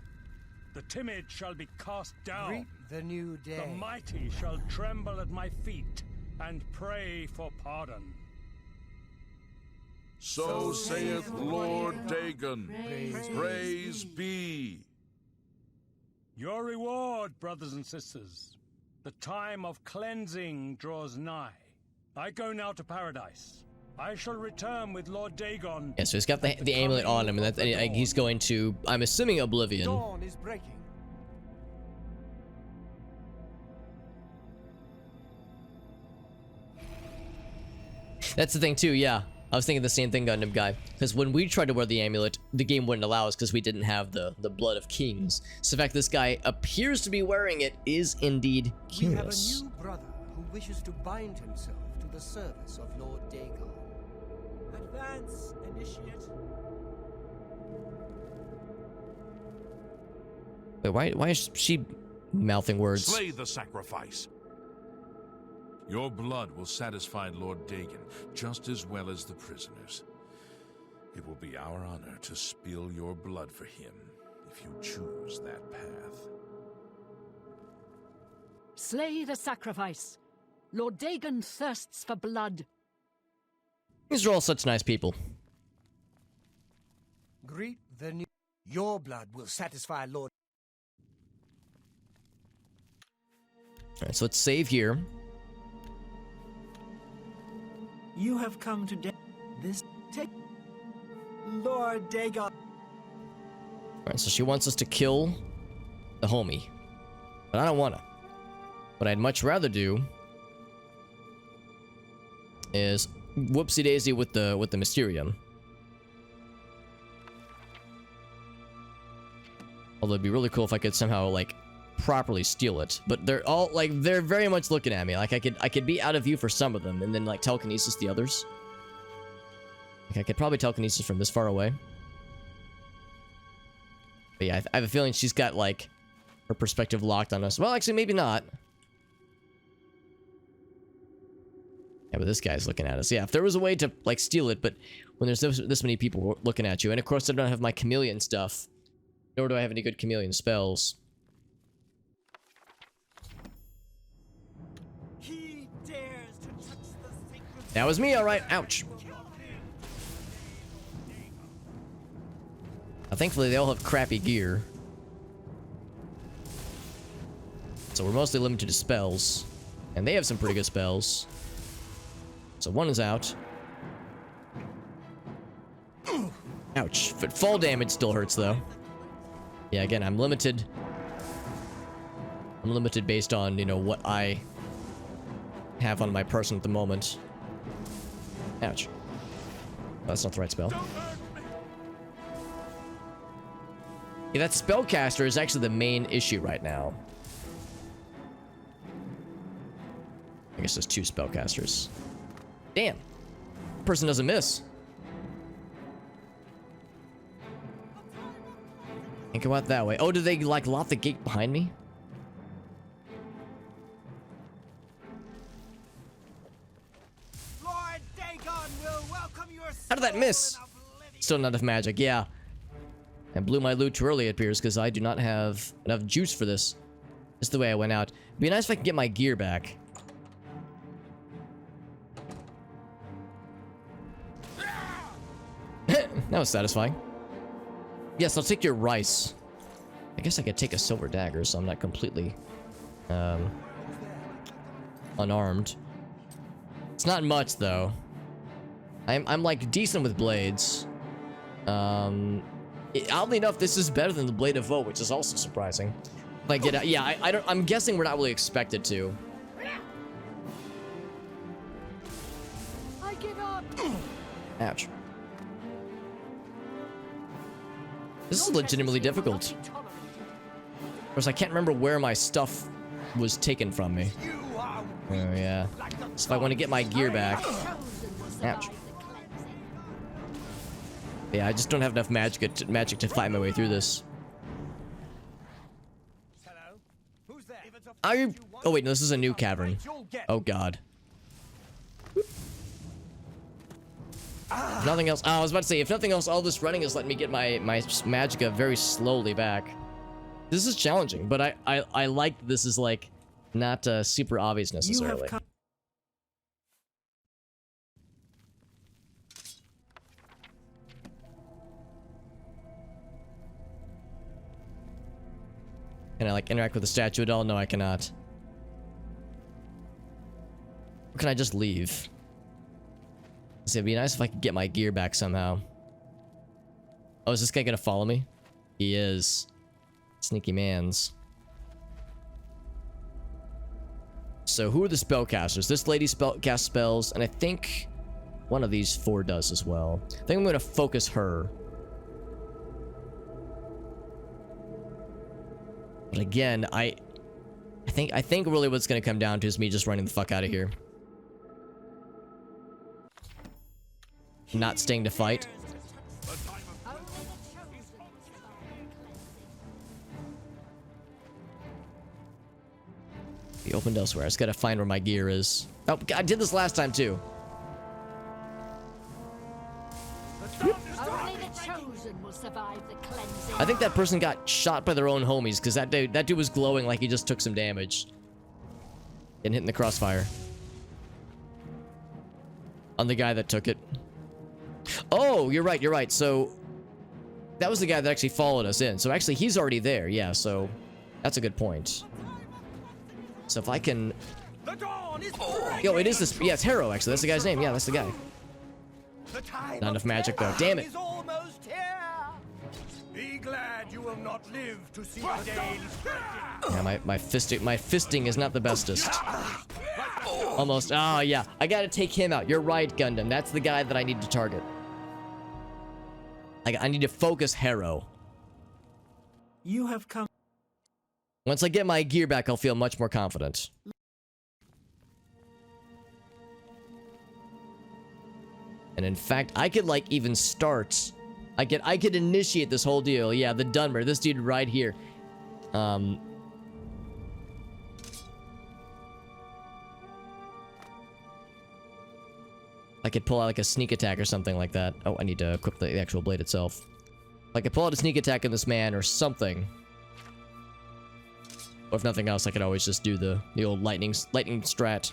[SPEAKER 12] the timid shall be cast down,
[SPEAKER 11] greet the new day.
[SPEAKER 12] The mighty shall tremble at my feet and pray for pardon.
[SPEAKER 8] So saith Lord Dagon. Praise be.
[SPEAKER 12] Your reward, brothers and sisters. The time of cleansing draws nigh. I go now to paradise. I shall return with Lord Dagon.
[SPEAKER 2] Yeah, so he's got the amulet on him, and he's going to, I'm assuming, Oblivion.
[SPEAKER 11] Dawn is breaking.
[SPEAKER 2] That's the thing too, yeah. I was thinking the same thing, Gundam Guy. Because when we tried to wear the amulet, the game wouldn't allow us because we didn't have the blood of kings. So the fact this guy appears to be wearing it is indeed curious.
[SPEAKER 11] We have a new brother who wishes to bind himself to the service of Lord Dagon.
[SPEAKER 6] Advance, initiate.
[SPEAKER 2] Wait, why is she mouthing words?
[SPEAKER 8] Slay the sacrifice. Your blood will satisfy Lord Dagon just as well as the prisoners. It will be our honor to spill your blood for him if you choose that path.
[SPEAKER 9] Slay the sacrifice. Lord Dagon thirsts for blood.
[SPEAKER 2] These are all such nice people.
[SPEAKER 11] Greet the new... Your blood will satisfy Lord...
[SPEAKER 2] Alright, so let's save here.
[SPEAKER 6] You have come to this take Lord Dagon.
[SPEAKER 2] Alright, so she wants us to kill the homie. But I don't wanna. What I'd much rather do is whoopsie daisy with the Mysterium. Although it'd be really cool if I could somehow like properly steal it. But they're all like they're very much looking at me. Like I could be out of view for some of them and then like telekinesis the others. Like I could probably telekinesis from this far away. But yeah, I have a feeling she's got like her perspective locked on us. Well, actually maybe not. Yeah, but this guy's looking at us. Yeah, if there was a way to like steal it, but when there's this many people looking at you, and of course I don't have my chameleon stuff, nor do I have any good chameleon spells. That was me, alright. Ouch. Thankfully, they all have crappy gear. So we're mostly limited to spells. And they have some pretty good spells. So one is out. Ouch. But fall damage still hurts, though. Yeah, again, I'm limited. I'm limited based on, you know, what I have on my person at the moment. Ouch. Oh, that's not the right spell. Yeah, that spellcaster is actually the main issue right now. I guess there's two spellcasters. Damn. Person doesn't miss. Can't go out that way. Oh, did they like lock the gate behind me? How did that miss? Still not enough magic, yeah. I blew my loot too early, it appears, because I do not have enough juice for this. Just the way I went out. It'd be nice if I could get my gear back. That was satisfying. Yes, I'll take your rice. I guess I could take a silver dagger, so I'm not completely unarmed. It's not much, though. I'm like decent with blades. Oddly enough, this is better than the Blade of Woe, which is also surprising. Like, yeah, I'm guessing we're not really expected to.
[SPEAKER 9] I give up.
[SPEAKER 2] Ouch. This is legitimately difficult. Of course, I can't remember where my stuff was taken from me. Oh, yeah. So if I want to get my gear back... Ouch. Yeah, I just don't have enough magic to fight my way through this. Are you... Oh, wait, no, this is a new cavern. Oh, God. If nothing else... Oh, I was about to say, if nothing else, all this running is letting me get my magicka very slowly back. This is challenging, but I like that this is, like, not super obvious necessarily. Can I, like, interact with the statue at all? No, I cannot. Or can I just leave? It'd be nice if I could get my gear back somehow. Oh, is this guy gonna follow me? He is. Sneaky mans. So, who are the spellcasters? This lady casts spells, and I think One of these 4 does as well. I think I'm gonna focus her. But again, I think really what's gonna come down to is me just running the fuck out of here. Not staying to fight. Be opened elsewhere. I just gotta find where my gear is. Oh, God, I did this last time too.
[SPEAKER 9] Only the chosen will survive the cleansing.
[SPEAKER 2] I think that person got shot by their own homies because that dude was glowing like he just took some damage. And hitting the crossfire. On the guy that took it. Oh, you're right. So that was the guy that actually followed us in. So actually he's already there. Yeah, so that's a good point. So if I can... Yo, it is this... Yeah, it's Harrow, actually. That's the guy's name. Yeah, that's the guy. Not enough magic, though. Damn it.
[SPEAKER 11] Be glad you will not live to see the day.
[SPEAKER 2] Yeah, my fisting is not the bestest. Almost. Oh, yeah. I gotta take him out. You're right, Gundam. That's the guy that I need to target. I need to focus Harrow.
[SPEAKER 6] You have come.
[SPEAKER 2] Once I get my gear back, I'll feel much more confident. And in fact, I could like even start. I could initiate this whole deal. Yeah, the Dunmer, this dude right here. I could pull out like a sneak attack or something like that. Oh, I need to equip the actual blade itself. I could pull out a sneak attack in this man or something. Or if nothing else, I could always just do the old lightning strat.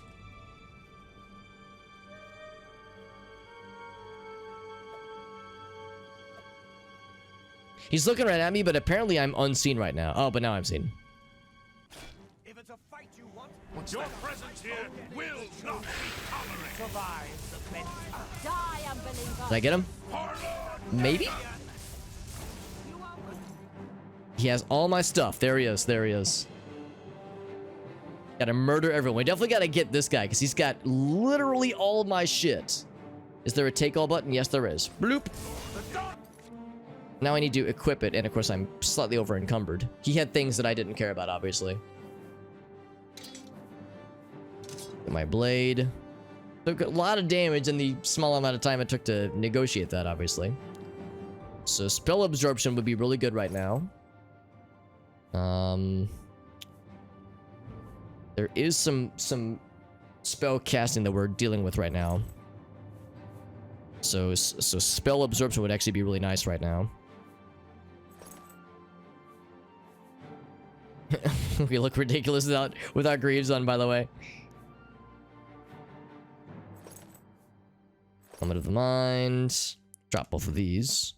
[SPEAKER 2] He's looking right at me, but apparently I'm unseen right now. Oh, but now I'm seen.
[SPEAKER 11] If it's a fight you want,
[SPEAKER 8] your presence here will not be tolerated.
[SPEAKER 11] survive the cleansing.
[SPEAKER 9] Die, unbeliever.
[SPEAKER 2] Did I get him? Maybe? He has all my stuff. There he is. There he is. Gotta murder everyone. We definitely gotta get this guy, because he's got literally all my shit. Is there a take all button? Yes, there is. Bloop. Now I need to equip it, and of course I'm slightly over encumbered. He had things that I didn't care about, obviously. Get my blade. Took a lot of damage in the small amount of time it took to negotiate that, obviously. So spell absorption would be really good right now. There is some spell casting that we're dealing with right now. So spell absorption would actually be really nice right now. We look ridiculous without greaves on, by the way. Element of the mind. Drop both of these.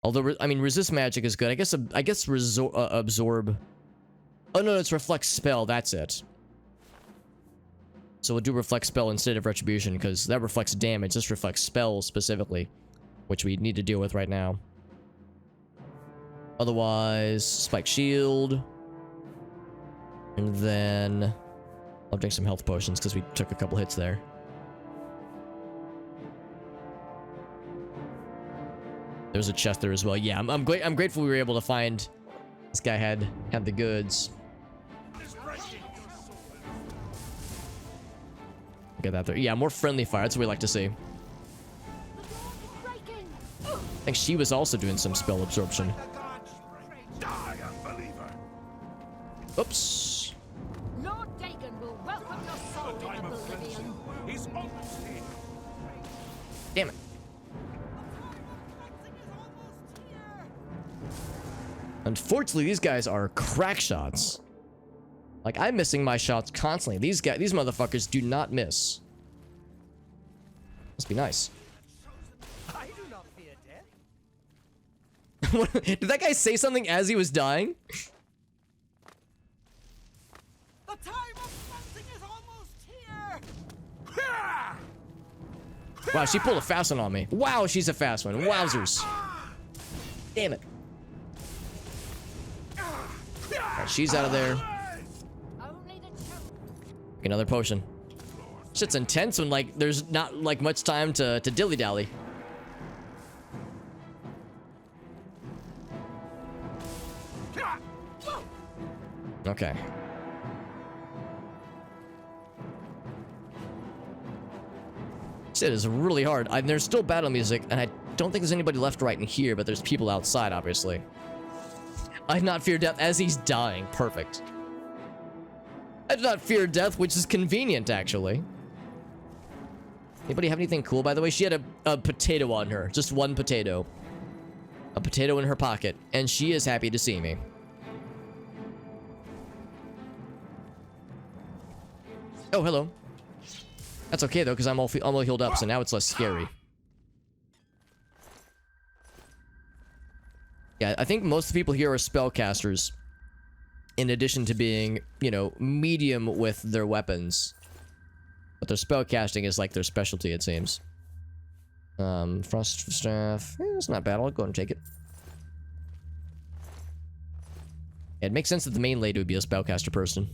[SPEAKER 2] Although, I mean, resist magic is good. I guess absorb. Oh no, it's reflect spell. That's it. So we'll do reflect spell instead of retribution, because that reflects damage. This reflects spell specifically, which we need to deal with right now. Otherwise, spike shield. And then I'll drink some health potions because we took a couple hits there. There's a chest there as well. Yeah, I'm grateful we were able to find this guy had the goods. Get that there. Yeah, more friendly fire. That's what we like to see. I think she was also doing some spell absorption. Oops.
[SPEAKER 9] Lord Dagon will welcome your soul in Oblivion.
[SPEAKER 8] He's almost here.
[SPEAKER 2] Damn it. Unfortunately, these guys are crack shots. Like, I'm missing my shots constantly. These motherfuckers do not miss. Must be nice.
[SPEAKER 11] I do not fear death.
[SPEAKER 2] Did that guy say something as he was dying?
[SPEAKER 11] The time of cleansing is almost here.
[SPEAKER 2] Wow, she pulled a fast one on me. Wow, she's a fast one. Wowzers. Damn it. Right, she's out of there. Another potion. Shit's intense when, like, there's not, like, much time to dilly-dally. Okay. Shit is really hard. There's still battle music, and I don't think there's anybody left right in here, but there's people outside, obviously. I do not fear death as he's dying. Perfect. I do not fear death, which is convenient, actually. Anybody have anything cool, by the way? She had a potato on her. Just one potato. A potato in her pocket. And she is happy to see me. Oh, hello. That's okay, though, because I'm all healed up, so now it's less scary. Yeah, I think most of the people here are spellcasters. In addition to being, you know, medium with their weapons. But their spellcasting is like their specialty, it seems. Frost Staff. It's not bad. I'll go and take it. Yeah, it makes sense that the main lady would be a spellcaster person.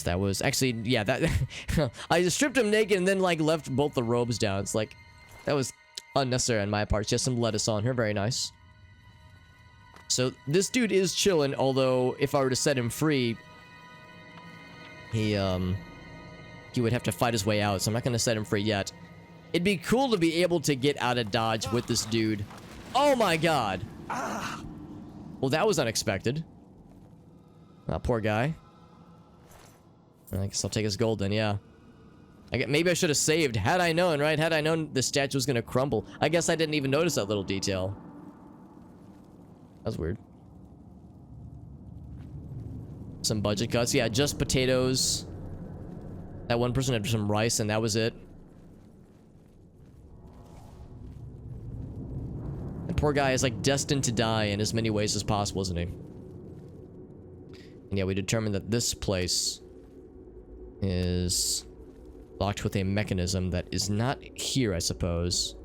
[SPEAKER 2] That was actually, yeah, that I just stripped him naked and then like left both the robes down. It's like, that was unnecessary on my part. She has some lettuce on her, very nice. So this dude is chilling, although if I were to set him free, he would have to fight his way out, so I'm not gonna set him free yet. It'd be cool to be able to get out of dodge with this dude. Oh my god. Well, that was unexpected. Poor guy. I guess I'll take his gold then, yeah. Maybe I should have saved. Had I known, right? Had I known the statue was gonna crumble. I guess I didn't even notice that little detail. That's weird. Some budget cuts. Yeah, just potatoes. That one person had some rice and that was it. And poor guy is like destined to die in as many ways as possible, isn't he? And yeah, we determined that this place is locked with a mechanism that is not here, I suppose.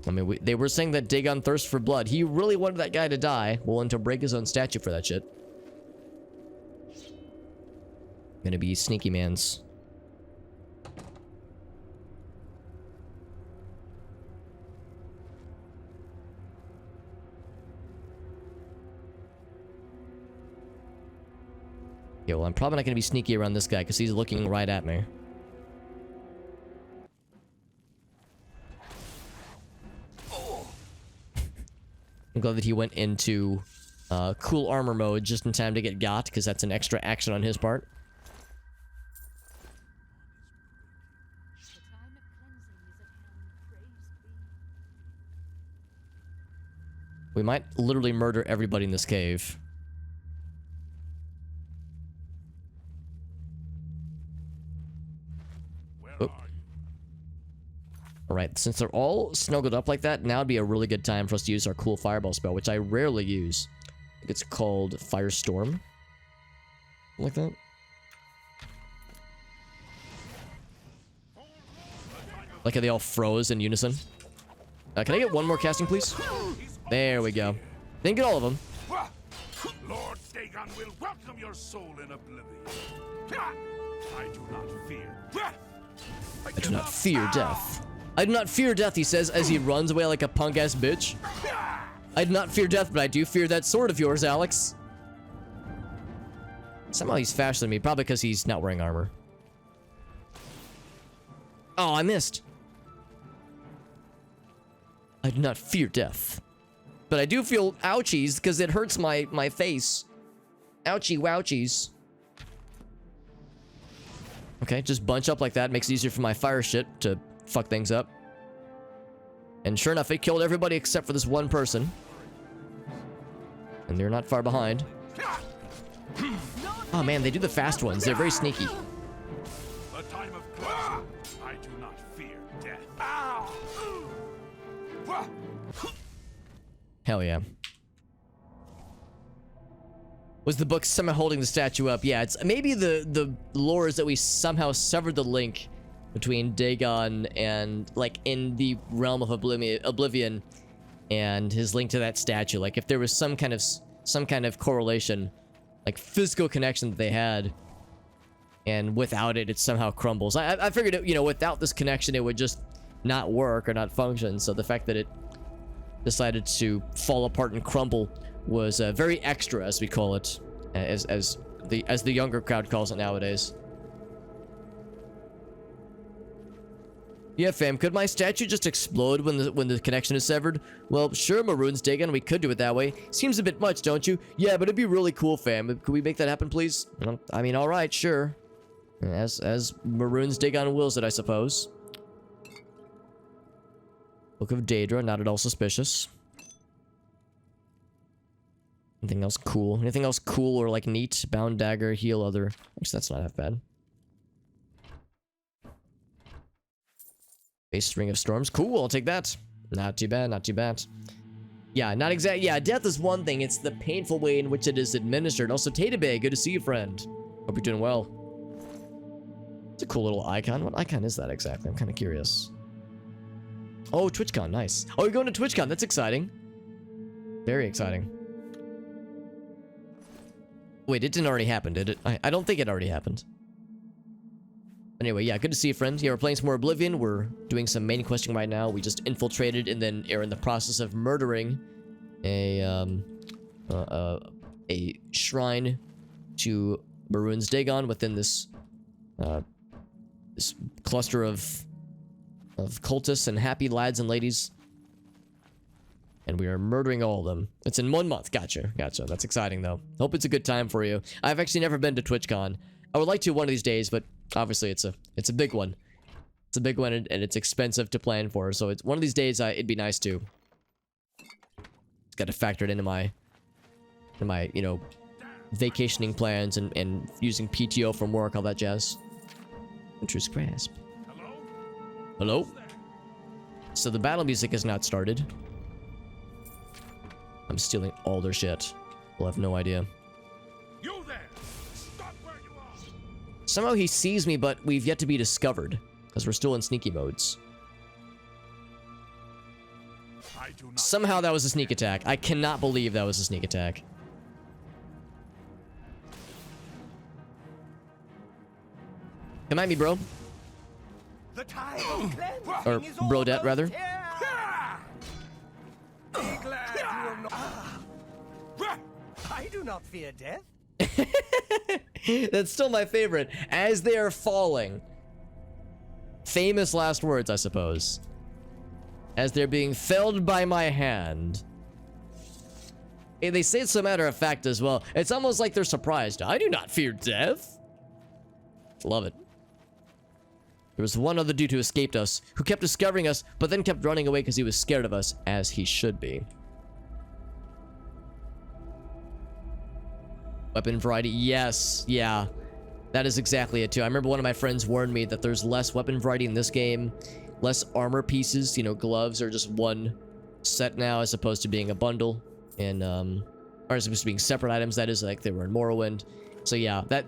[SPEAKER 2] I mean, they were saying that Dagon thirsts for blood. He really wanted that guy to die, willing to break his own statue for that shit. Gonna be sneaky mans. Yeah, well, I'm probably not gonna be sneaky around this guy because he's looking right at me. I'm glad that he went into cool armor mode just in time to get got, because that's an extra action on his part. We might literally murder everybody in this cave. Alright, since they're all snuggled up like that, now would be a really good time for us to use our cool fireball spell, which I rarely use. I think it's called Firestorm. Like that. Like how they all froze in unison. Can I get one more casting, please? There we go. Didn't get all of them.
[SPEAKER 8] Lord Dagon will welcome your soul in oblivion. I do not fear death.
[SPEAKER 2] I do not fear death. I do not fear death, he says, as he runs away like a punk-ass bitch. I do not fear death, but I do fear that sword of yours, Alex. Somehow he's faster than me, probably because he's not wearing armor. Oh, I missed. I do not fear death. But I do feel ouchies, because it hurts my face. Ouchie wouchies. Okay, just bunch up like that. Makes it easier for my fire shit to fuck things up. And sure enough, it killed everybody except for this one person. And they're not far behind. Oh man, they do the fast ones. They're very sneaky.
[SPEAKER 8] The time of closing. I do not fear death.
[SPEAKER 2] Hell yeah. Was the book somehow holding the statue up? Yeah, it's maybe the lore is that we somehow severed the link between Dagon and, like, in the realm of Oblivion and his link to that statue. Like, if there was some kind of correlation, like physical connection that they had, and without it, it somehow crumbles. I figured, it, you know, without this connection, it would just not work or not function. So the fact that it decided to fall apart and crumble was very extra, as we call it, as the younger crowd calls it nowadays. Yeah, fam, could my statue just explode when the connection is severed? Well, sure, Maroon's Dagon, we could do it that way. Seems a bit much, don't you? Yeah, but it'd be really cool, fam. Could we make that happen, please? I mean, all right, sure. As Maroon's Dagon wills it, I suppose. Book of Daedra, not at all suspicious. Anything else cool? Anything else cool or, like, neat? Bound dagger, heal other. Actually, that's not half bad. Base Ring of Storms. Cool, I'll take that. Not too bad, not too bad. Yeah, not exact. Yeah, death is one thing. It's the painful way in which it is administered. Also, Tatabe, good to see you, friend. Hope you're doing well. It's a cool little icon. What icon is that exactly? I'm kind of curious. Oh, TwitchCon, nice. Oh, you're going to TwitchCon. That's exciting. Very exciting. Wait, it didn't already happen, did it? I don't think it already happened. Anyway, yeah, good to see you, friends. Yeah, we're playing some more Oblivion. We're doing some main questing right now. We just infiltrated and then are in the process of murdering a shrine to Maroon's Dagon within this this cluster of cultists and happy lads and ladies. And we are murdering all of them. It's in 1 month. Gotcha. Gotcha. That's exciting, though. Hope it's a good time for you. I've actually never been to TwitchCon. I would like to one of these days, but obviously it's a big one. It's a big one, and it's expensive to plan for. So it's one of these days. It'd be nice to. It's got to factor it into my you know, vacationing plans and using PTO from work, all that jazz. Hunter's Grasp. Hello? So the battle music has not started. I'm stealing all their shit. We'll have no idea.
[SPEAKER 1] You there! Stop where you are!
[SPEAKER 2] Somehow he sees me, but we've yet to be discovered. Because we're still in sneaky modes. Somehow that was a sneak attack. I cannot believe that was a sneak attack. Come at me, bro.
[SPEAKER 11] The tide of
[SPEAKER 2] Or brodette, rather.
[SPEAKER 11] I do not fear death.
[SPEAKER 2] That's still my favorite. As they are falling. Famous last words, I suppose. As they're being felled by my hand. And they say it's a matter of fact as well. It's almost like they're surprised. I do not fear death. Love it. There was one other dude who escaped us, who kept discovering us, but then kept running away because he was scared of us, as he should be. Weapon variety, yes, yeah. That is exactly it too. I remember one of my friends warned me that there's less weapon variety in this game, less armor pieces, you know, gloves are just one set now as opposed to being a bundle, and or as opposed to being separate items, that is, like they were in Morrowind. So yeah, that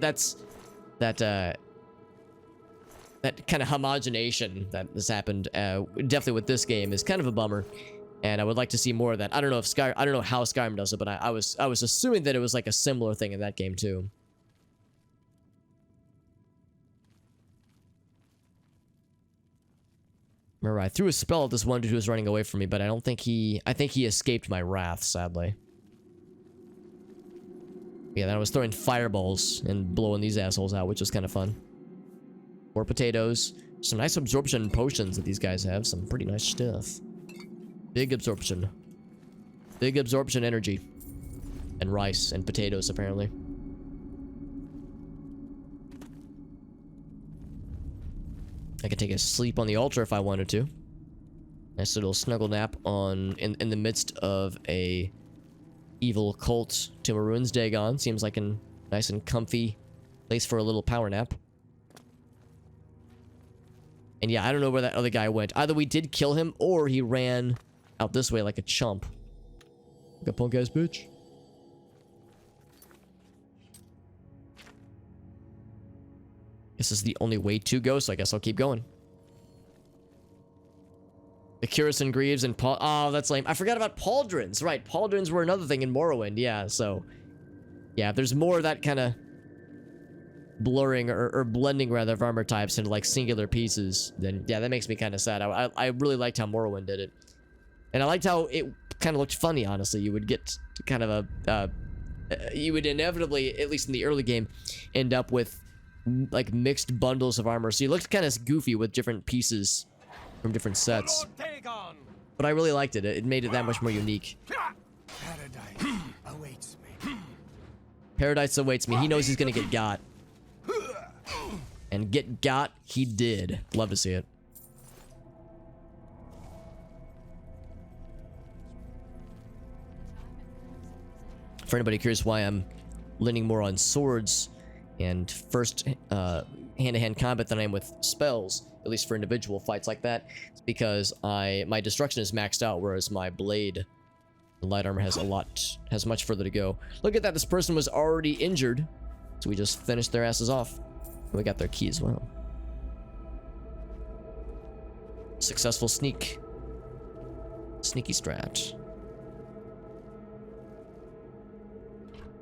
[SPEAKER 2] kind of homogenation that has happened, definitely with this game, is kind of a bummer. And I would like to see more of that. I don't know if I don't know how Skyrim does it, but I was assuming that it was like a similar thing in that game too. Remember, I threw a spell at this one dude who was running away from me, but I think he escaped my wrath, sadly. Yeah, then I was throwing fireballs and blowing these assholes out, which was kind of fun. More potatoes. Some nice absorption potions that these guys have. Some pretty nice stuff. Big absorption. Big absorption energy. And rice and potatoes, apparently. I could take a sleep on the altar if I wanted to. Nice little snuggle nap in the midst of a evil cult to Maroon's Dagon. Seems like a nice and comfy place for a little power nap. And yeah, I don't know where that other guy went. Either we did kill him, or he ran out this way like a chump. Like a punk ass bitch. This is the only way to go, so I guess I'll keep going. The Curison Greaves and oh, that's lame. I forgot about pauldrons. Right, pauldrons were another thing in Morrowind. Yeah, so yeah, if there's more of that kind of blurring or blending rather of armor types into like singular pieces, then yeah, that makes me kind of sad. I really liked how Morrowind did it, and I liked how it kind of looked funny. Honestly, you would get kind of a you would inevitably, at least in the early game, end up with like mixed bundles of armor, so you looked kind of goofy with different pieces from different sets. But I really liked it. It made it that much more unique.
[SPEAKER 11] Paradise awaits me.
[SPEAKER 2] Paradise awaits me. He knows he's gonna get got. And get got, he did. Love to see it. For anybody curious why I'm leaning more on swords and first hand-to-hand combat than I am with spells, at least for individual fights like that, it's because my destruction is maxed out, whereas my blade, the light armor, has much further to go. Look at that, this person was already injured, so we just finished their asses off. And we got their key as well. Successful sneak. Sneaky strat.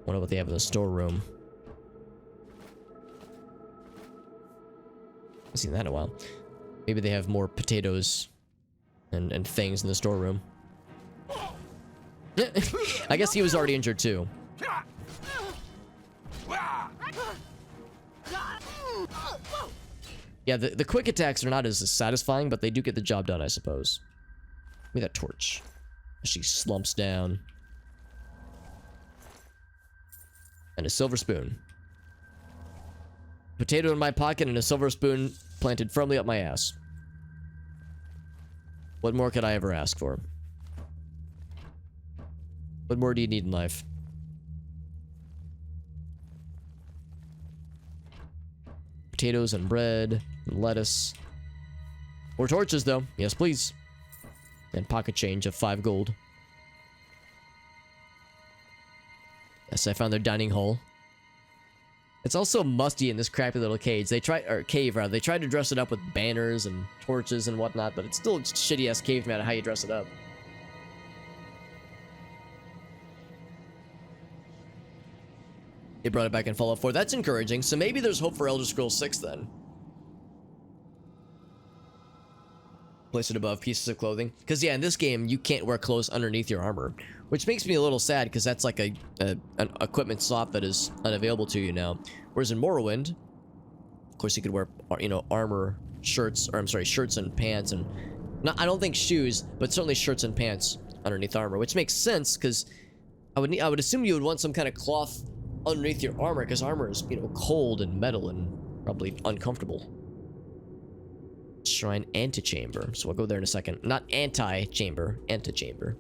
[SPEAKER 2] Wonder what they have in the storeroom. Haven't seen that in a while. Maybe they have more potatoes and things in the storeroom. I guess he was already injured too. Yeah, the quick attacks are not as satisfying, but they do get the job done, I suppose. Give me that torch. She slumps down. And a silver spoon. Potato in my pocket and a silver spoon planted firmly up my ass. What more could I ever ask for? What more do you need in life? Potatoes and bread and lettuce. More torches, though. Yes, please. And pocket change of 5 gold. Yes, I found their dining hall. It's also musty in this crappy little cave. They tried to dress it up with banners and torches and whatnot, but it's still a shitty-ass cave no matter how you dress it up. They brought it back in Fallout 4. That's encouraging. So maybe there's hope for Elder Scrolls 6 then. Place it above pieces of clothing. Because yeah, in this game, you can't wear clothes underneath your armor. Which makes me a little sad, because that's like an equipment slot that is unavailable to you now. Whereas in Morrowind, of course you could wear, you know, armor, shirts, or I'm sorry, shirts and pants, and I don't think shoes, but certainly shirts and pants underneath armor, which makes sense, because I would assume you would want some kind of cloth underneath your armor, because armor is, you know, cold and metal and probably uncomfortable. Shrine antechamber. So we'll go there in a second. Not anti-chamber, antechamber.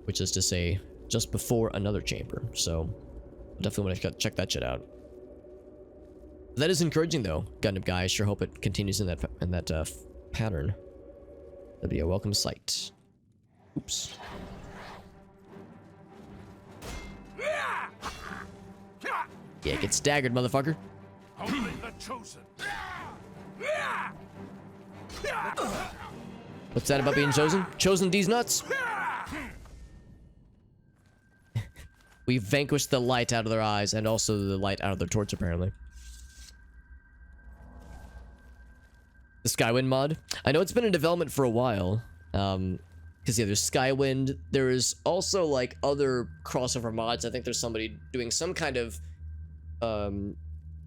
[SPEAKER 2] Which is to say, just before another chamber. So, definitely want to check that shit out. That is encouraging, though, Gundam guy. I sure hope it continues in that pattern. That'd be a welcome sight. Oops. Yeah, get staggered, motherfucker.
[SPEAKER 8] Only the chosen.
[SPEAKER 2] What's that about being chosen? Chosen these nuts? We vanquished the light out of their eyes, and also the light out of their torch, apparently. The Skywind mod. I know it's been in development for a while. Because, yeah, there's Skywind. There is also, like, other crossover mods. I think there's somebody doing some kind of,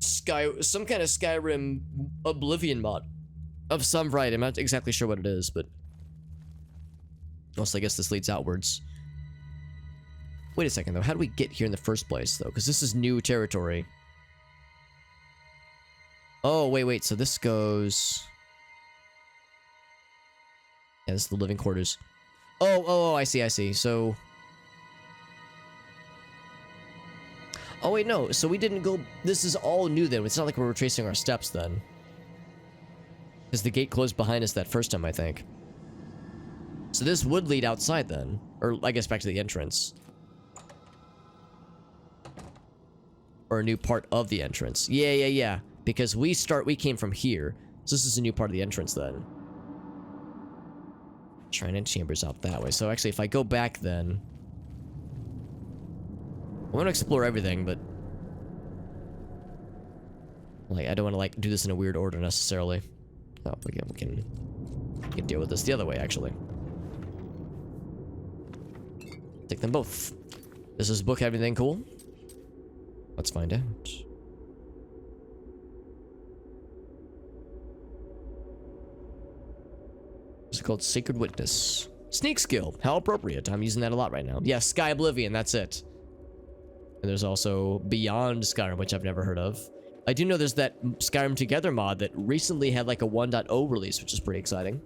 [SPEAKER 2] Skyrim Oblivion mod. Of some variety. I'm not exactly sure what it is, but... Also, I guess this leads outwards. Wait a second, though. How do we get here in the first place, though? Because this is new territory. Oh, wait. So this goes... Yeah, this is the living quarters. Oh, I see. So... Oh, wait, no. So we didn't go... This is all new, then. It's not like we're retracing our steps, then. Because the gate closed behind us that first time, I think. So this would lead outside, then. Or, I guess, back to the entrance. Or a new part of the entrance. Yeah. because we came from here. So this is a new part of the entrance then. Shrine and chambers out that way. So actually, if I go back then... I want to explore everything, but... like, I don't want to, like, do this in a weird order necessarily. Oh, we can deal with this the other way, actually. Take them both. Does this book have anything cool? Let's find out. It's called Sacred Witness. Sneak skill. How appropriate. I'm using that a lot right now. Yeah, Sky Oblivion, that's it. And there's also Beyond Skyrim, which I've never heard of. I do know there's that Skyrim Together mod that recently had like a 1.0 release, which is pretty exciting.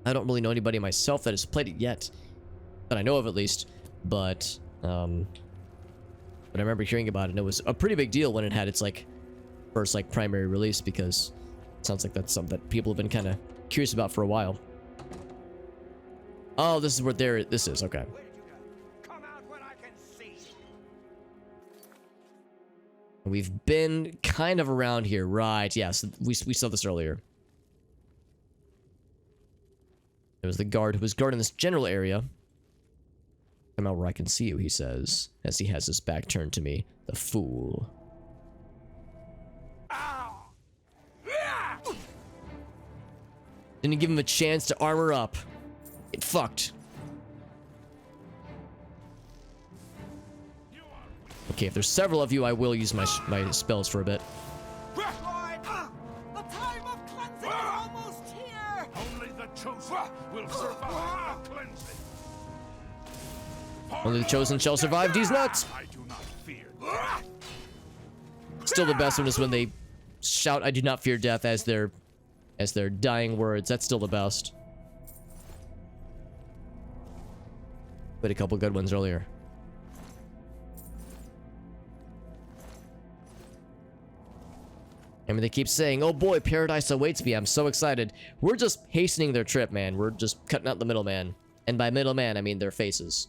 [SPEAKER 2] I don't really know anybody myself that has played it yet. That I know of, at least. But I remember hearing about it, and it was a pretty big deal when it had its, like, first, like, primary release, because it sounds like that's something that people have been kind of curious about for a while. Oh, this is where this is, okay. We've been kind of around here, right? Yes, we saw this earlier. There was the guard who was guarding this general area. Come out where I can see you, he says, as he has his back turned to me. The fool. Didn't give him a chance to armor up. Get fucked. Okay, if there's several of you, I will use my spells for a bit.
[SPEAKER 8] The time of cleansing is almost here. Only the chosen will survive the cleansing.
[SPEAKER 2] Only the chosen shall survive these nuts.
[SPEAKER 8] I do not fear.
[SPEAKER 2] Still, the best one is when they shout, "I do not fear death," as their dying words. That's still the best. We had a couple good ones earlier. I mean, they keep saying, "Oh boy, paradise awaits me." I'm so excited. We're just hastening their trip, man. We're just cutting out the middleman. And by middleman, I mean their faces.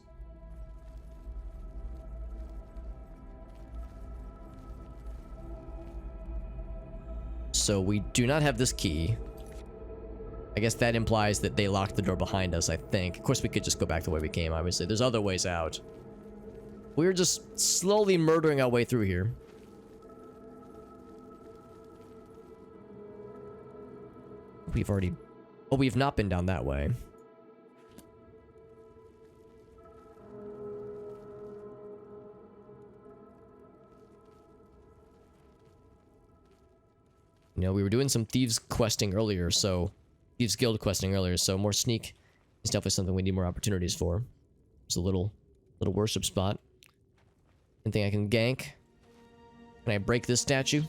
[SPEAKER 2] So we do not have this key. I guess that implies that they locked the door behind us, I think. Of course, we could just go back the way we came, obviously. There's other ways out. We're just slowly murdering our way through here. We've already... oh, we've not been down that way. You know, we were doing some Thieves questing earlier, so... Thieves Guild questing earlier, so more sneak is definitely something we need more opportunities for. There's a little worship spot. Anything I can gank? Can I break this statue?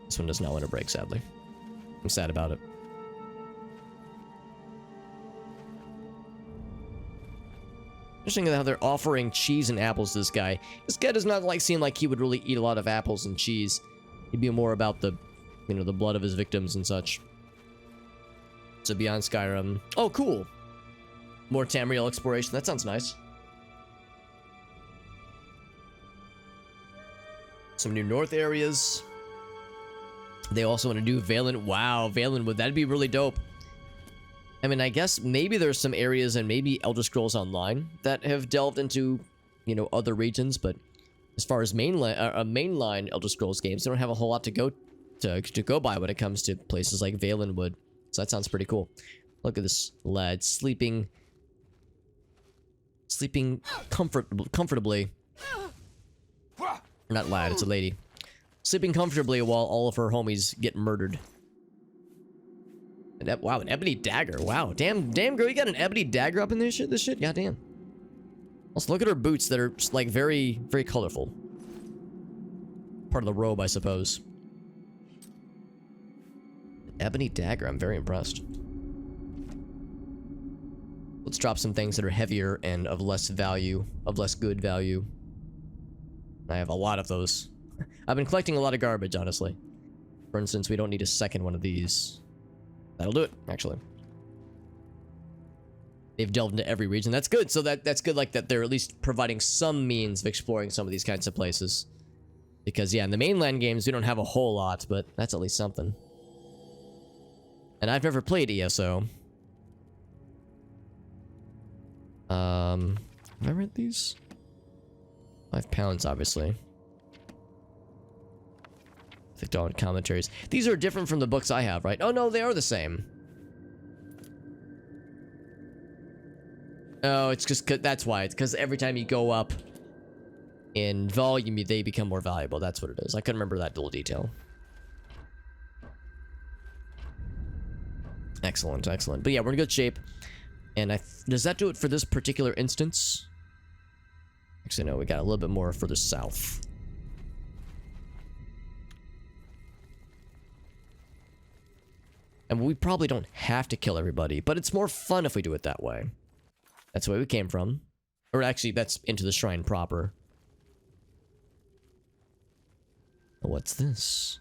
[SPEAKER 2] This one does not want to break, sadly. I'm sad about it. Interesting how they're offering cheese and apples to this guy. This guy does not seem like he would really eat a lot of apples and cheese. He'd be more about the, you know, the blood of his victims and such. So beyond Skyrim. Oh, cool. More Tamriel exploration. That sounds nice. Some new north areas. They also want to do Valenwood. Wow, Valenwood. That'd be really dope. I mean, I guess maybe there's some areas and maybe Elder Scrolls Online that have delved into, you know, other regions, but as far as mainline Elder Scrolls games, they don't have a whole lot to go by when it comes to places like Valenwood. So that sounds pretty cool. Look at this lad sleeping comfortably. Not lad, it's a lady. Sleeping comfortably while all of her homies get murdered. And wow, an ebony dagger. Wow, damn girl, you got an ebony dagger up in this shit? God damn. Also, look at her boots that are just, like, very, very colorful. Part of the robe, I suppose. An ebony dagger, I'm very impressed. Let's drop some things that are heavier and of less value, of less good value. I have a lot of those. I've been collecting a lot of garbage, honestly. For instance, we don't need a second one of these. That'll do it, actually. They've delved into every region. That's good. So that's good, like, that they're at least providing some means of exploring some of these kinds of places. Because, yeah, in the mainland games, we don't have a whole lot, but that's at least something. And I've never played ESO. Have I read these? £5, obviously. Mythic Dawn commentaries. These are different from the books I have, right? Oh, no, they are the same. Oh, it's just that's why. It's because every time you go up in volume, they become more valuable. That's what it is. I couldn't remember that little detail. Excellent, excellent. But yeah, we're in good shape. And does that do it for this particular instance? Actually, no, we got a little bit more further south. And we probably don't have to kill everybody, but it's more fun if we do it that way. That's the way we came from. Or actually, that's into the shrine proper. What's this?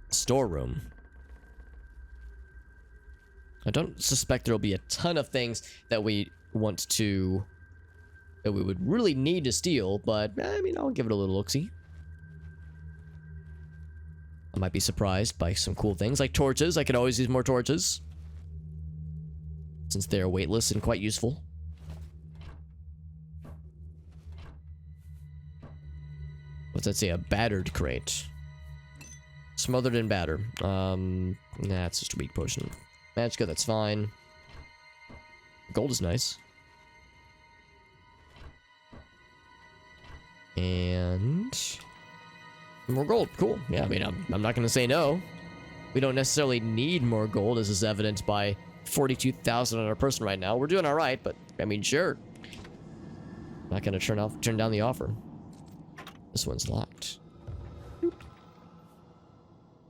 [SPEAKER 2] Storeroom. I don't suspect there'll be a ton of things that we want to... that we would really need to steal, but, I mean, I'll give it a little look-see. I might be surprised by some cool things, like torches. I could always use more torches, since they are weightless and quite useful. What's that say? A battered crate. Smothered and battered. Nah, it's just a weak potion. Magicka, that's fine. Gold is nice. And... more gold. Cool. Yeah, I mean, I'm not going to say no. We don't necessarily need more gold, as is evident by 42,000 on our person right now. We're doing all right, but, I mean, sure. Not going to turn down the offer. This one's locked. Boop.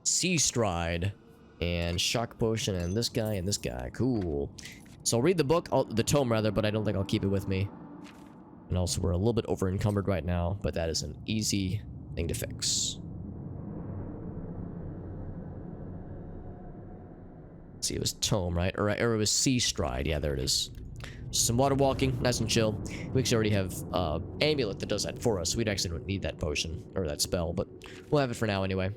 [SPEAKER 2] Sea Stride. And Shock Potion, and this guy, and this guy. Cool. So I'll read the book, the tome rather, but I don't think I'll keep it with me. And also, we're a little bit over encumbered right now, but that is an easy thing to fix. Let's see, it was tome, right? Or it was Sea Stride. Yeah, there it is. Some water walking, nice and chill. We actually already have amulet that does that for us. We actually don't need that potion or that spell, but we'll have it for now anyway.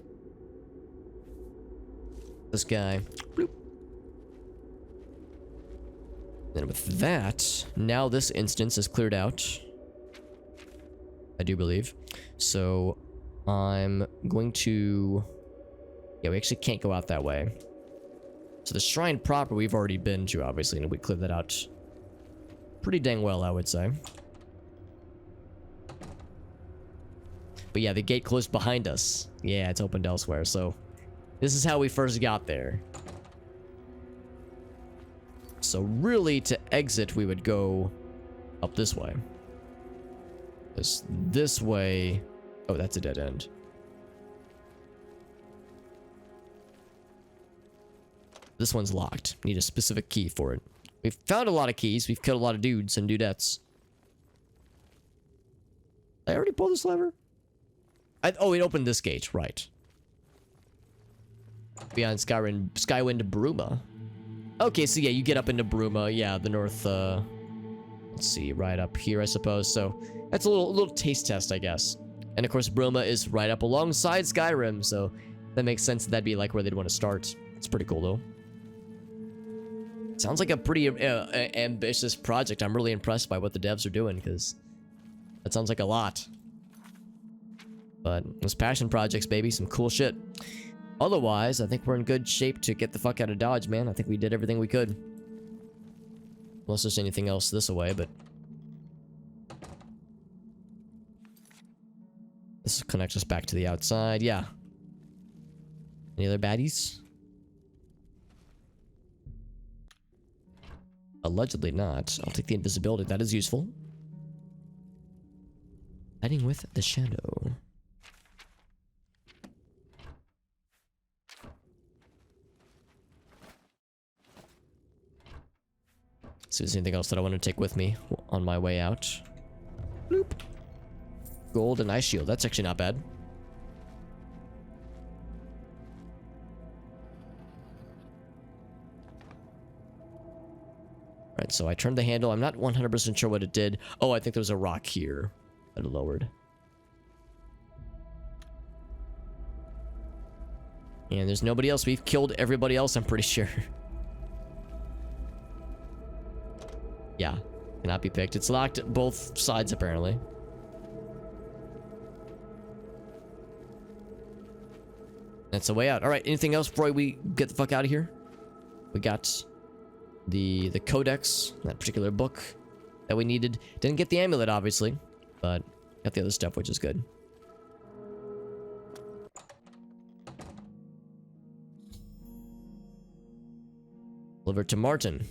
[SPEAKER 2] This guy. Bloop. Then with that, now this instance is cleared out. I do believe. So I'm going to... yeah, we actually can't go out that way. So the shrine proper we've already been to, obviously, and we cleared that out pretty dang well, I would say. But yeah, the gate closed behind us. Yeah, it's opened elsewhere, so... this is how we first got there. So really, to exit, we would go up this way. This way... oh, that's a dead end. This one's locked. Need a specific key for it. We've found a lot of keys. We've killed a lot of dudes and dudettes. Did I already pull this lever? Oh, it opened this gate. Right. Beyond Skywind Bruma. Okay, so yeah, you get up into Bruma. Yeah, the north, let's see, right up here, I suppose. So that's a little taste test, I guess. And of course, Bruma is right up alongside Skyrim, so that makes sense. That'd be like where they'd want to start. It's pretty cool, though. Sounds like a pretty ambitious project. I'm really impressed by what the devs are doing, because that sounds like a lot. But those passion projects, baby, some cool shit. Otherwise, I think we're in good shape to get the fuck out of Dodge, man. I think we did everything we could. Unless there's anything else this way, but... this connects us back to the outside. Yeah. Any other baddies? Allegedly not. I'll take the invisibility. That is useful. Hiding with the shadow. See if there's anything else that I want to take with me on my way out. Bloop. Gold and ice shield. That's actually not bad. Right, so I turned the handle. I'm not 100% sure what it did. Oh, I think there was a rock here that it lowered. And there's nobody else. We've killed everybody else, I'm pretty sure. Yeah, cannot be picked. It's locked at both sides, apparently. That's the way out. All right, anything else before we get the fuck out of here? We got the codex, that particular book that we needed. Didn't get the amulet, obviously, but got the other stuff, which is good. Delivered to Martin.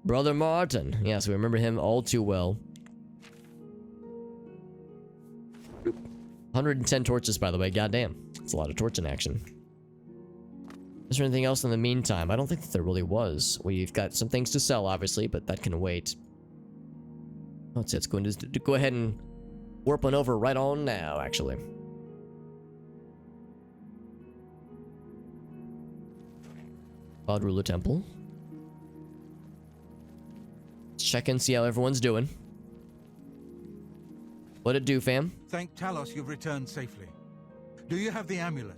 [SPEAKER 2] Brother Martin. Yes, we remember him all too well. 110 torches, by the way. Goddamn. It's a lot of torch in action. Is there anything else in the meantime? I don't think that there really was. We've got some things to sell, obviously, but that can wait. Let's go ahead and warp on over right on now, actually. Cloud Ruler Temple. Let's check and see how everyone's doing. What'd it do, fam?
[SPEAKER 7] Thank Talos you've returned safely. Do you have the amulet?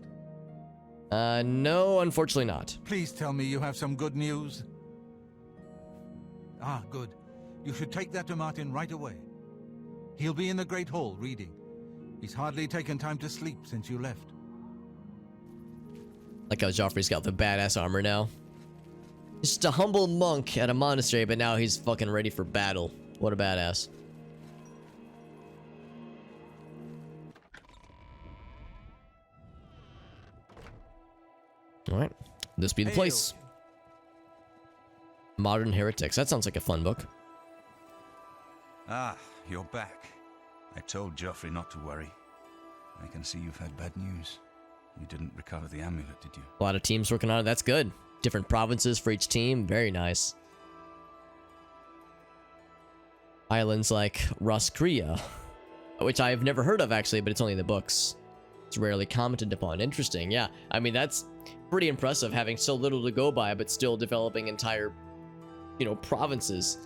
[SPEAKER 2] No, unfortunately not.
[SPEAKER 7] Please tell me you have some good news. Ah, good. You should take that to Martin right away. He'll be in the Great Hall reading. He's hardly taken time to sleep since you left.
[SPEAKER 2] Like how Joffrey's got the badass armor now. Just a humble monk at a monastery, but now he's fucking ready for battle. What a badass. Alright, this be the place. Modern Heretics. That sounds like a fun book.
[SPEAKER 13] Ah, you're back. I told Joffrey not to worry. I can see you've had bad news. You didn't recover the amulet, did you?
[SPEAKER 2] A lot of teams working on it. That's good. Different provinces for each team. Very nice. Islands like Roskria, which I've never heard of actually, but it's only in the books. It's rarely commented upon. Interesting. Yeah, I mean, that's pretty impressive having so little to go by, but still developing entire, provinces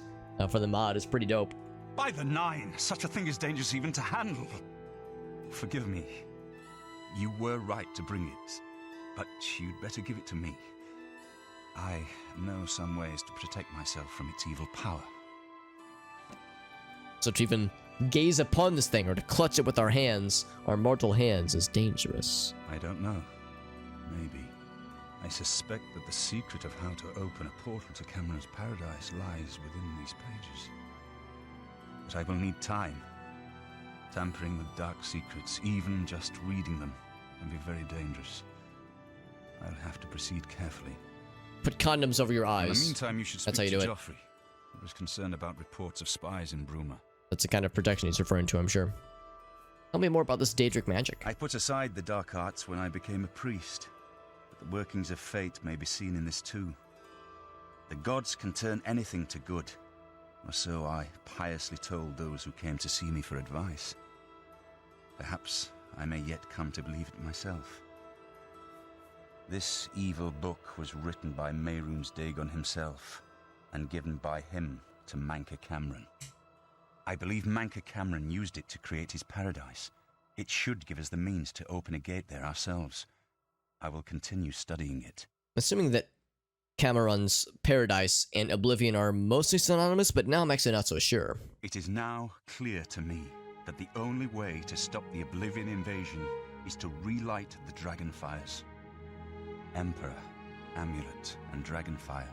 [SPEAKER 2] for the mod is pretty dope.
[SPEAKER 13] By the Nine, such a thing is dangerous even to handle. Forgive me. You were right to bring it, but you'd better give it to me. I know some ways to protect myself from its evil power.
[SPEAKER 2] So to even gaze upon this thing or to clutch it with our hands, our mortal hands, is dangerous.
[SPEAKER 13] I don't know. Maybe. I suspect that the secret of how to open a portal to Camoran's paradise lies within these pages. But I will need time. Tampering with dark secrets, even just reading them, can be very dangerous. I'll have to proceed carefully.
[SPEAKER 2] Put condoms over your eyes.
[SPEAKER 13] In the meantime, you should speak
[SPEAKER 2] That's how you do
[SPEAKER 13] to
[SPEAKER 2] it.
[SPEAKER 13] Joffrey. He was concerned about reports of spies in Bruma.
[SPEAKER 2] That's the kind of protection he's referring to, I'm sure. Tell me more about this Daedric magic.
[SPEAKER 13] I put aside the dark arts when I became a priest, but the workings of fate may be seen in this too. The gods can turn anything to good, or so I piously told those who came to see me for advice. Perhaps I may yet come to believe it myself. This evil book was written by Mehrunes Dagon himself, and given by him to Mankar Camoran. I believe Mankar Camoran used it to create his paradise. It should give us the means to open a gate there ourselves. I will continue studying it.
[SPEAKER 2] Assuming that Camoran's paradise and Oblivion are mostly synonymous, but now I'm actually not so sure.
[SPEAKER 13] It is now clear to me that the only way to stop the Oblivion invasion is to relight the Dragonfires. Emperor, Amulet, and Dragonfire.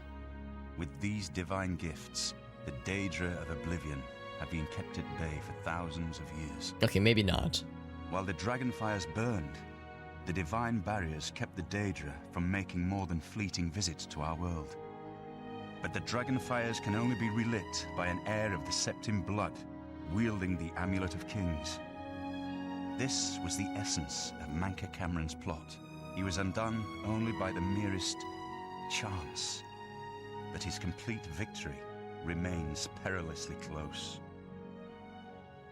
[SPEAKER 13] With these divine gifts, the Daedra of Oblivion have been kept at bay for thousands of years.
[SPEAKER 2] Okay, maybe not.
[SPEAKER 13] While the Dragonfires burned, the divine barriers kept the Daedra from making more than fleeting visits to our world. But the Dragonfires can only be relit by an heir of the Septim blood, wielding the Amulet of Kings. This was the essence of Mankar Camoran's plot. He was undone only by the merest chance. But his complete victory remains perilously close.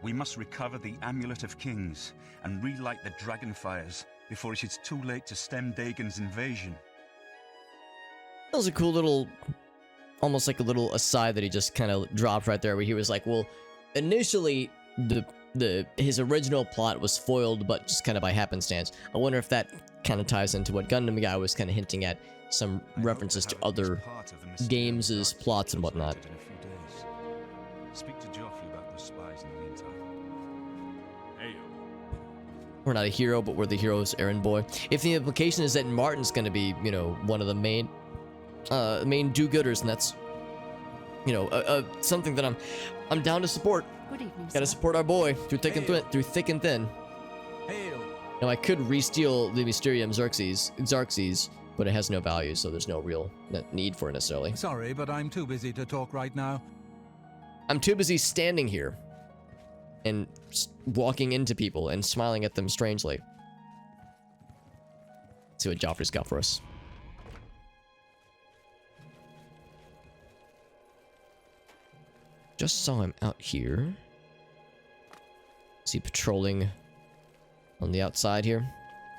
[SPEAKER 13] We must recover the Amulet of Kings and relight the Dragonfires before it is too late to stem Dagon's invasion.
[SPEAKER 2] That was a cool little, almost like a little aside that he just kind of dropped right there, where he was like, well, initially the his original plot was foiled, but just kind of by happenstance. I wonder if that kind of ties into what Gundam Guy was kind of hinting at, some references to other games' plots and whatnot.
[SPEAKER 13] Speak to Joffrey about the spies in the meantime.
[SPEAKER 8] Hail.
[SPEAKER 2] We're not a hero, but we're the hero's errand boy. If the implication is that Martin's going to be, you know, one of the main do-gooders, and that's, you know, something that I'm down to support.
[SPEAKER 9] Good evening,
[SPEAKER 2] Gotta
[SPEAKER 9] sir.
[SPEAKER 2] support our boy through thick and thin.
[SPEAKER 7] Hail!
[SPEAKER 2] Now I could re-steal the Mysterium Xarxes, but it has no value, so there's no real need for it necessarily.
[SPEAKER 7] Sorry, but I'm too busy to talk right now.
[SPEAKER 2] I'm too busy standing here and walking into people and smiling at them strangely. Let's see what Joffrey's got for us. Just saw him out here. Is he patrolling on the outside here?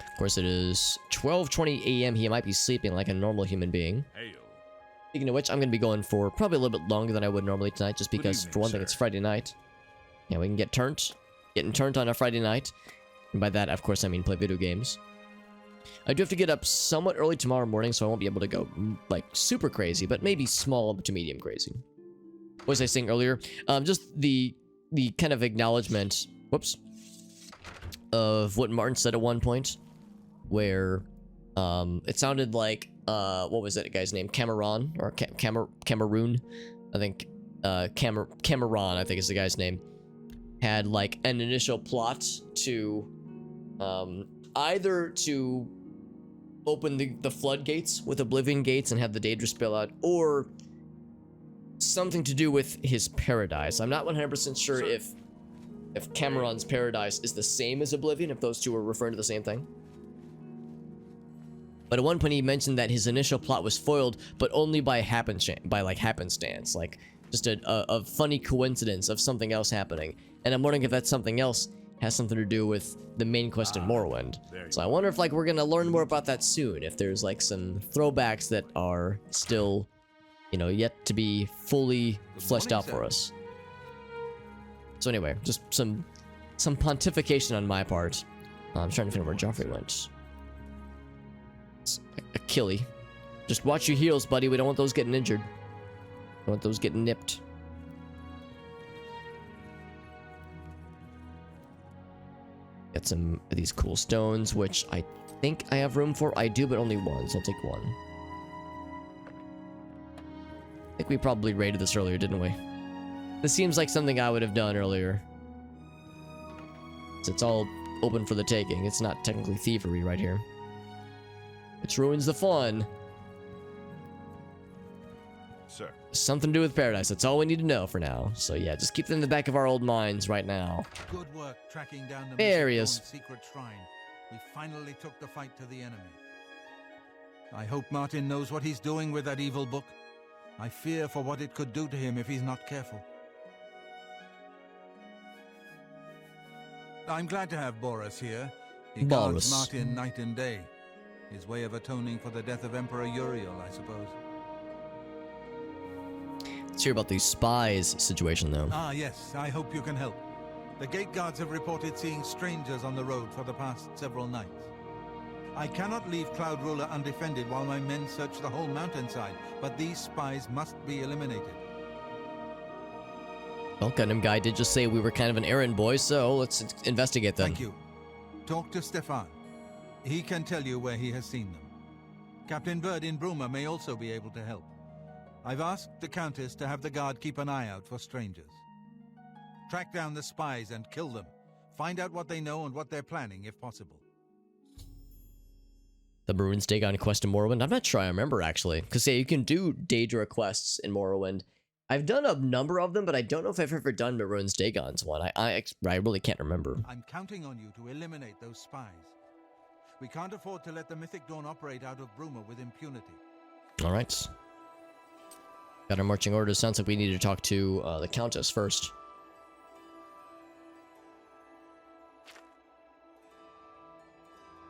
[SPEAKER 2] Of course, it is 12:20 a.m. He might be sleeping like a normal human being.
[SPEAKER 8] Hail.
[SPEAKER 2] Speaking of which, I'm going to be going for probably a little bit longer than I would normally tonight, just because,
[SPEAKER 8] evening,
[SPEAKER 2] for one thing,
[SPEAKER 8] sir.
[SPEAKER 2] it's Friday night. Yeah, we can getting turned on a Friday night. And by that, of course, I mean play video games. I do have to get up somewhat early tomorrow morning, so I won't be able to go, like, super crazy, but maybe small to medium crazy. What was I saying earlier? Just the kind of acknowledgement, whoops, of what Martin said at one point, where it sounded like, what was that guy's name? Camoran, or Cameroon? I think, Camoran, I think is the guy's name, had like an initial plot to, either to open the floodgates with Oblivion gates and have the Daedra spill out, or something to do with his paradise. I'm not 100% sure if Cameron's paradise is the same as Oblivion, if those two are referring to the same thing. But at one point he mentioned that his initial plot was foiled, but only by happenstance, like just a funny coincidence of something else happening. And I'm wondering if that something else has something to do with the main quest in Morrowind. So I wonder if like we're gonna learn more about that soon, if there's like some throwbacks that are still, you know, yet to be fully fleshed out for us. So anyway, just some pontification on my part. I'm trying to figure out where Joffrey went. It's Achille. Just watch your heels, buddy. We don't want those getting injured. We don't want those getting nipped. Get some of these cool stones, which I think I have room for. I do, but only one, so I'll take one. I think we probably raided this earlier, didn't we? This seems like something I would have done earlier. So it's all open for the taking. It's not technically thievery right here. Which ruins the fun.
[SPEAKER 4] Sir.
[SPEAKER 2] Something to do with paradise. That's all we need to know for now. So yeah, just keep them in the back of our old minds right now.
[SPEAKER 7] Good work tracking down the
[SPEAKER 2] There he
[SPEAKER 7] Mythic
[SPEAKER 2] is.
[SPEAKER 7] Dawn secret shrine. We finally took the fight to the enemy. I hope Martin knows what he's doing with that evil book. I fear for what it could do to him if he's not careful. I'm glad to have Boris here. He guards
[SPEAKER 2] Boris.
[SPEAKER 7] Martin night and day. His way of atoning for the death of Emperor Uriel, I suppose.
[SPEAKER 2] Let's hear about the spies situation, though.
[SPEAKER 7] Ah, yes, I hope you can help. The gate guards have reported seeing strangers on the road for the past several nights. I cannot leave Cloud Ruler undefended while my men search the whole mountainside, but these spies must be eliminated.
[SPEAKER 2] Well, Gundam Guy did just say we were kind of an errand boy, so let's investigate them.
[SPEAKER 7] Thank you. Talk to Stefan. He can tell you where he has seen them. Captain Bird in Bruma may also be able to help. I've asked the Countess to have the guard keep an eye out for strangers. Track down the spies and kill them. Find out what they know and what they're planning, if possible.
[SPEAKER 2] The Maroon's Dagon quest in Morrowind? I'm not sure I remember, actually. Because, yeah, you can do Daedra quests in Morrowind. I've done a number of them, but I don't know if I've ever done Maroon's Dagon's one. I really can't remember.
[SPEAKER 7] I'm counting on you to eliminate those spies. We can't afford to let the Mythic Dawn operate out of Bruma with impunity.
[SPEAKER 2] All right. Got our marching orders. Sounds like we need to talk to the Countess first.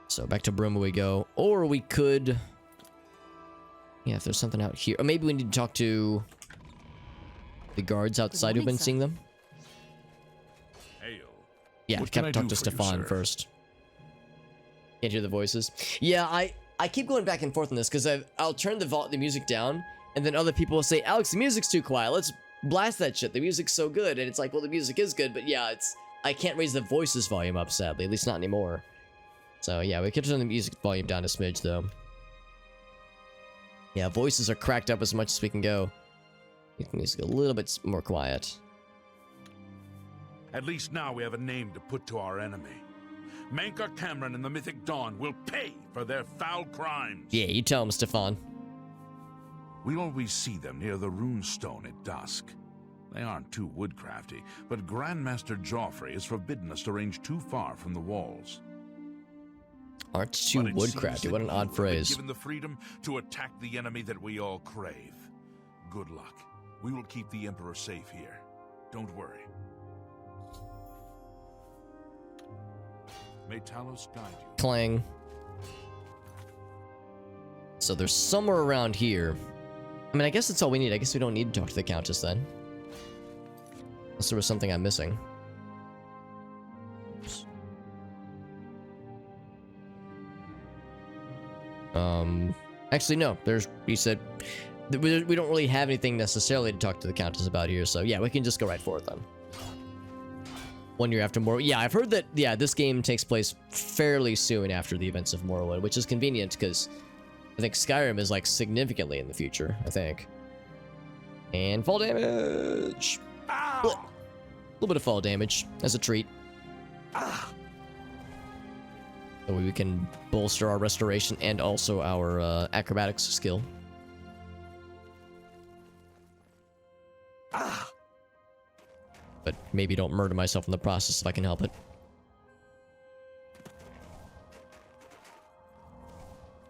[SPEAKER 2] So back to Bruma we go. Or we could... Yeah, if there's something out here. Or maybe we need to talk to the guards outside who've been seeing them.
[SPEAKER 8] Hail.
[SPEAKER 2] Yeah,
[SPEAKER 1] What
[SPEAKER 2] kept
[SPEAKER 1] can I
[SPEAKER 2] talk
[SPEAKER 1] do
[SPEAKER 2] to
[SPEAKER 1] for you,
[SPEAKER 2] Stefan
[SPEAKER 1] sir?
[SPEAKER 2] first. Can't hear the voices. Yeah, I keep going back and forth on this because I'll turn the music down, and then other people will say, Alex, the music's too quiet. Let's blast that shit. The music's so good. And it's like, well, the music is good, but yeah, I can't raise the voices volume up, sadly. At least not anymore. So yeah, we could turn the music volume down a smidge, though. Yeah, voices are cracked up as much as we can go. Make the music a little bit more quiet.
[SPEAKER 8] At least now we have a name to put to our enemy. Mankar Camoran and the Mythic Dawn will pay for their foul crimes.
[SPEAKER 2] Yeah, you tell him, Stefan.
[SPEAKER 8] We always see them near the runestone at dusk. They aren't too woodcrafty, but Grandmaster Joffrey has forbidden us to range too far from the walls.
[SPEAKER 2] Aren't too
[SPEAKER 8] But it
[SPEAKER 2] woodcrafty,
[SPEAKER 8] seems
[SPEAKER 2] what
[SPEAKER 8] that
[SPEAKER 2] an
[SPEAKER 8] you
[SPEAKER 2] odd
[SPEAKER 8] have been
[SPEAKER 2] phrase.
[SPEAKER 8] given the freedom to attack the enemy that we all crave. Good luck. We will keep the Emperor safe here. Don't worry. May Talos guide you.
[SPEAKER 2] Clang. So there's somewhere around here. I mean, I guess that's all we need. I guess we don't need to talk to the Countess then. Unless there was something I'm missing. Oops. Actually, no. You said we don't really have anything necessarily to talk to the Countess about here. So yeah, we can just go right for it then. 1 year after Morrowind. Yeah, I've heard that, yeah, this game takes place fairly soon after the events of Morrowind, which is convenient because I think Skyrim is like significantly in the future, I think. And fall damage. A little bit of fall damage as a treat. That way we can bolster our restoration and also our acrobatics skill. But maybe don't murder myself in the process if I can help it.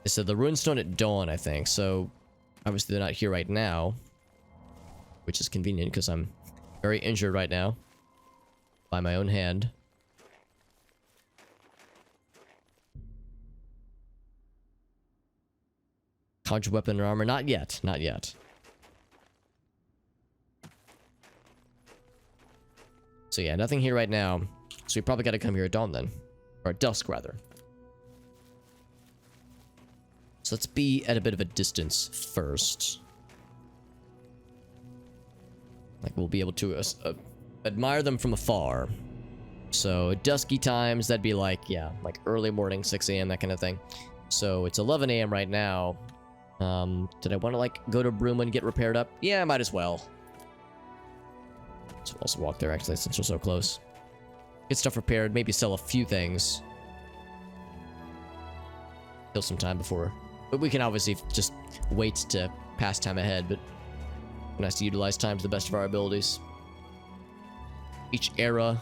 [SPEAKER 2] It said the runestone at dawn, I think. So obviously they're not here right now, which is convenient because I'm very injured right now by my own hand. Conjure weapon and armor, not yet, not yet. So yeah, nothing here right now. So we probably got to come here at dawn then. Or at dusk, rather. So let's be at a bit of a distance first. Like, we'll be able to admire them from afar. So, at dusky times, that'd be like, yeah, like early morning, 6 a.m., that kind of thing. So, it's 11 a.m. right now. Did I want to, like, go to Broom and get repaired up? Yeah, I might as well. So, we'll also walk there, actually, since we're so close. Get stuff repaired, maybe sell a few things. Kill some time before. But we can obviously just wait to pass time ahead, but nice to utilize time to the best of our abilities. Each era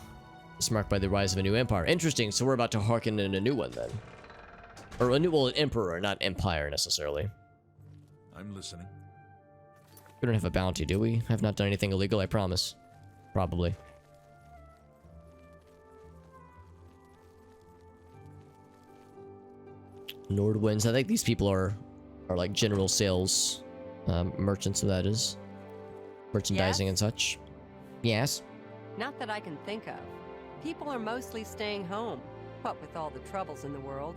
[SPEAKER 2] is marked by the rise of a new empire. Interesting, so we're about to hearken in a new one then. Or a new, well, an emperor, not empire necessarily.
[SPEAKER 8] I'm listening.
[SPEAKER 2] We don't have a bounty, do we? I've not done anything illegal, I promise. Probably. Nordwinds. I think these people are like general sales merchants, so that is. Merchandising and such. Yes?
[SPEAKER 3] Not that I can think of. People are mostly staying home, what with all the troubles in the world.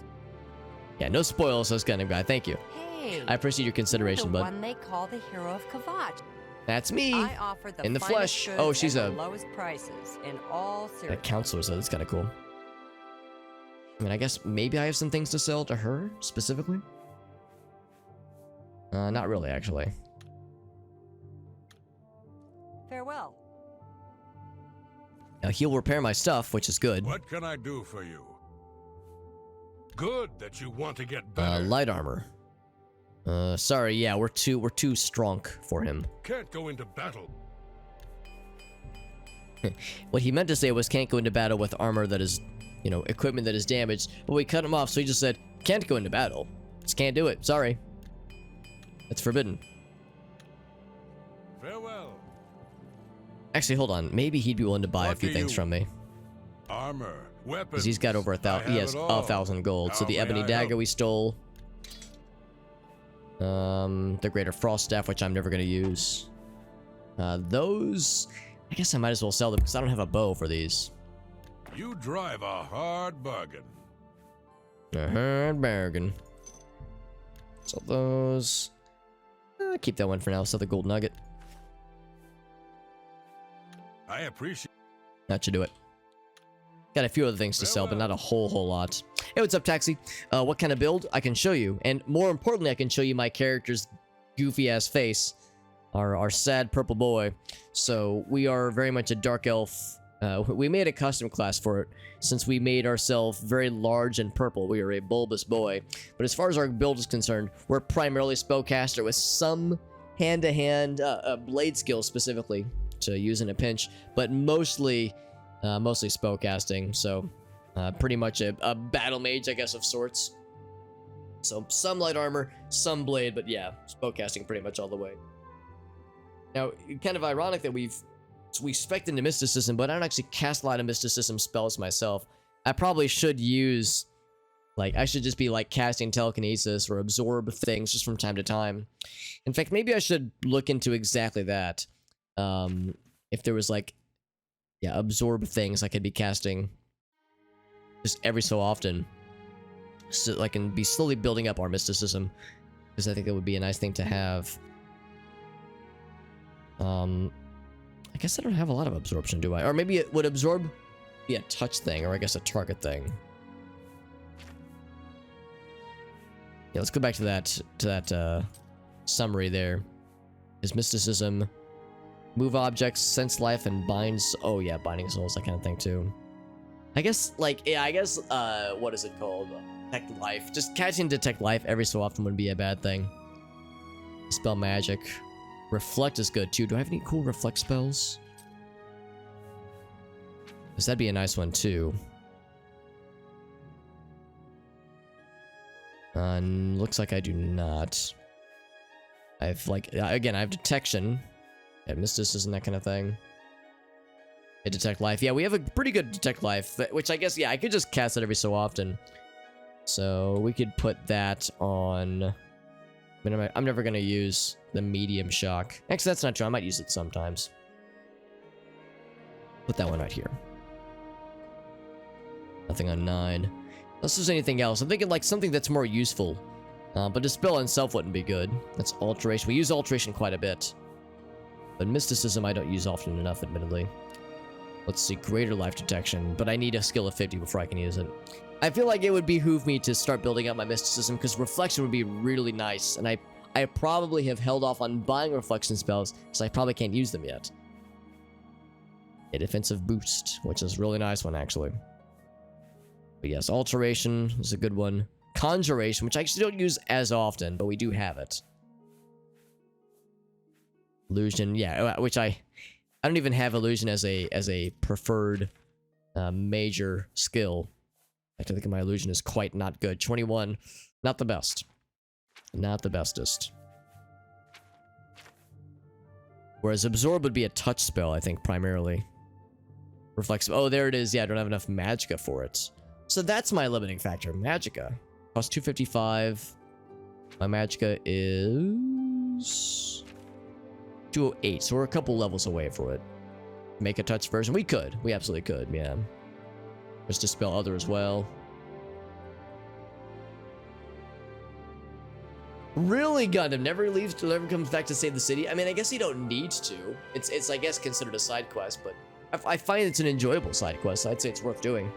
[SPEAKER 2] Yeah, no spoils, those kind of guy. Thank you.
[SPEAKER 3] Hey,
[SPEAKER 2] I appreciate your consideration,
[SPEAKER 3] the
[SPEAKER 2] bud.
[SPEAKER 3] one they call the hero of Kvatch.
[SPEAKER 2] That's me.
[SPEAKER 3] I offer the
[SPEAKER 2] in the
[SPEAKER 3] finest
[SPEAKER 2] flesh.
[SPEAKER 3] goods
[SPEAKER 2] Oh, she's
[SPEAKER 3] at
[SPEAKER 2] a
[SPEAKER 3] the lowest prices in all Syria.
[SPEAKER 2] counselor, so that's kind of cool. I mean, I guess maybe I have some things to sell to her specifically. Not really, actually.
[SPEAKER 3] Farewell.
[SPEAKER 2] Now he'll repair my stuff, which is good.
[SPEAKER 1] What can I do for you? Good that you want to get better.
[SPEAKER 2] Light armor. Sorry, yeah, we're too strong for him.
[SPEAKER 1] Can't go into battle.
[SPEAKER 2] What he meant to say was can't go into battle with armor that is, you know, equipment that is damaged. But we cut him off, so he just said, can't go into battle. Just can't do it. Sorry. It's forbidden.
[SPEAKER 1] Farewell.
[SPEAKER 2] Actually, hold on. Maybe he'd be willing to buy a
[SPEAKER 1] What
[SPEAKER 2] few
[SPEAKER 1] do
[SPEAKER 2] things
[SPEAKER 1] you
[SPEAKER 2] from me.
[SPEAKER 1] Armor, weapons.
[SPEAKER 2] Because he's got over 1,000. He has 1,000 gold. So
[SPEAKER 1] How
[SPEAKER 2] the
[SPEAKER 1] may
[SPEAKER 2] ebony
[SPEAKER 1] I
[SPEAKER 2] dagger
[SPEAKER 1] help?
[SPEAKER 2] we stole. The greater frost staff, which I'm never going to use. Those, I guess I might as well sell them because I don't have a bow for these.
[SPEAKER 1] You drive a hard bargain.
[SPEAKER 2] A hard bargain. So those... keep that one for now. Sell the gold nugget.
[SPEAKER 1] I appreciate...
[SPEAKER 2] That should do it. Got a few other things to sell, but not a whole lot. Hey, what's up, Taxi? What kind of build? I can show you. And more importantly, I can show you my character's goofy-ass face. Our sad purple boy. So, we are very much a dark elf. We made a custom class for it, since we made ourselves very large and purple. We are a bulbous boy. But as far as our build is concerned, we're primarily spellcaster with some hand-to-hand blade skill specifically to use in a pinch, but mostly spellcasting. So pretty much a battle mage, I guess, of sorts. So some light armor, some blade, but yeah, spellcasting pretty much all the way. Now, kind of ironic that we spec into mysticism, but I don't actually cast a lot of mysticism spells myself. I probably should use, like, I should just be like casting telekinesis or absorb things just from time to time. In fact, maybe I should look into exactly that. If there was like, yeah, absorb things I could be casting just every so often, so I can be slowly building up our mysticism, because I think that would be a nice thing to have. I guess I don't have a lot of absorption, do I? Or maybe it would absorb be a touch thing, or I guess a target thing. Yeah, let's go back to that summary there. Is mysticism move objects, sense life, and binds... Oh yeah, binding souls, that kind of thing too. I guess, like, yeah, I guess, what is it called? Detect life. Just catching detect life every so often wouldn't be a bad thing. Spell magic. Reflect is good too. Do I have any cool reflect spells? Because that'd be a nice one too. Looks like I do not. I have, like, again, I have detection. I have mysticism, that kind of thing. I detect life. Yeah, we have a pretty good detect life, which I guess, yeah, I could just cast it every so often. So we could put that on... I mean, I'm never going to use the medium shock. Actually, that's not true. I might use it sometimes. Put that one right here. Nothing on 9. Unless there's anything else. I'm thinking like something that's more useful. But Dispel itself wouldn't be good. That's Alteration. We use Alteration quite a bit. But Mysticism I don't use often enough, admittedly. Let's see, Greater Life Detection. But I need a skill of 50 before I can use it. I feel like it would behoove me to start building up my Mysticism, because Reflection would be really nice. And I probably have held off on buying Reflection spells, because I probably can't use them yet. A defensive boost, which is a really nice one, actually. But yes, Alteration is a good one. Conjuration, which I actually don't use as often, but we do have it. Illusion, yeah, which I don't even have Illusion as a preferred major skill. I think my Illusion is quite not good. 21, not the best. Not the bestest. Whereas Absorb would be a touch spell, I think, primarily. Reflex, oh, there it is. Yeah, I don't have enough Magicka for it. So that's my limiting factor. Magicka. Cost 255. My Magicka is 208. So we're a couple levels away for it. Make a touch version. We could. We absolutely could, yeah. Just Dispel Other as well. Really, Gundam never leaves, never comes back to save the city. I mean, I guess you don't need to. It's I guess considered a side quest, but I find it's an enjoyable side quest. So I'd say it's worth doing.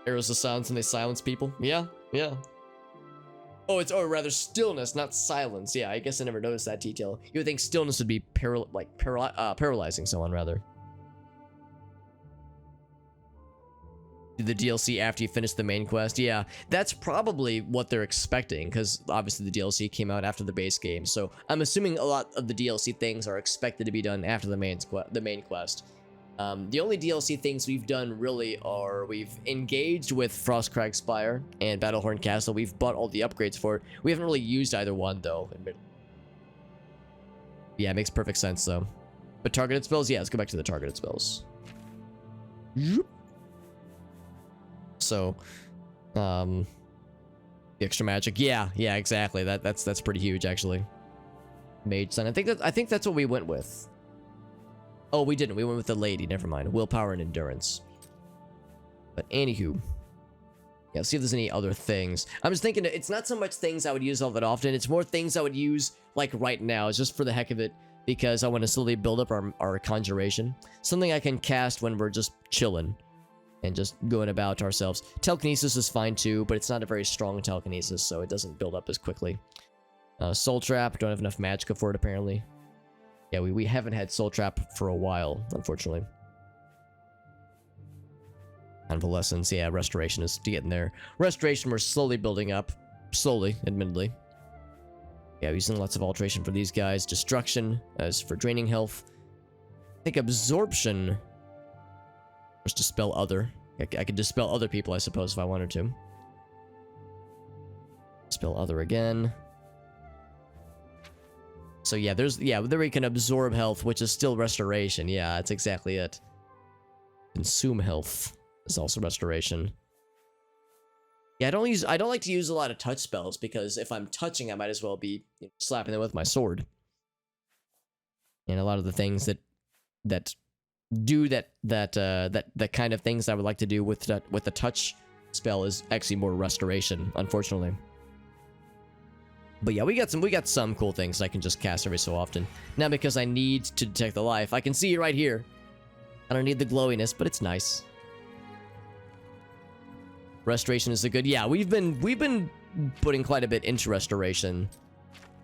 [SPEAKER 2] Arrows of silence and they silence people. Yeah, yeah. Oh, rather stillness, not silence. Yeah, I guess I never noticed that detail. You would think stillness would be paralyzing someone rather. Do the DLC after you finish the main quest? Yeah, that's probably what they're expecting, because obviously the DLC came out after the base game. So I'm assuming a lot of the DLC things are expected to be done after the main quest. The only DLC things we've done really are we've engaged with Frostcrag Spire and Battlehorn Castle. We've bought all the upgrades for it. We haven't really used either one though. Yeah, it makes perfect sense though. But targeted spells? Yeah, let's go back to the targeted spells. So, the extra magic. Yeah, exactly. That's pretty huge actually. Mage Sun. I think that's what we went with. Oh, we didn't. We went with the lady. Never mind. Willpower and endurance. But anywho. Yeah, let's see if there's any other things. I'm just thinking it's not so much things I would use all that often. It's more things I would use like right now. It's just for the heck of it. Because I want to slowly build up our conjuration. Something I can cast when we're just chilling. And just going about ourselves. Telekinesis is fine too, but it's not a very strong telekinesis, so it doesn't build up as quickly. Soul Trap, don't have enough magicka for it apparently. Yeah, we haven't had Soul Trap for a while, unfortunately. Convalescence, yeah, Restoration is getting there. Restoration we're slowly building up. Slowly, admittedly. Yeah, using lots of alteration for these guys. Destruction, as for draining health. I think Absorption... Just dispel other. I could dispel other people, I suppose, if I wanted to. Dispel other again. So yeah, there we can absorb health, which is still restoration. Yeah, that's exactly it. Consume health is also restoration. Yeah, I don't like to use a lot of touch spells because if I'm touching, I might as well be slapping them with my sword. And a lot of the things that do that kind of things I would like to do with the touch spell is actually more restoration, unfortunately. But yeah, we got some cool things I can just cast every so often. Now because I need to detect the life. I can see it right here. I don't need the glowiness, but it's nice. Restoration is a good. Yeah, we've been putting quite a bit into restoration.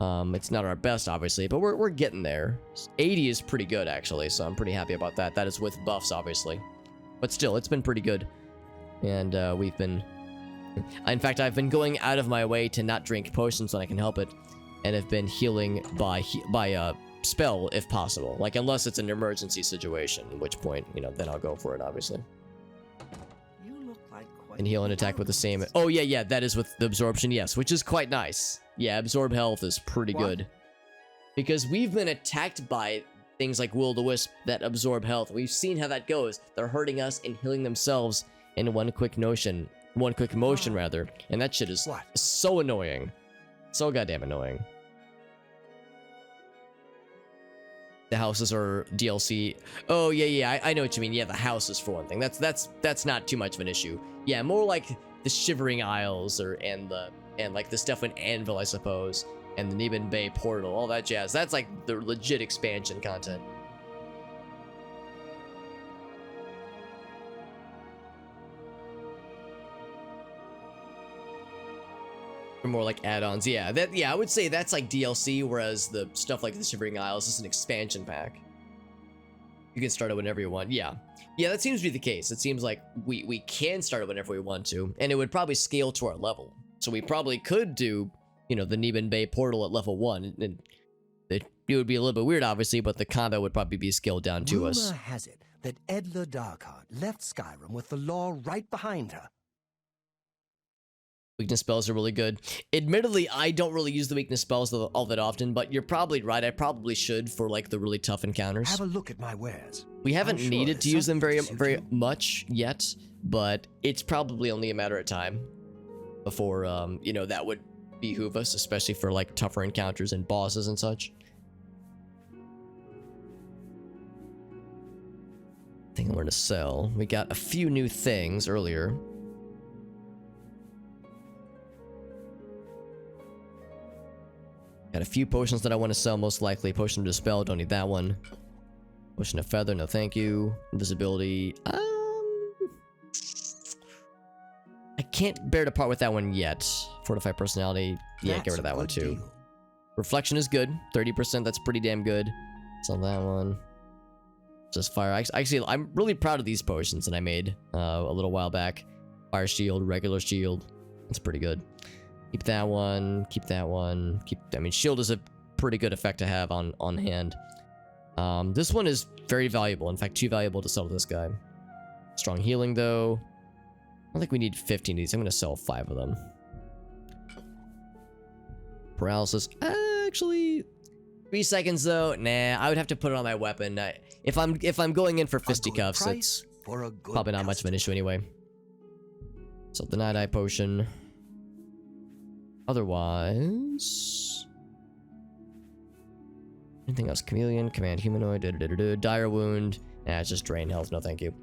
[SPEAKER 2] It's not our best, obviously, but we're getting there. 80 is pretty good, actually, so I'm pretty happy about that. That is with buffs, obviously. But still, it's been pretty good. And, we've been... In fact, I've been going out of my way to not drink potions when I can help it. And have been healing by spell, if possible. Like, unless it's an emergency situation, at which point, then I'll go for it, obviously.
[SPEAKER 6] You look like quite
[SPEAKER 2] And heal and attack with the same... Oh, yeah, that is with the absorption, yes, which is quite nice. Yeah, absorb health is pretty good. Because we've been attacked by things like Will-o-the-Wisp that absorb health. We've seen how that goes. They're hurting us and healing themselves in one quick motion, rather. And that shit is so annoying. So goddamn annoying. The houses are DLC. Oh, yeah, I know what you mean. Yeah, the houses for one thing. That's not too much of an issue. Yeah, more like the Shivering Isles and like the stuff in Anvil, I suppose, and the Neben Bay portal, all that jazz. That's like the legit expansion content. Or more like add-ons. Yeah, I would say that's like DLC, whereas the stuff like the Shivering Isles is an expansion pack. You can start it whenever you want. Yeah, that seems to be the case. It seems like we can start it whenever we want to, and it would probably scale to our level. So we probably could do, the Neben Bay portal at level 1, and it would be a little bit weird, obviously, but the combat would probably be scaled down to us.
[SPEAKER 11] Rumor has it that Edla Darkheart left Skyrim with the law right behind her.
[SPEAKER 2] Weakness spells are really good. Admittedly, I don't really use the weakness spells all that often, but you're probably right. I probably should for like the really tough encounters.
[SPEAKER 11] Have a look at my wares.
[SPEAKER 2] We haven't needed to use them very much yet, but it's probably only a matter of time before that would behoove us, especially for like tougher encounters and bosses and such. I think I'm going to sell. We got a few new things earlier. Got a few potions that I want to sell, most likely. Potion of Dispel, don't need that one. Potion of Feather, no thank you. Invisibility, I can't bear to part with that one yet. Fortify Personality, yeah, get rid of that one too. Deal. Reflection is good, 30%, that's pretty damn good. Sell that one. Just Fire. Actually, I'm really proud of these potions that I made a little while back. Fire Shield, Regular Shield, that's pretty good. Keep that one, keep that one, shield is a pretty good effect to have on hand. This one is very valuable, in fact, too valuable to sell to this guy. Strong healing, though. I don't think we need 15 of these, I'm gonna sell 5 of them. Paralysis, actually, 3 seconds though, nah, I would have to put it on my weapon. If I'm going in for fisticuffs, it's probably not much of an issue anyway. So the Night Eye Potion. Otherwise, Anything else? Chameleon, command humanoid, dire wound. Nah, it's just drain health. No, thank you.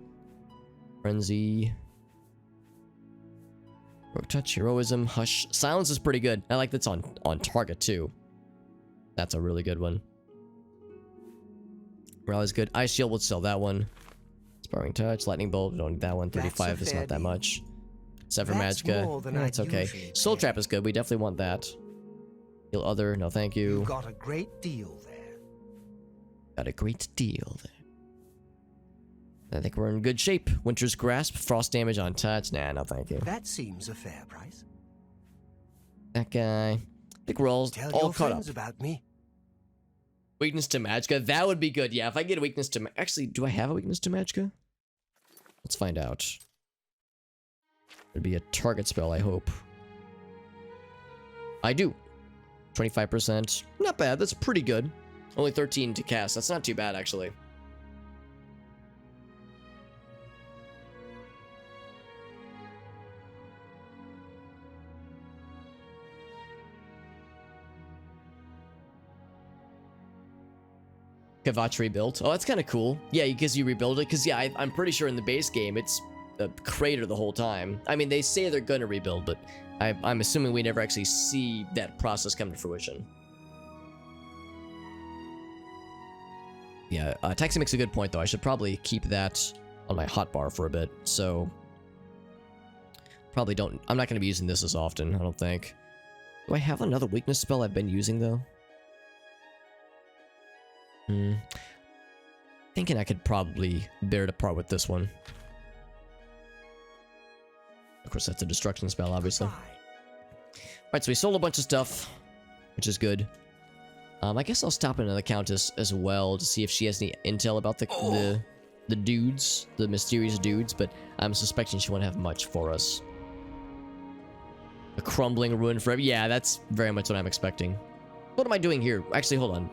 [SPEAKER 2] Frenzy. Rogue touch, heroism, hush. Silence is pretty good. I like that's on target too. That's a really good one. Morale is good. Ice shield, we'll sell that one. Sparring touch, lightning bolt, we don't need that one. 35 is not that much. Except for Magicka. That's okay. Soul trap is good. We definitely want that. Heal other. No, thank you.
[SPEAKER 11] You got a great deal there.
[SPEAKER 2] Got a great deal there. I think we're in good shape. Winter's Grasp, frost damage on touch. Nah, no thank you.
[SPEAKER 11] That seems a fair price.
[SPEAKER 2] That guy. I think we're all
[SPEAKER 11] Tell
[SPEAKER 2] caught
[SPEAKER 11] your
[SPEAKER 2] up.
[SPEAKER 11] friends about me.
[SPEAKER 2] Weakness to Magicka. That would be good. Yeah, if I get a weakness to... Actually, do I have a weakness to Magicka? Let's find out. It'd be a target spell, I hope. I do. 25%. Not bad. That's pretty good. Only 13 to cast. That's not too bad, actually. Kvatch rebuilt. Oh, that's kind of cool. Yeah, because you rebuild it. Because, yeah, I'm pretty sure in the base game, it's a crater the whole time. I mean, they say they're going to rebuild, but I'm assuming we never actually see that process come to fruition. Yeah, Taxi makes a good point, though. I should probably keep that on my hotbar for a bit. So, probably don't... I'm not going to be using this as often, I don't think. Do I have another weakness spell I've been using, though? Thinking I could probably bear to part with this one. Of course, that's a destruction spell, obviously. Alright, so we sold a bunch of stuff, which is good. I guess I'll stop in on the Countess as well to see if she has any intel about the dudes, the mysterious dudes, but I'm suspecting she won't have much for us. A crumbling ruin forever. Yeah, that's very much what I'm expecting. What am I doing here? Actually, hold on.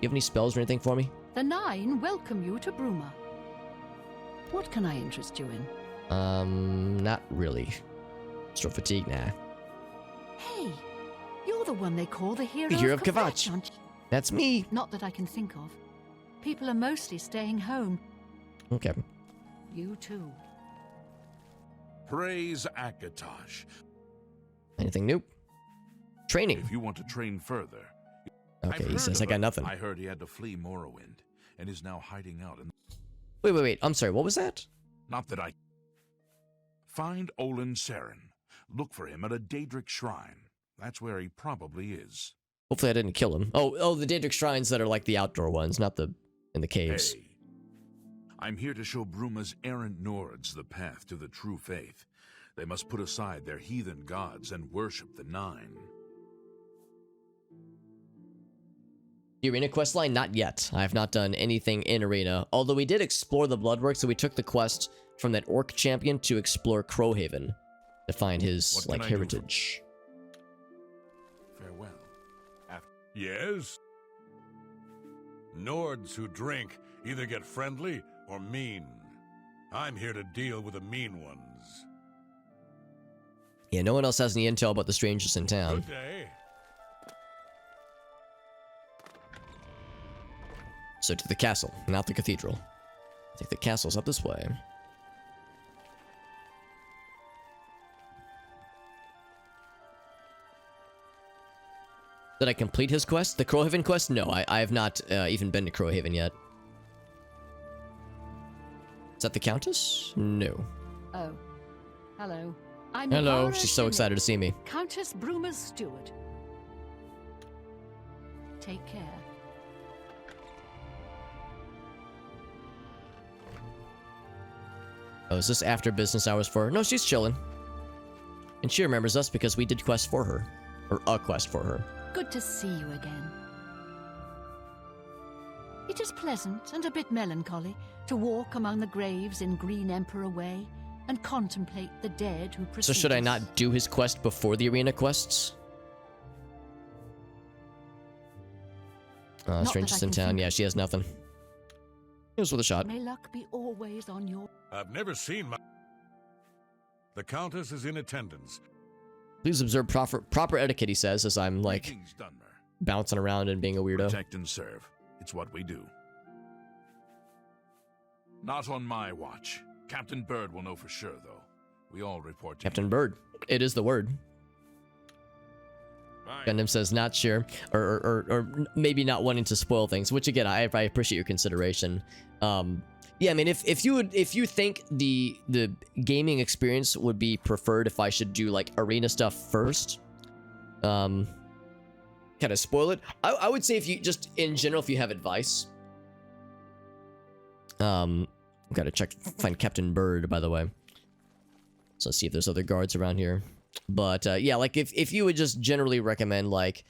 [SPEAKER 2] You have any spells or anything for me?
[SPEAKER 9] The Nine welcome you to Bruma. What can I interest you in?
[SPEAKER 2] Not really. Stroke fatigue, nah.
[SPEAKER 9] Hey, you're the one they call the hero,
[SPEAKER 2] The hero
[SPEAKER 9] of
[SPEAKER 2] of Kvatch.
[SPEAKER 9] aren't you?
[SPEAKER 2] That's me.
[SPEAKER 9] Not that I can think of. People are mostly staying home.
[SPEAKER 2] Okay.
[SPEAKER 9] You too.
[SPEAKER 8] Praise Akatosh.
[SPEAKER 2] Anything new? Training.
[SPEAKER 8] If you want to train further.
[SPEAKER 2] Okay, he says I got nothing.
[SPEAKER 8] I heard he had to flee Morrowind and is now hiding out in...
[SPEAKER 2] Wait. I'm sorry, what was that?
[SPEAKER 8] Not that I... Find Olin Saren. Look for him at a Daedric shrine. That's where he probably is.
[SPEAKER 2] Hopefully I didn't kill him. Oh, the Daedric shrines that are like the outdoor ones, not the in the caves.
[SPEAKER 8] Hey, I'm here to show Bruma's errant Nords the path to the true faith. They must put aside their heathen gods and worship the Nine.
[SPEAKER 2] The Arena questline? Not yet. I have not done anything in Arena, although we did explore the Bloodwork, so we took the quest from that Orc champion to explore Crowhaven to find his, like, heritage.
[SPEAKER 8] Farewell.
[SPEAKER 1] Yes? Nords who drink either get friendly or mean. I'm here to deal with the mean ones.
[SPEAKER 2] Yeah, no one else has any intel about the strangers in town.
[SPEAKER 1] Good day.
[SPEAKER 2] So to the castle, not the cathedral. I think the castle's up this way. Did I complete his quest? The Crowhaven quest? No, I have not even been to Crowhaven yet. Is that the Countess? No.
[SPEAKER 9] Oh, hello. I'm
[SPEAKER 2] Hello,
[SPEAKER 9] Ivara
[SPEAKER 2] she's so
[SPEAKER 9] Shinnick,
[SPEAKER 2] excited to see me.
[SPEAKER 9] Countess Bruma's steward. Take care.
[SPEAKER 2] Oh, is this after business hours for her? No, she's chilling. And she remembers us because we did quests for her. Or a quest for her.
[SPEAKER 9] Good to see you again. It is pleasant and a bit melancholy to walk among the graves in Green Emperor Way and contemplate the dead who precede
[SPEAKER 2] So should I
[SPEAKER 9] us.
[SPEAKER 2] not do his quest before the arena quests?
[SPEAKER 9] Not
[SPEAKER 2] Strangers
[SPEAKER 9] that I
[SPEAKER 2] in
[SPEAKER 9] can
[SPEAKER 2] town.
[SPEAKER 9] think
[SPEAKER 2] Yeah, she has nothing. It was with a shot.
[SPEAKER 9] May luck be always on your...
[SPEAKER 1] I've never seen my... The Countess is in attendance.
[SPEAKER 2] Please observe proper etiquette, he says, as I'm, like,
[SPEAKER 8] Greetings, Dunmer.
[SPEAKER 2] bouncing around and being a weirdo.
[SPEAKER 8] Protect and serve. It's what we do. Not on my watch. Captain Bird will know for sure, though. We all report to
[SPEAKER 2] Captain Bird. It is the word. Gundam says not sure, or maybe not wanting to spoil things, which again, I appreciate your consideration. Yeah, I mean, if you think the gaming experience would be preferred if I should do like arena stuff first, kind of spoil it. I would say if you just in general, if you have advice, gotta find Captain Bird, by the way. So let's see if there's other guards around here. But yeah, like if you would just generally recommend like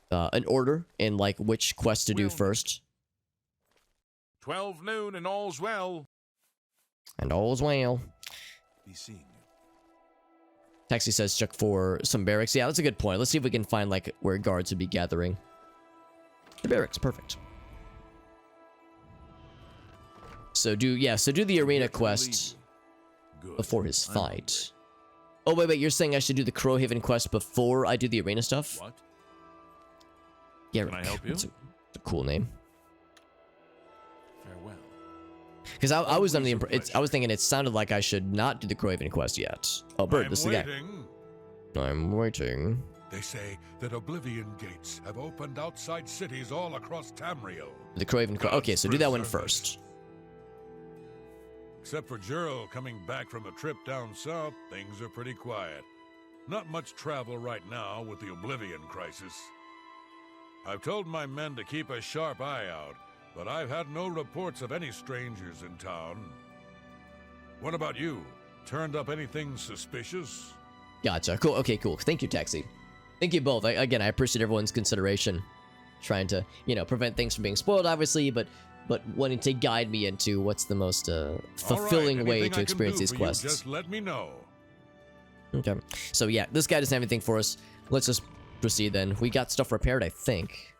[SPEAKER 2] an order and like which quest to do first.
[SPEAKER 8] 12 noon and all's well.
[SPEAKER 2] And all's well.
[SPEAKER 8] Be seeing you.
[SPEAKER 2] Taxi says check for some barracks. Yeah, that's a good point. Let's see if we can find like where guards would be gathering. The barracks, perfect. So do the arena quest before his fight. Oh wait, you're saying I should do the Crowhaven quest before I do the arena stuff?
[SPEAKER 8] What?
[SPEAKER 2] Yeah,
[SPEAKER 8] Can I help you?
[SPEAKER 2] It's a cool name.
[SPEAKER 8] Farewell.
[SPEAKER 2] Because I was under the I was thinking it sounded like I should not do the Crowhaven quest yet. Oh, Bird, this is the guy. I'm waiting.
[SPEAKER 1] They say that Oblivion gates have opened outside cities all across Tamriel.
[SPEAKER 2] The Crowhaven quest. Okay, so do that one first.
[SPEAKER 1] Except for Gerald coming back from a trip down south, things are pretty quiet. Not much travel right now with the Oblivion crisis. I've told my men to keep a sharp eye out, but I've had no reports of any strangers in town. What about you? Turned up anything suspicious?
[SPEAKER 2] Gotcha. Cool. Okay, cool. Thank you, Taxi. Thank you both. Again, I appreciate everyone's consideration. Trying to, prevent things from being spoiled, obviously, but wanting to guide me into what's the most fulfilling way to experience these quests.
[SPEAKER 1] Just let me know.
[SPEAKER 2] Okay. So yeah, this guy doesn't have anything for us. Let's just proceed then. We got stuff repaired, I think.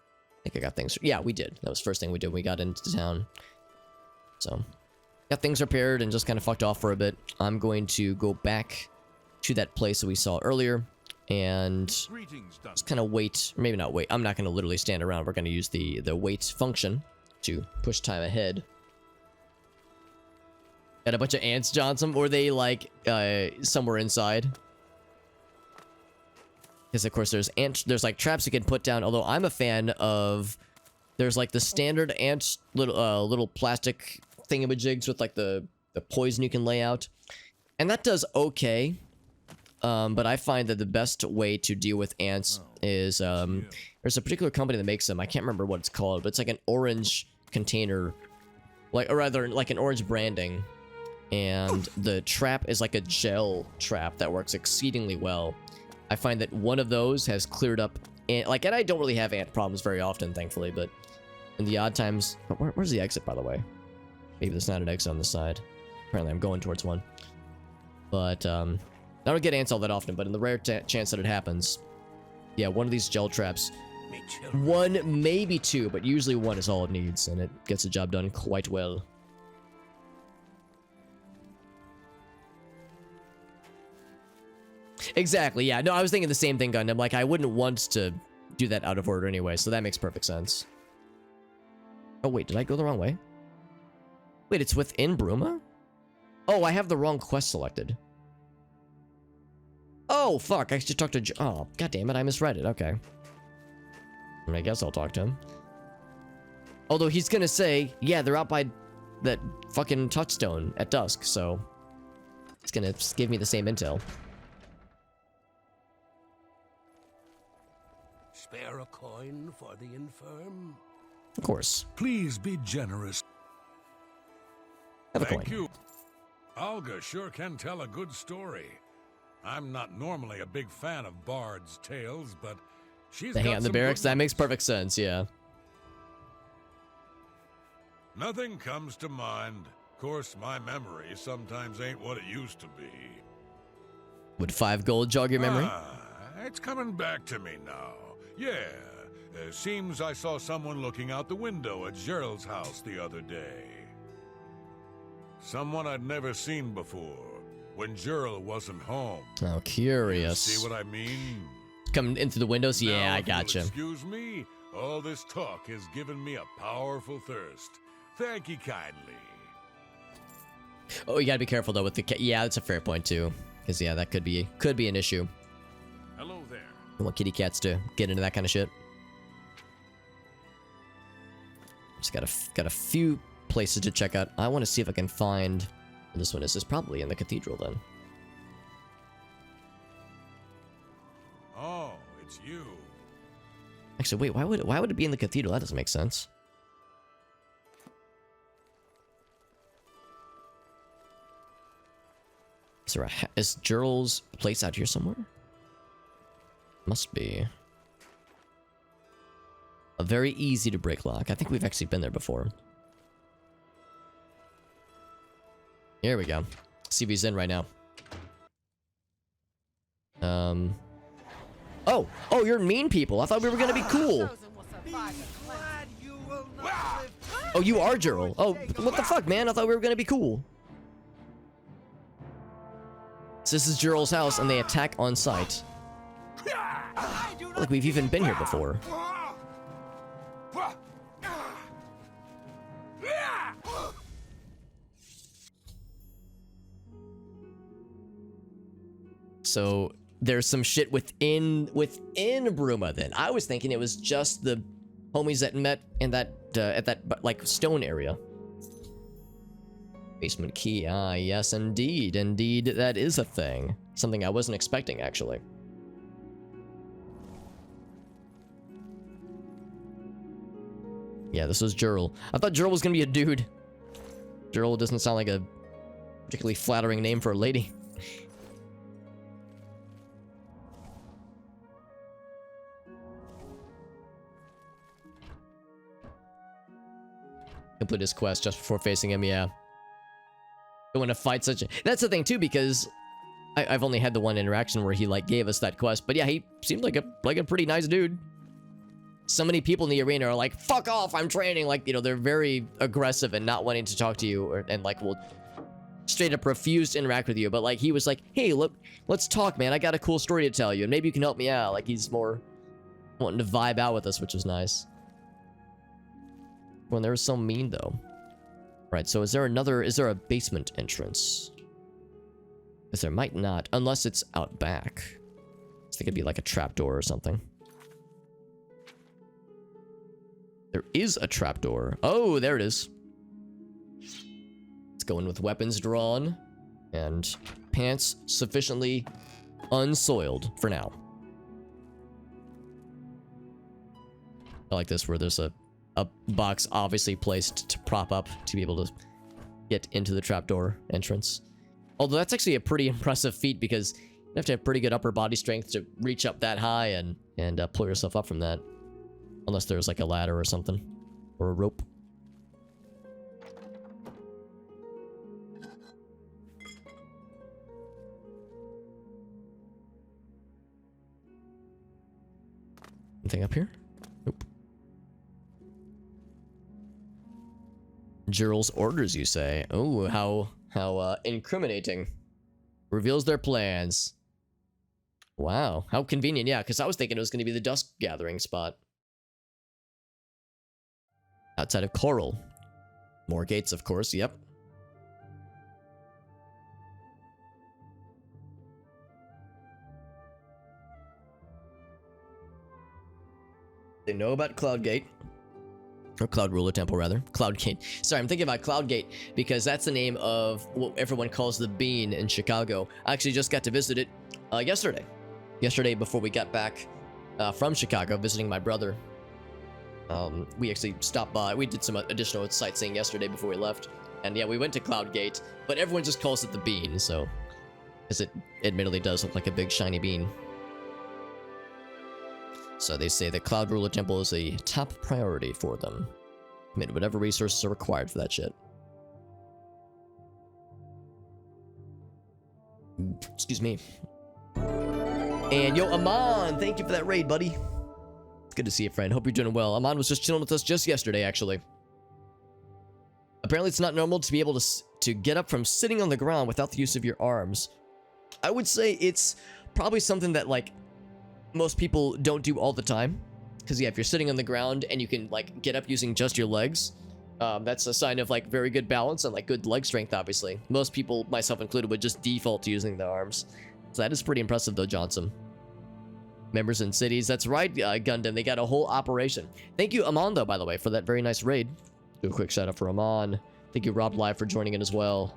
[SPEAKER 2] I got things. Yeah, we did. That was the first thing we did when we got into town. So, got things repaired and just kind of fucked off for a bit. I'm going to go back to that place that we saw earlier and just kind of wait. Or maybe not wait. I'm not going to literally stand around. We're going to use the wait function to push time ahead. Got a bunch of ants, Johnson. Or they like somewhere inside? Because of course there's like traps you can put down. Although I'm a fan of, there's like the standard ant little plastic thingamajigs with like the poison you can lay out, and that does okay. But I find that the best way to deal with ants is there's a particular company that makes them. I can't remember what it's called, but it's like an orange container, or rather like an orange branding, and the trap is like a gel trap that works exceedingly well. I find that one of those has cleared up, and I don't really have ant problems very often, thankfully, but in the odd times, where's the exit, by the way? Maybe there's not an exit on the side. Apparently I'm going towards one. But I don't get ants all that often, but in the rare chance that it happens, yeah, one of these gel traps, one, maybe two, but usually one is all it needs, and it gets the job done quite well. Exactly, yeah. No, I was thinking the same thing, Gundam. Like, I wouldn't want to do that out of order anyway, so that makes perfect sense. Oh, wait, did I go the wrong way? Wait, it's within Bruma? Oh, I have the wrong quest selected. Oh, fuck, I should talk to oh, god damn it, I misread it, okay. I guess I'll talk to him. Although he's gonna say, yeah, they're out by that fucking touchstone at dusk, so he's gonna give me the same intel.
[SPEAKER 14] Spare a coin for the infirm?
[SPEAKER 2] Of course.
[SPEAKER 1] Please be generous.
[SPEAKER 2] Have a
[SPEAKER 1] Thank
[SPEAKER 2] coin.
[SPEAKER 1] you. Olga sure can tell a good story. I'm not normally a big fan of bards' tales, but she's
[SPEAKER 2] Hang
[SPEAKER 1] got
[SPEAKER 2] out in the
[SPEAKER 1] some
[SPEAKER 2] barracks,
[SPEAKER 1] good
[SPEAKER 2] that makes perfect sense, yeah.
[SPEAKER 1] Nothing comes to mind. Of course, my memory sometimes ain't what it used to be.
[SPEAKER 2] Would 5 gold jog your memory?
[SPEAKER 1] It's coming back to me now. Yeah, seems I saw someone looking out the window at Gerald's house the other day. Someone I'd never seen before, when Gerald wasn't home.
[SPEAKER 2] Oh, curious.
[SPEAKER 1] You see what I mean?
[SPEAKER 2] Coming into the windows? Yeah,
[SPEAKER 1] Now,
[SPEAKER 2] I
[SPEAKER 1] if you'll
[SPEAKER 2] gotcha.
[SPEAKER 1] Excuse me, All this talk has given me a powerful thirst. Thank you kindly.
[SPEAKER 2] Oh, you gotta be careful though with the yeah, that's a fair point too. Because yeah, that could be an issue.
[SPEAKER 1] Hello there.
[SPEAKER 2] You want kitty cats to get into that kind of shit. Just got a few places to check out. I want to see if I can find where this one is. It's probably in the cathedral then.
[SPEAKER 1] Oh, it's you.
[SPEAKER 2] Actually, wait, why would it be in the cathedral? That doesn't make sense. Is Gerald's place out here somewhere? Must be. A very easy to break lock. I think we've actually been there before. Here we go. See if he's in right now. Oh, you're mean people. I thought we were gonna be cool. Oh, you are Gerald. Oh, what the fuck, man? I thought we were gonna be cool. So this is Gerald's house, and they attack on sight. Like we've even been here before. So there's some shit within Bruma then. I was thinking it was just the homies that met in that at that like stone area. Basement key. Ah, yes, indeed. Indeed, that is a thing. Something I wasn't expecting, actually. Yeah, this was Gerald. I thought Gerald was gonna be a dude. Gerald doesn't sound like a particularly flattering name for a lady. Complete his quest just before facing him, yeah. Don't want to fight such a... That's the thing, too, because I've only had the one interaction where he, like, gave us that quest. But yeah, he seemed like a pretty nice dude. So many people in the arena are like, fuck off, I'm training. Like, you know, they're very aggressive and not wanting to talk to you. And, like, will straight up refuse to interact with you. But, like, he was like, hey, look, let's talk, man. I got a cool story to tell you. And maybe you can help me out. Like, he's more wanting to vibe out with us, which was nice. When they were so mean, though. Right, so is there a basement entrance? Because there might not, unless it's out back. So it could be like a trapdoor or something. There is a trapdoor. Oh, there it is. Let's go in with weapons drawn. And pants sufficiently unsoiled for now. I like this where there's a box obviously placed to prop up to be able to get into the trapdoor entrance. Although that's actually a pretty impressive feat because you have to have pretty good upper body strength to reach up that high and pull yourself up from that. Unless there's like a ladder or something. Or a rope. Anything up here? Nope. Gerald's orders, you say? Oh, how incriminating. Reveals their plans. Wow, how convenient. Yeah, because I was thinking it was going to be the dusk gathering spot. Outside of Coral. More gates, of course, yep. They know about Cloudgate. Or Cloud Ruler Temple, rather. Cloudgate. Sorry, I'm thinking about Cloudgate because that's the name of what everyone calls the Bean in Chicago. I actually just got to visit it yesterday. Yesterday, before we got back from Chicago, visiting my brother. We actually stopped by. We did some additional sightseeing yesterday before we left. And yeah, we went to Cloudgate, but everyone just calls it the Bean, so... Because it admittedly does look like a big shiny bean. So they say the Cloud Ruler Temple is a top priority for them. Commit whatever resources are required for that shit. Excuse me. And yo, Aman, thank you for that raid, buddy. It's good to see you, friend. Hope you're doing well. Aman was just chilling with us just yesterday, actually. Apparently it's not normal to be able to get up from sitting on the ground without the use of your arms. I would say it's probably something that, like, most people don't do all the time. Because yeah, if you're sitting on the ground and you can like get up using just your legs, that's a sign of like very good balance and like good leg strength, obviously. Most people, myself included, would just default to using their arms. So that is pretty impressive though, Johnson. Members in cities, that's right, Gundam, they got a whole operation. Thank you, Amon, though, by the way, for that very nice raid. Do a quick shout out for Amon. Thank you, Rob Live, for joining in as well.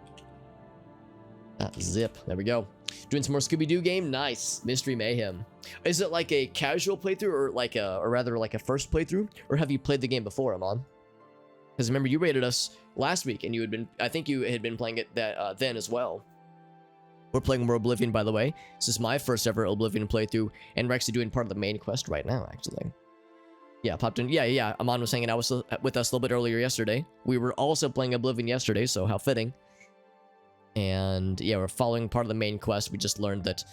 [SPEAKER 2] Zip, there we go. Doing some more Scooby-Doo game, nice. Mystery Mayhem. Is it like a casual playthrough or like a, or rather like a first playthrough? Or have you played the game before, Amon? Because remember, you rated us last week and you had been, I think you had been playing it that then as well. We're playing more Oblivion, by the way. This is my first ever Oblivion playthrough, and we're actually doing part of the main quest right now, actually. Yeah, popped in. Yeah. Amon was hanging out with us a little bit earlier yesterday. We were also playing Oblivion yesterday, so how fitting. And yeah, we're following part of the main quest. We just learned that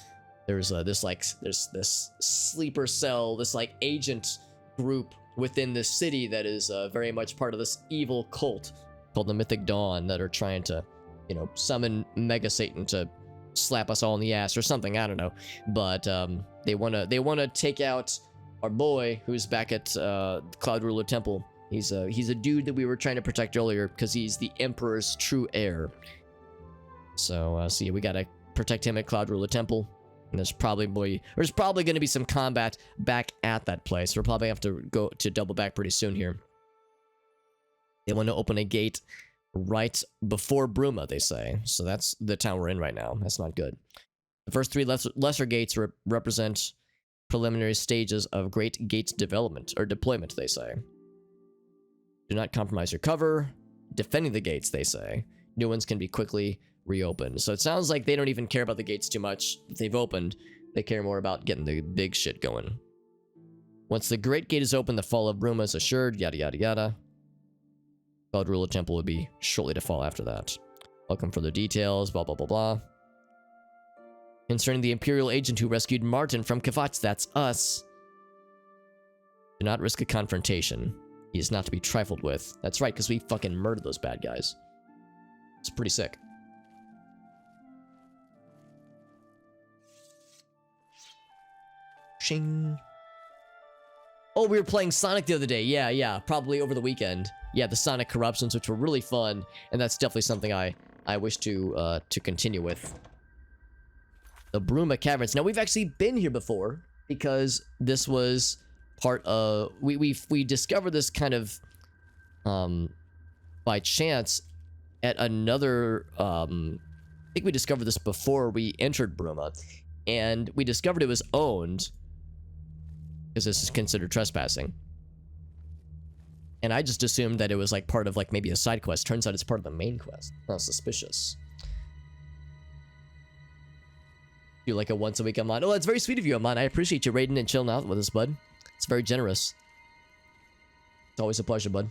[SPEAKER 2] there's this sleeper cell, this like agent group within the city that is very much part of this evil cult called the Mythic Dawn that are trying to, you know, summon Mega Satan to slap us all in the ass or something, I don't know. But they wanna take out our boy who's back at Cloud Ruler Temple. He's a dude that we were trying to protect earlier because he's the Emperor's true heir. So yeah, we gotta protect him at Cloud Ruler Temple. And there's probably going to be some combat back at that place. We'll probably have to go to double back pretty soon here. They want to open a gate right before Bruma, they say. So that's the town we're in right now. That's not good. The first three lesser gates represent preliminary stages of Great Gates development, or deployment, they say. Do not compromise your cover. Defending the gates, they say. New ones can be quickly reopened. So it sounds like they don't even care about the gates too much. If they've opened, they care more about getting the big shit going. Once the Great Gate is open, the fall of Bruma is assured, yada yada yada. Cloud Ruler Temple would be shortly to fall after that. Welcome for the details, blah blah blah blah. Concerning the Imperial agent who rescued Martin from Kvatch, that's us. Do not risk a confrontation. He is not to be trifled with. That's right, because we fucking murdered those bad guys. It's pretty sick. Shing. Oh, we were playing Sonic the other day. Yeah, probably over the weekend. Yeah, the Sonic corruptions, which were really fun, and that's definitely something I wish to continue with. The Bruma Caverns. Now, we've actually been here before because this was part of we discovered this kind of by chance at another I think we discovered this before we entered Bruma, and we discovered it was owned because this is considered trespassing. And I just assumed that it was like part of like maybe a side quest. Turns out it's part of the main quest. How suspicious. Do like a once a week Amon. Oh, that's very sweet of you, Amon. I appreciate you raiding and chilling out with us, bud. It's very generous. It's always a pleasure, bud.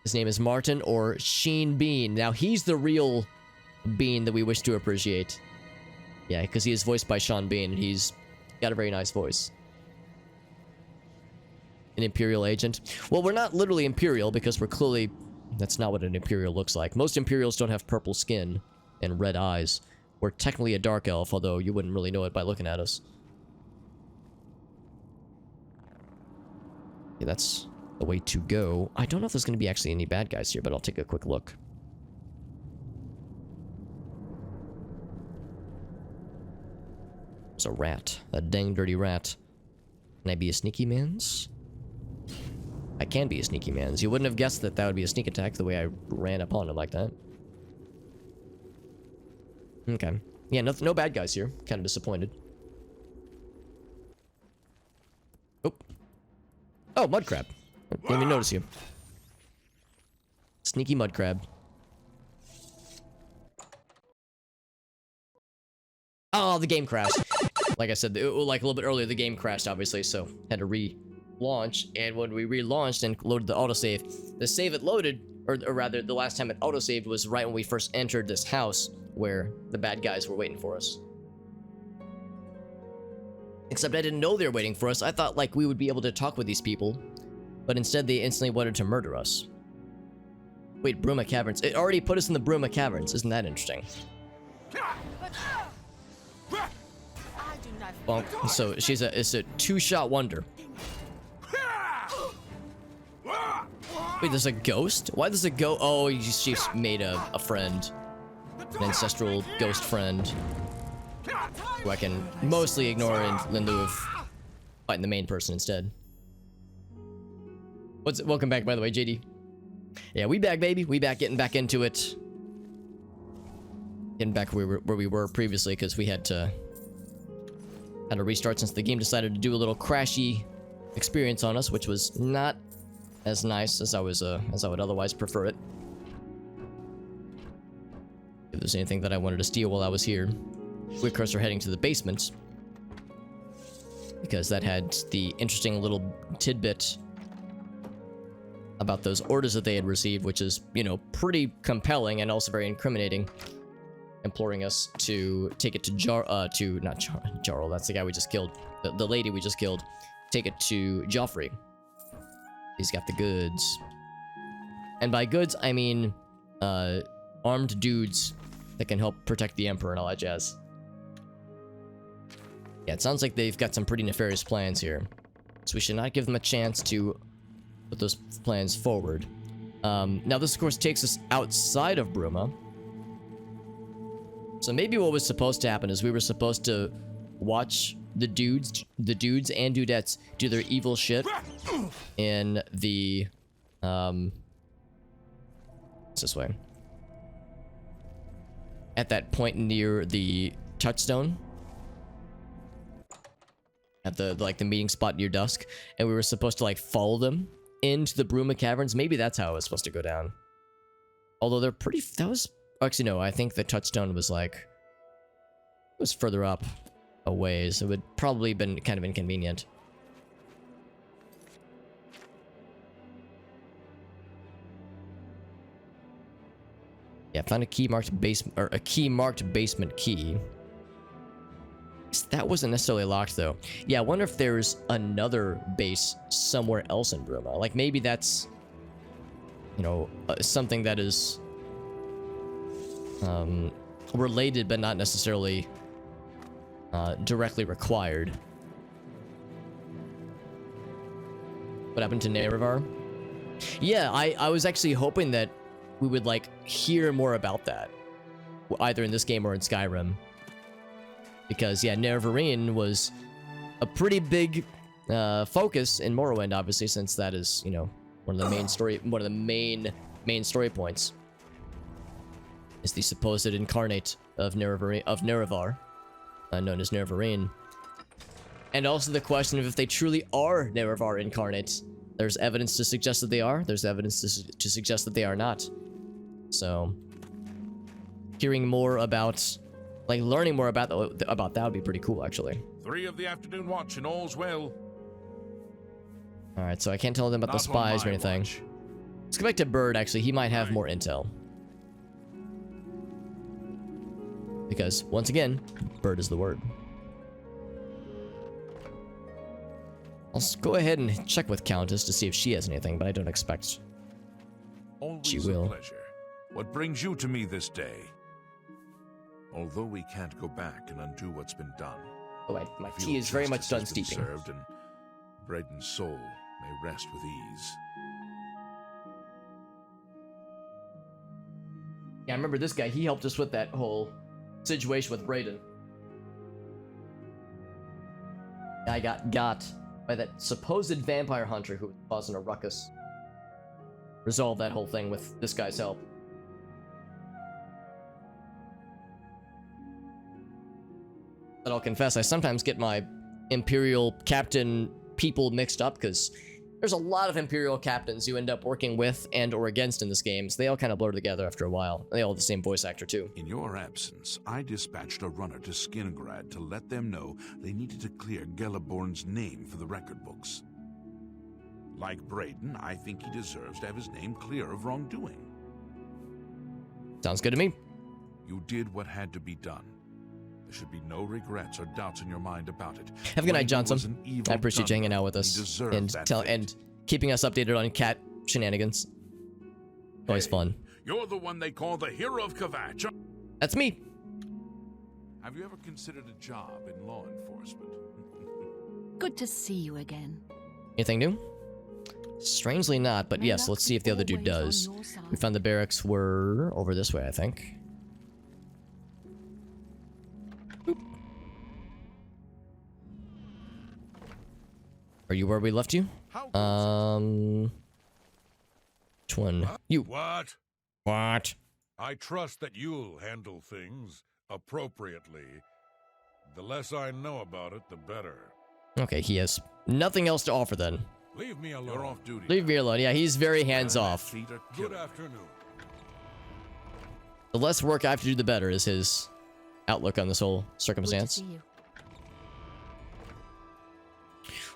[SPEAKER 2] His name is Martin, or Sheen Bean. Now, he's the real Bean that we wish to appreciate. Yeah, because he is voiced by Sean Bean, and he's got a very nice voice. An Imperial agent. Well, we're not literally Imperial, because we're clearly... That's not what an Imperial looks like. Most Imperials don't have purple skin and red eyes. We're technically a Dark Elf, although you wouldn't really know it by looking at us. Yeah, that's the way to go. I don't know if there's going to be actually any bad guys here, but I'll take a quick look. It's a rat. A dang dirty rat. Can I be a sneaky man's? I can be a sneaky man's. You wouldn't have guessed that that would be a sneak attack the way I ran upon him like that. Okay. Yeah, no bad guys here. Kind of disappointed. Oh, mud crab. Didn't even notice you. Sneaky mud crab. Oh, the game crashed. Like I said, like a little bit earlier, the game crashed, obviously, so had to relaunch. And when we relaunched and loaded the autosave, the save it loaded, or rather, the last time it autosaved was right when we first entered this house where the bad guys were waiting for us. Except I didn't know they were waiting for us. I thought, like, we would be able to talk with these people. But instead, they instantly wanted to murder us. Wait, Bruma Caverns. It already put us in the Bruma Caverns. Isn't that interesting? Bonk. So, it's a two-shot wonder. Wait, there's a ghost? Why does it go? Oh, she's made a friend. An ancestral ghost friend. Who I can mostly ignore in lieu of fighting the main person instead. Welcome back, by the way, JD. Yeah, we back, baby. We back, getting back into it. Getting back where we were previously, because we had to restart since the game decided to do a little crashy experience on us, which was not as nice as I would otherwise prefer it. If there's anything that I wanted to steal while I was here, we of course are heading to the basement, because that had the interesting little tidbit about those orders that they had received, which is, you know, pretty compelling and also very incriminating, imploring us to take it to Jarl, that's the guy we just killed, the lady we just killed, take it to Joffrey. He's got the goods. And by goods, I mean, armed dudes that can help protect the Emperor and all that jazz. Yeah, it sounds like they've got some pretty nefarious plans here. So we should not give them a chance to put those plans forward. Now this, of course, takes us outside of Bruma. So maybe what was supposed to happen is we were supposed to watch the dudes and dudettes do their evil shit in the, it's this way. At that point near the touchstone. At the meeting spot near dusk. And we were supposed to, like, follow them into the Bruma Caverns. Maybe that's how it was supposed to go down. Although they're pretty, actually no, I think the touchstone was like, it was further up a ways. It would probably been kind of inconvenient. Yeah, found a key marked basement, or a key marked basement key. That wasn't necessarily locked though. Yeah, I wonder if there's another base somewhere else in Bruma. Like maybe that's, you know, something that is related but not necessarily directly required. What happened to Nerevar? Yeah, I was actually hoping that we would, like, hear more about that, either in this game or in Skyrim. Because, yeah, Nerevarine was a pretty big focus in Morrowind, obviously, since that is, you know, one of the main story points. Is the supposed incarnate of Nerevar, known as Nerevarine. And also the question of if they truly are Nerevar incarnate. There's evidence to suggest that they are. There's evidence to suggest that they are not. So, hearing more about, like, learning more about that would be pretty cool, actually.
[SPEAKER 8] 3 of the afternoon watch and all's well.
[SPEAKER 2] Alright, so I can't tell them about the spies or anything.
[SPEAKER 8] Watch.
[SPEAKER 2] Let's go back to Bird, actually. He might have more intel. Because, once again, Bird is the word. I'll go ahead and check with Countess to see if she has anything, but I don't expect
[SPEAKER 8] Always
[SPEAKER 2] she will.
[SPEAKER 8] A pleasure. What brings you to me this day? Although we can't go back and undo what's been done.
[SPEAKER 2] Oh, my tea is very much done steeping.
[SPEAKER 8] Served and Braden's soul may rest with ease.
[SPEAKER 2] Yeah, I remember this guy. He helped us with that whole situation with Braden. I got by that supposed vampire hunter who was causing a ruckus. Resolve that whole thing with this guy's help. But I'll confess, I sometimes get my Imperial Captain people mixed up, because there's a lot of Imperial Captains you end up working with and or against in this game, so they all kind of blur together after a while. They all have the same voice actor, too.
[SPEAKER 8] In your absence, I dispatched a runner to Skingrad to let them know they needed to clear Geliborn's name for the record books. Like Braden, I think he deserves to have his name clear of wrongdoing.
[SPEAKER 2] Sounds good to me.
[SPEAKER 8] You did what had to be done. There should be no regrets or doubts in your mind about it.
[SPEAKER 2] Have a good night, Johnson. I appreciate you hanging out with us and keeping us updated on cat shenanigans. Always fun.
[SPEAKER 8] You're the one they call the hero of Kvatch.
[SPEAKER 2] That's me.
[SPEAKER 8] Have you ever considered a job in law enforcement?
[SPEAKER 9] Good to see you again.
[SPEAKER 2] Anything new? Strangely not, but yes, let's see if the other dude does. We found the barracks were over this way, I think. Boop. Are you where we left you? Which one? You.
[SPEAKER 1] What?
[SPEAKER 2] What?
[SPEAKER 1] I trust that you'll handle things appropriately. The less I know about it, the better.
[SPEAKER 2] Okay, he has nothing else to offer then.
[SPEAKER 1] Leave me alone. You're off duty.
[SPEAKER 2] Leave me alone. Yeah, he's very hands-off.
[SPEAKER 1] Good afternoon.
[SPEAKER 2] The less work I have to do, the better, is his outlook on this whole circumstance.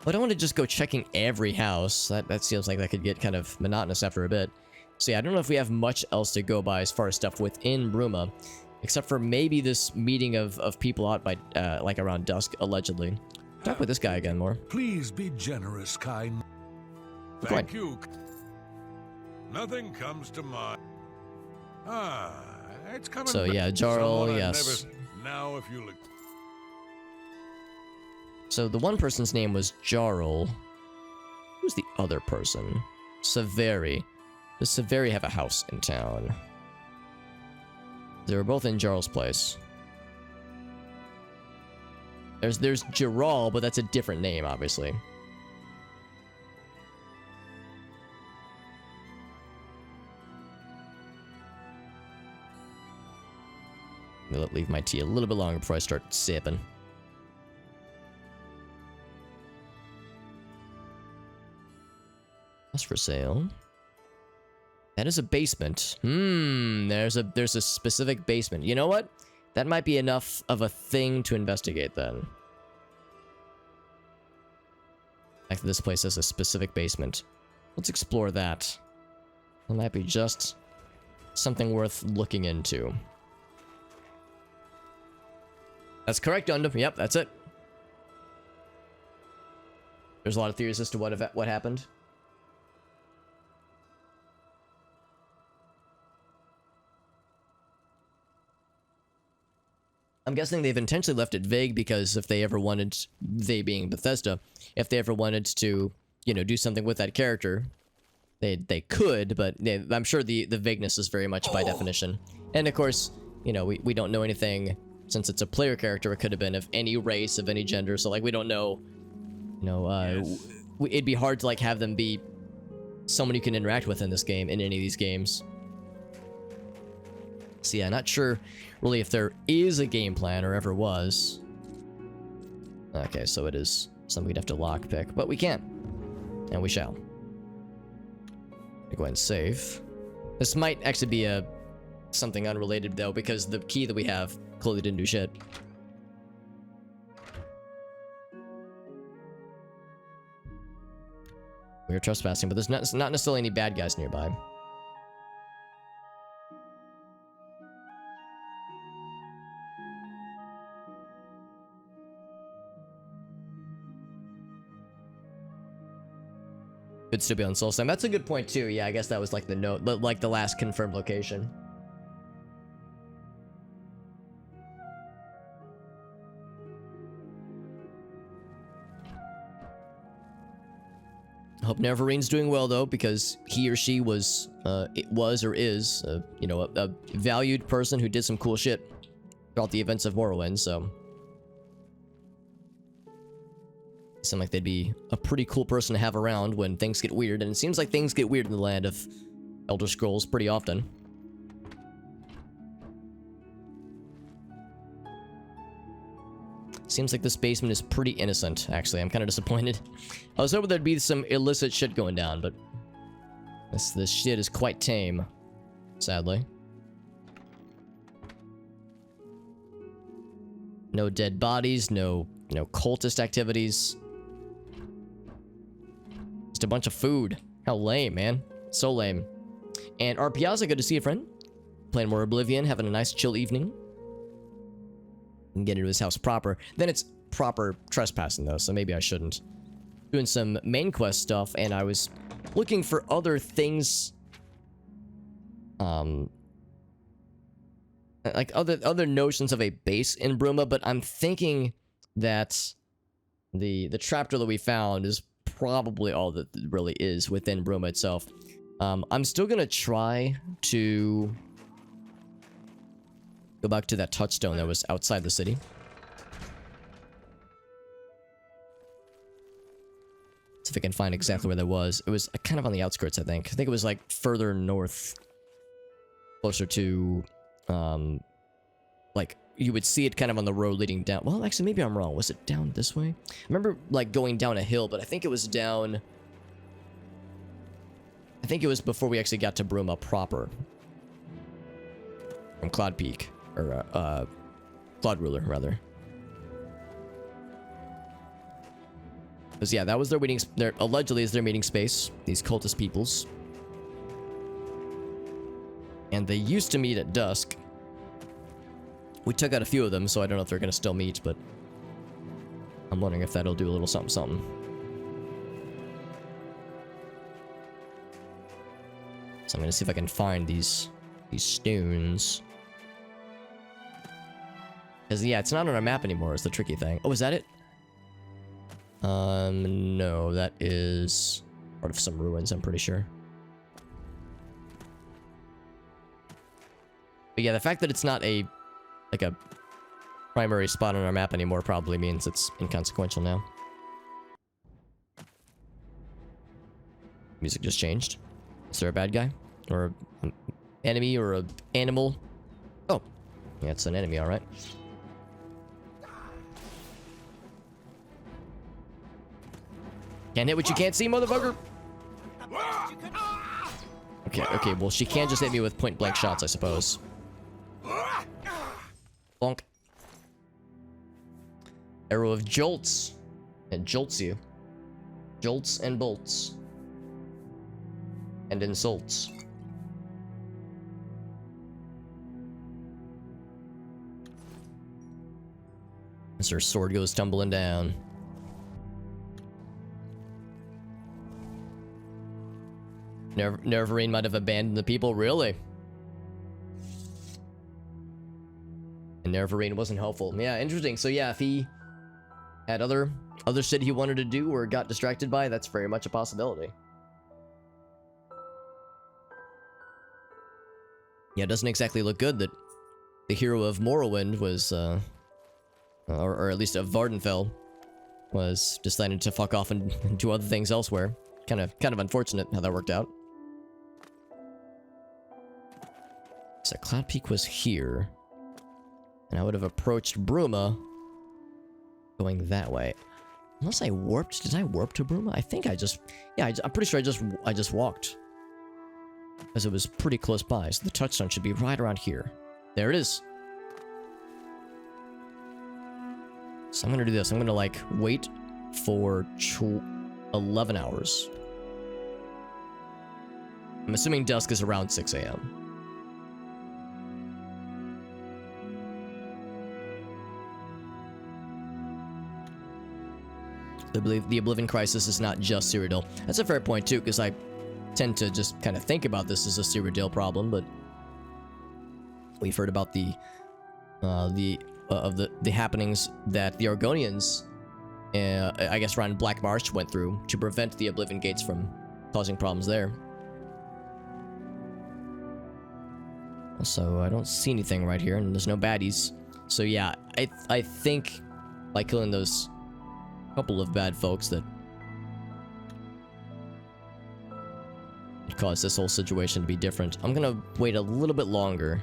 [SPEAKER 2] But I don't want to just go checking every house. That seems like that could get kind of monotonous after a bit. So yeah, I don't know if we have much else to go by as far as stuff within Bruma. Except for maybe this meeting of people out by, like around dusk, allegedly. Talk with this guy again more.
[SPEAKER 1] Please be generous, kind. Thank you. Nothing comes to mind. It's coming.
[SPEAKER 2] So yeah, Jarl, yes.
[SPEAKER 1] Now if you look.
[SPEAKER 2] So the one person's name was Jarl. Who's the other person? Severi. Does Severi have a house in town? They were both in Jarl's place. There's Jaral, but that's a different name, obviously. I'm gonna leave my tea a little bit longer before I start sipping. That's for sale. That is a basement. There's a specific basement. You know what? That might be enough of a thing to investigate then. In fact, this place has a specific basement. Let's explore that. That might be just something worth looking into. That's correct, Gundam. Yep, that's it. There's a lot of theories as to what happened. I'm guessing they've intentionally left it vague because if they ever wanted, they being Bethesda, if they ever wanted to, you know, do something with that character, they could, but I'm sure the vagueness is very much by definition. And of course, you know, we don't know anything, since it's a player character, it could have been of any race, of any gender, so like we don't know, you know, it'd be hard to like have them be someone you can interact with in this game, in any of these games. So yeah, not sure really if there is a game plan or ever was. Okay, so it is something we'd have to lockpick, but we can. And we shall. Go ahead and save. This might actually be something unrelated though, because the key that we have clearly didn't do shit. We are trespassing, but there's not necessarily any bad guys nearby. Could still be on Solstheim. That's a good point too. Yeah, I guess that was like the note, like the last confirmed location. I hope Nevereen's doing well though, because he or she was, or is, you know, a valued person who did some cool shit throughout the events of Morrowind. So. Seem like they'd be a pretty cool person to have around when things get weird, and it seems like things get weird in the land of Elder Scrolls pretty often. Seems like this basement is pretty innocent, actually. I'm kind of disappointed. I was hoping there'd be some illicit shit going down, but this shit is quite tame, sadly. No dead bodies, no cultist activities. Just a bunch of food. How lame, man. So lame. And our Piazza, good to see you, friend. Playing more Oblivion, having a nice chill evening. And get into his house proper. Then it's proper trespassing, though, so maybe I shouldn't. Doing some main quest stuff, and I was looking for other things. Like other notions of a base in Bruma, but I'm thinking that the trapdoor that we found is probably all that really is within Bruma itself. I'm still gonna try to go back to that touchstone that was outside the city. See if I can find exactly where that was. It was kind of on the outskirts, I think. I think it was like further north. Closer to, like, you would see it kind of on the road leading down. Well, actually, maybe I'm wrong. Was it down this way? I remember, like, going down a hill, but I think it was down... I think it was before we actually got to Bruma proper. From Cloud Peak. Or, Cloud Ruler, rather. Because, yeah, that was their meeting... allegedly is their meeting space. These cultist peoples. And they used to meet at dusk. We took out a few of them, so I don't know if they're going to still meet, but... I'm wondering if that'll do a little something something. So I'm going to see if I can find these stones. Because, yeah, it's not on our map anymore, is the tricky thing. Oh, is that it? No, that is part of some ruins, I'm pretty sure. But yeah, the fact that it's not a primary spot on our map anymore probably means it's inconsequential now. Music just changed. Is there a bad guy? Or an enemy or an animal? Oh. Yeah, it's an enemy, alright. Can't hit what you can't see, motherfucker! Okay, well, she can't just hit me with point-blank shots, I suppose. Bonk. Arrow of jolts. It jolts you. Jolts and bolts. And insults. As her sword goes tumbling down. Nervarine might have abandoned the people, really? And Nervarine wasn't helpful. Yeah, interesting. So yeah, if he had other shit he wanted to do or got distracted by, that's very much a possibility. Yeah, it doesn't exactly look good that the hero of Morrowind was, or at least of Vardenfell, was decided to fuck off and do other things elsewhere. Kind of unfortunate how that worked out. So Cloud Peak was here. And I would have approached Bruma going that way. Unless I warped. Did I warp to Bruma? I think I just... Yeah, I'm pretty sure I just walked. Because it was pretty close by. So the touchstone should be right around here. There it is. So I'm going to do this. I'm going to, like, wait for 11 hours. I'm assuming dusk is around 6 a.m. I believe the Oblivion Crisis is not just Cyrodiil. That's a fair point too, because I tend to just kind of think about this as a Cyrodiil problem, but we've heard about the happenings that the Argonians, I guess around Black Marsh, went through to prevent the Oblivion Gates from causing problems there. Also, I don't see anything right here, and there's no baddies. So yeah, I think by killing those couple of bad folks that caused this whole situation to be different, I'm gonna wait a little bit longer.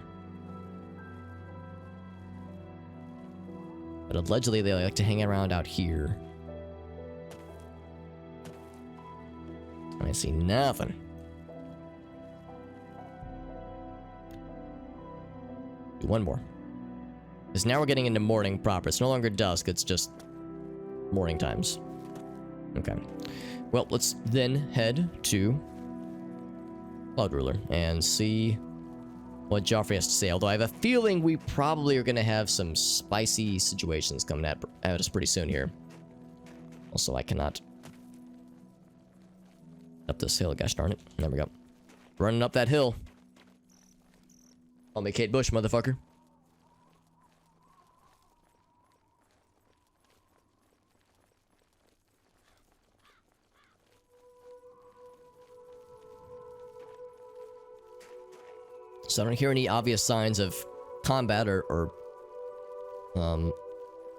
[SPEAKER 2] But allegedly they like to hang around out here. I see nothing. Do one more. Because now we're getting into morning proper. It's no longer dusk, it's just morning times. Okay. Well, let's then head to Cloud Ruler and see what Joffrey has to say. Although I have a feeling we probably are going to have some spicy situations coming at us pretty soon here. Also, I cannot up this hill. Gosh darn it. There we go. Running up that hill. Call me Kate Bush, motherfucker. So I don't hear any obvious signs of combat or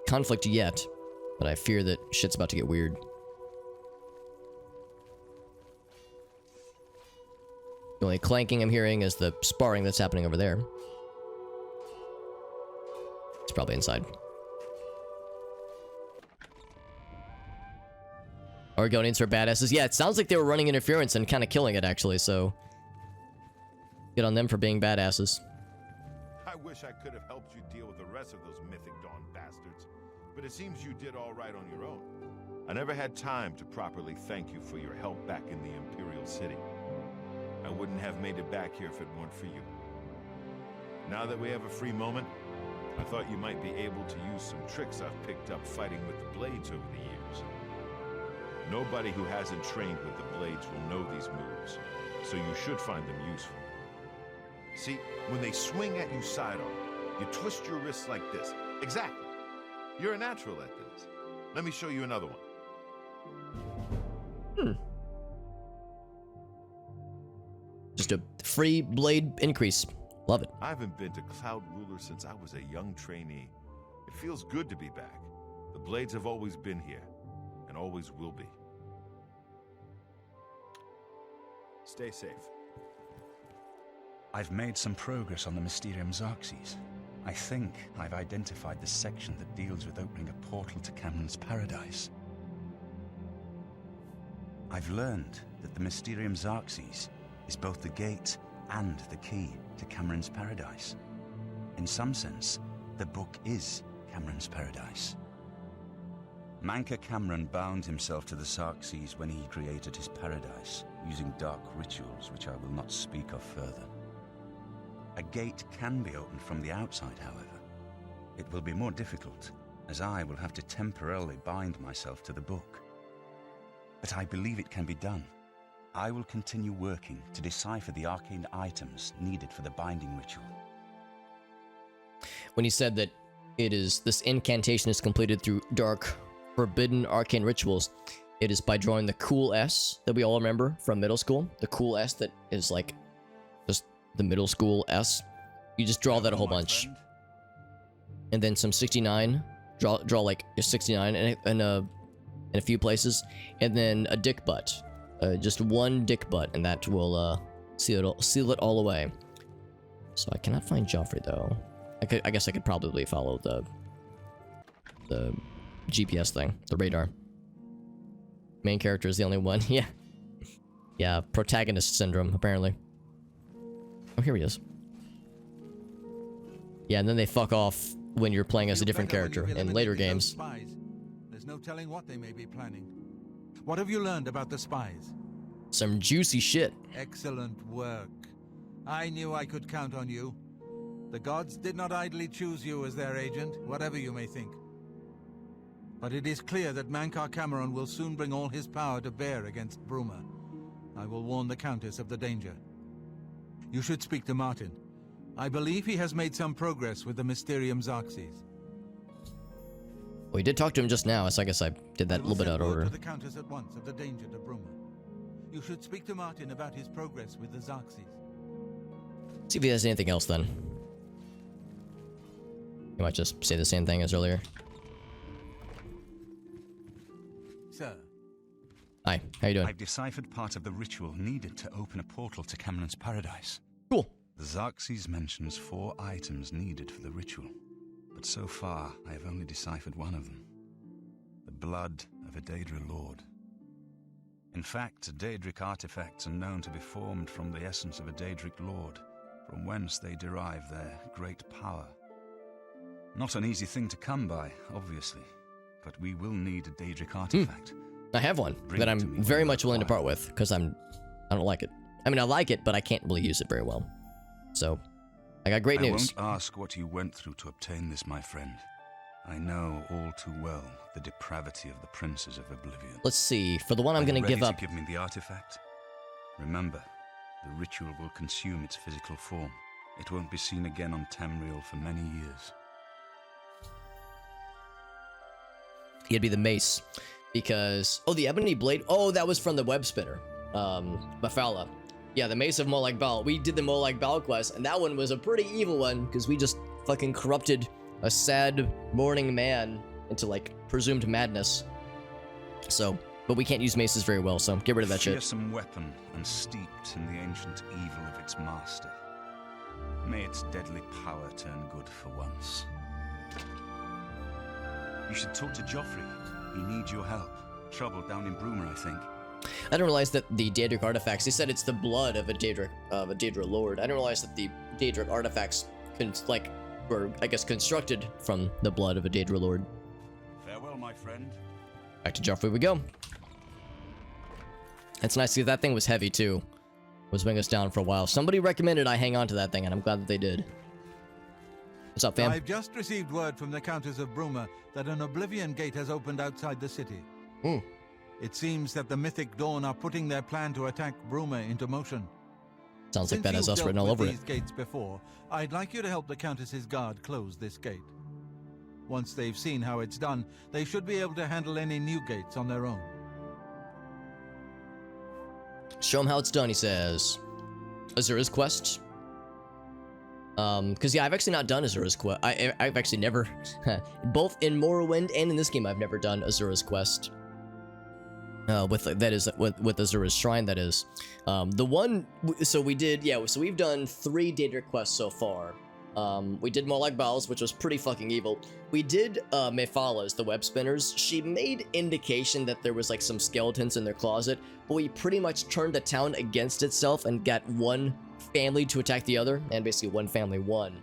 [SPEAKER 2] conflict yet, but I fear that shit's about to get weird. The only clanking I'm hearing is the sparring that's happening over there. It's probably inside. Oregonians are badasses. Yeah, it sounds like they were running interference and kind of killing it, actually, so... Good on them for being badasses.
[SPEAKER 4] I wish I could have helped you deal with the rest of those Mythic Dawn bastards, but it seems you did all right on your own. I never had time to properly thank you for your help back in the Imperial City. I wouldn't have made it back here if it weren't for you. Now that we have a free moment, I thought you might be able to use some tricks I've picked up fighting with the blades over the years. Nobody who hasn't trained with the blades will know these moves, so you should find them useful. See, when they swing at you side-on, you twist your wrists like this. Exactly. You're a natural at this. Let me show you another one.
[SPEAKER 2] Just a free blade increase. Love it.
[SPEAKER 4] I haven't been to Cloud Ruler since I was a young trainee. It feels good to be back. The blades have always been here, and always will be. Stay safe.
[SPEAKER 13] I've made some progress on the Mysterium Xarxes. I think I've identified the section that deals with opening a portal to Camoran's paradise. I've learned that the Mysterium Xarxes is both the gate and the key to Camoran's paradise. In some sense, the book is Camoran's paradise. Mankar Camoran bound himself to the Xarxes when he created his paradise, using dark rituals which I will not speak of further. A gate can be opened from the outside, however. It will be more difficult, as I will have to temporarily bind myself to the book. But I believe it can be done. I will continue working to decipher the arcane items needed for the binding ritual.
[SPEAKER 2] When he said that this incantation is completed through dark, forbidden arcane rituals, it is by drawing the cool S that we all remember from middle school. The cool S that is like just the middle school S. You just draw that a whole bunch. And then some 69. Draw like a 69 in a few places. And then a dick butt. Just one dick butt, and that will seal it all away. So I cannot find Joffrey though. I guess I could probably follow the GPS thing, the radar. Main character is the only one. Yeah. Yeah, protagonist syndrome, apparently. Oh, here he is. Yeah, and then they fuck off when you're playing as a different character in later games.
[SPEAKER 7] There's no telling what they may be planning. What have you learned about the spies?
[SPEAKER 2] Some juicy shit.
[SPEAKER 7] Excellent work. I knew I could count on you. The gods did not idly choose you as their agent, whatever you may think. But it is clear that Mankar Camoran will soon bring all his power to bear against Bruma. I will warn the Countess of the danger. You should speak to Martin. I believe he has made some progress with the Mysterium Xarxes.
[SPEAKER 2] We did talk to him just now, so I guess I did that a little bit out of order.
[SPEAKER 7] To the Countess at once of the danger to Bruma. You should speak to Martin about his progress with the Xarxes.
[SPEAKER 2] See if he has anything else then. He might just say the same thing as earlier.
[SPEAKER 7] Sir.
[SPEAKER 2] Hi, how you doing?
[SPEAKER 13] I've deciphered part of the ritual needed to open a portal to Camoran's paradise.
[SPEAKER 2] Cool.
[SPEAKER 13] The Xarxes mentions 4 items needed for the ritual, but so far I have only deciphered one of them. The blood of a Daedra Lord. In fact, Daedric artifacts are known to be formed from the essence of a Daedric Lord, from whence they derive their great power. Not an easy thing to come by, obviously, but we will need a Daedric artifact.
[SPEAKER 2] I have one that I'm very much willing to part with, because I don't like it. I mean, I like it, but I can't really use it very well. So, I got great news.
[SPEAKER 13] I won't ask what you went through to obtain this, my friend. I know all too well the depravity of the princes of Oblivion.
[SPEAKER 2] Let's see. For the one I'm going to give up.
[SPEAKER 13] Give me the artifact. Remember, the ritual will consume its physical form. It won't be seen again on Tamriel for many years.
[SPEAKER 2] It'd be the mace, because the ebony blade. Oh, that was from the web spinner, Mafala. Yeah, the Mace of Molag Bal. We did the Molag Bal quest, and that one was a pretty evil one, because we just fucking corrupted a sad, mourning man into, like, presumed madness. So, but we can't use maces very well, so get rid of that shit.
[SPEAKER 13] Fearsome weapon and steeped in the ancient evil of its master. May its deadly power turn good for once. You should talk to Joffrey. He needs your help. Trouble down in Bruma, I think.
[SPEAKER 2] I didn't realize that the Daedric artifacts, they said it's the blood of a Daedra lord. I didn't realize that the Daedric artifacts were, I guess, constructed from the blood of a Daedra lord.
[SPEAKER 13] Farewell, my friend.
[SPEAKER 2] Back to Joffrey we go. It's nice to see that thing was heavy too. Was weighing us down for a while. Somebody recommended I hang on to that thing, and I'm glad that they did. What's up, fam?
[SPEAKER 7] I've just received word from the Countess of Bruma that an Oblivion gate has opened outside the city. It seems that the Mythic Dawn are putting their plan to attack Bruma into motion.
[SPEAKER 2] Sounds like that has us written all over it.
[SPEAKER 7] These gates before, I'd like you to help the Countess's guard close this gate. Once they've seen how it's done, they should be able to handle any new gates on their own.
[SPEAKER 2] Show him how it's done, he says. Azura's quest. Because yeah, I've actually not done Azura's quest. I've actually never, both in Morrowind and in this game, I've never done Azura's quest. With Azura's Shrine, that is. So we've done 3 Daedric quests so far. We did Molag Bal's, which was pretty fucking evil. We did Mephala's, the web spinners. She made indication that there was like some skeletons in their closet, but we pretty much turned the town against itself and got one family to attack the other, and basically one family won.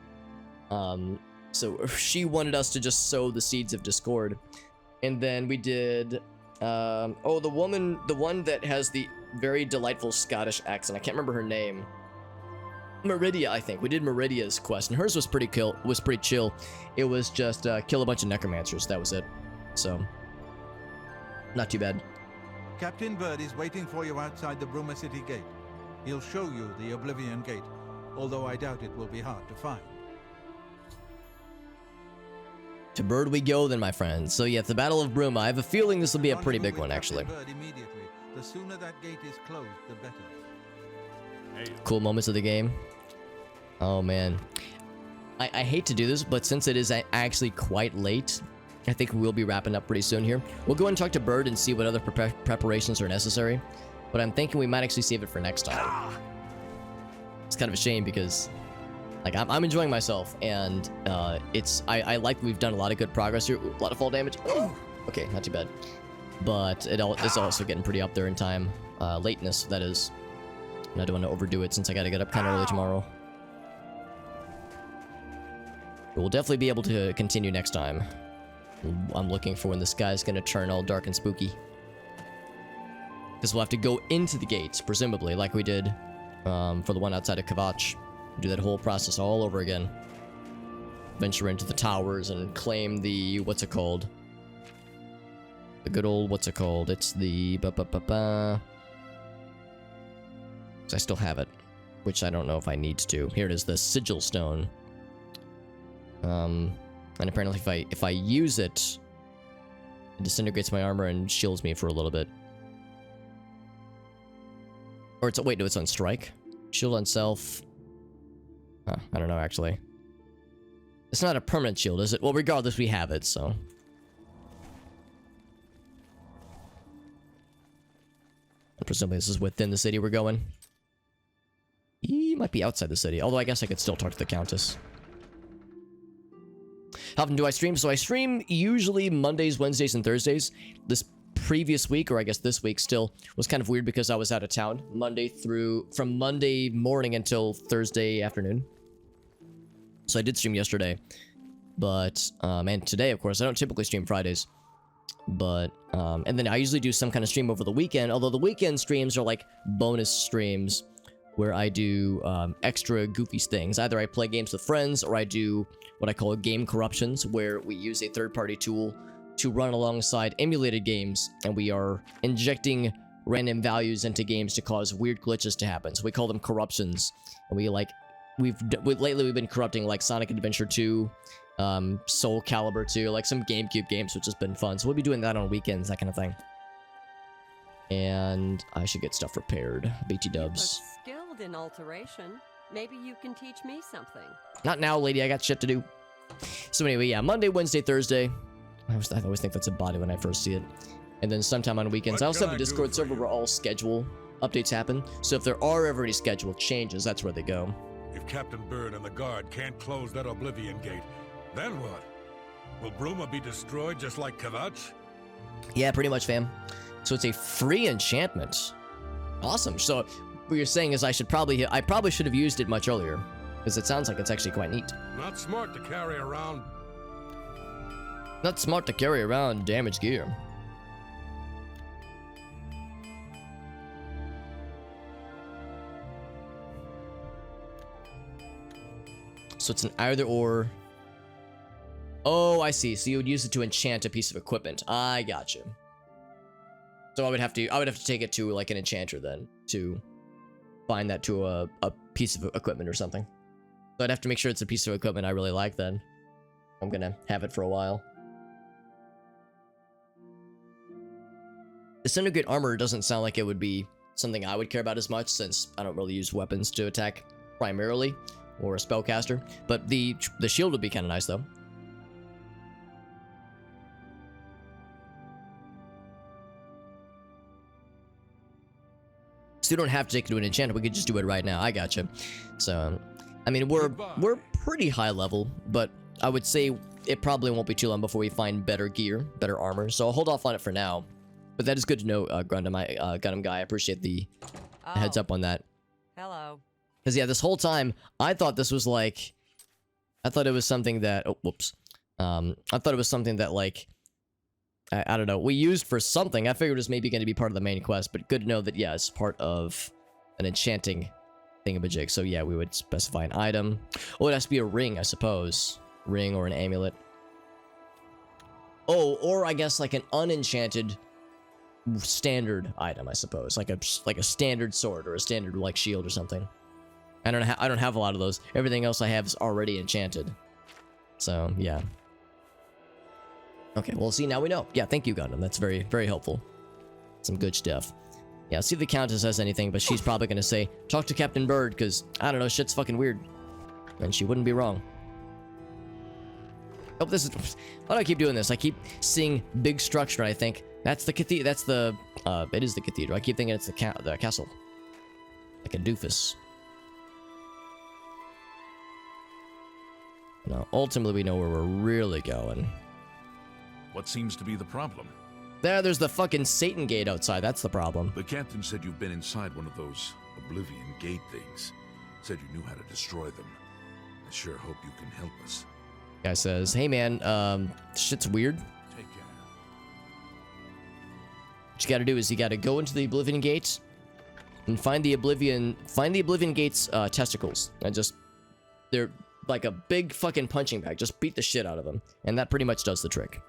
[SPEAKER 2] So she wanted us to just sow the seeds of discord. And then we did the one that has the very delightful Scottish accent. I can't remember her name. Meridia, I think. We did Meridia's quest, and hers was pretty chill. It was just kill a bunch of necromancers. That was it. So, not too bad.
[SPEAKER 7] Captain Bird is waiting for you outside the Bruma City gate. He'll show you the Oblivion gate, although I doubt it will be hard to find.
[SPEAKER 2] To Bird we go then, my friends. So yeah, the Battle of Bruma. I have a feeling this will be a pretty big one, actually.
[SPEAKER 7] Bird immediately. The sooner that gate is closed, the better.
[SPEAKER 2] Cool moments of the game. Oh man, I hate to do this, but since it is actually quite late, I think we'll be wrapping up pretty soon here. We'll go and talk to Bird and see what other preparations are necessary, but I'm thinking we might actually save it for next time. It's kind of a shame because, like, I'm enjoying myself, and I like we've done a lot of good progress here. Ooh, a lot of fall damage. Oh, okay, not too bad, but it's also getting pretty up there in time, lateness, that is. And I don't want to overdo it since I gotta get up kind of early tomorrow. But we'll definitely be able to continue next time. I'm looking for when the sky's gonna turn all dark and spooky. Because we'll have to go into the gates, presumably, like we did for the one outside of Kvatch. Do that whole process all over again. Venture into the towers and claim the... what's it called? The good old... what's it called? It's the... I still have it, which I don't know if I need to. Here it is, the Sigil Stone. And apparently if I use it, it disintegrates my armor and shields me for a little bit. Or it's... wait, no, it's on strike? Shield on self. Huh, I don't know, actually. It's not a permanent shield, is it? Well, regardless, we have it, so... And presumably this is within the city we're going. He might be outside the city, although I guess I could still talk to the Countess. How often do I stream? So I stream usually Mondays, Wednesdays, and Thursdays. This previous week, or I guess this week still, was kind of weird because I was out of town from Monday morning until Thursday afternoon. So I did stream yesterday. But, and today, of course, I don't typically stream Fridays. But, and then I usually do some kind of stream over the weekend, although the weekend streams are like bonus streams where I do extra goofy things. Either I play games with friends, or I do what I call game corruptions, where we use a third-party tool to run lately emulated games, and we are injecting random values into games to cause weird glitches to happen. So we call them corruptions, and lately we've been corrupting like Sonic Adventure 2, Soul Calibur 2, like some GameCube games, which has been fun. So we'll be doing that on weekends, that kind of thing. And I should get stuff repaired. BT dubs.
[SPEAKER 3] Skill dabbled in alteration. Maybe you can teach me something.
[SPEAKER 2] Not now, lady. I got shit to do. So anyway, yeah, Monday, Wednesday, Thursday. I always think that's a body when I first see it. And then sometime on weekends. I also have a Discord server where all schedule updates happen. So if there are ever any schedule changes, that's where they go.
[SPEAKER 1] If Captain Bird and the guard can't close that Oblivion gate, then what? Will Bruma be destroyed just like Kavach?
[SPEAKER 2] Yeah, pretty much, fam. So it's a free enchantment. Awesome. So what you're saying is I probably should have used it much earlier, because it sounds like it's actually quite neat.
[SPEAKER 1] Not smart to carry around.
[SPEAKER 2] Not smart to carry around damaged gear. So it's an either or. Oh, I see. So you would use it to enchant a piece of equipment. I got you. So I would have to take it to like an enchanter then to find that to a piece of equipment or something. So I'd have to make sure it's a piece of equipment I really like then. I'm gonna have it for a while. Disintegrate armor doesn't sound like it would be something I would care about as much, since I don't really use weapons to attack primarily, or a spellcaster. But the shield would be kind of nice though. So you don't have to take it to an enchanter, we could just do it right now. I gotcha. So, I mean, we're pretty high level, but I would say it probably won't be too long before we find better gear, better armor. So I'll hold off on it for now. But that is good to know, Gundam guy. I appreciate the heads up on that.
[SPEAKER 3] Hello.
[SPEAKER 2] Because yeah, this whole time, I thought this was like... I thought it was something that... Oh, whoops. I thought it was something that, like... I don't know, we used for something. I figured it was maybe going to be part of the main quest, but good to know that, yeah, it's part of an enchanting thingamajig. So yeah, we would specify an item. Oh, it has to be a ring, I suppose. Ring or an amulet. Oh, or I guess like an unenchanted standard item, I suppose. Like a standard sword or a standard like shield or something. I don't have a lot of those. Everything else I have is already enchanted. So, yeah. Okay, well, see, now we know. Yeah, thank you, Gundam. That's very, very helpful. Some good stuff. Yeah, see if the Countess has anything, but she's probably going to say, talk to Captain Bird, because, I don't know, shit's fucking weird. And she wouldn't be wrong. Oh, this is... Why do I keep doing this? I keep seeing big structure, and I think, that's the cathedral. That's the... it is the cathedral. I keep thinking it's the castle. Like a doofus. No, ultimately, we know where we're really going.
[SPEAKER 8] What seems to be the problem?
[SPEAKER 2] There's the fucking Satan gate outside. That's the problem.
[SPEAKER 8] The captain said you've been inside one of those Oblivion gate things. Said you knew how to destroy them. I sure hope you can help us.
[SPEAKER 2] Guy says, hey man, shit's weird.
[SPEAKER 8] Take care.
[SPEAKER 2] What you gotta do is you gotta go into the Oblivion gate and find the Oblivion gate's testicles. And just, they're like a big fucking punching bag. Just beat the shit out of them. And that pretty much does the trick.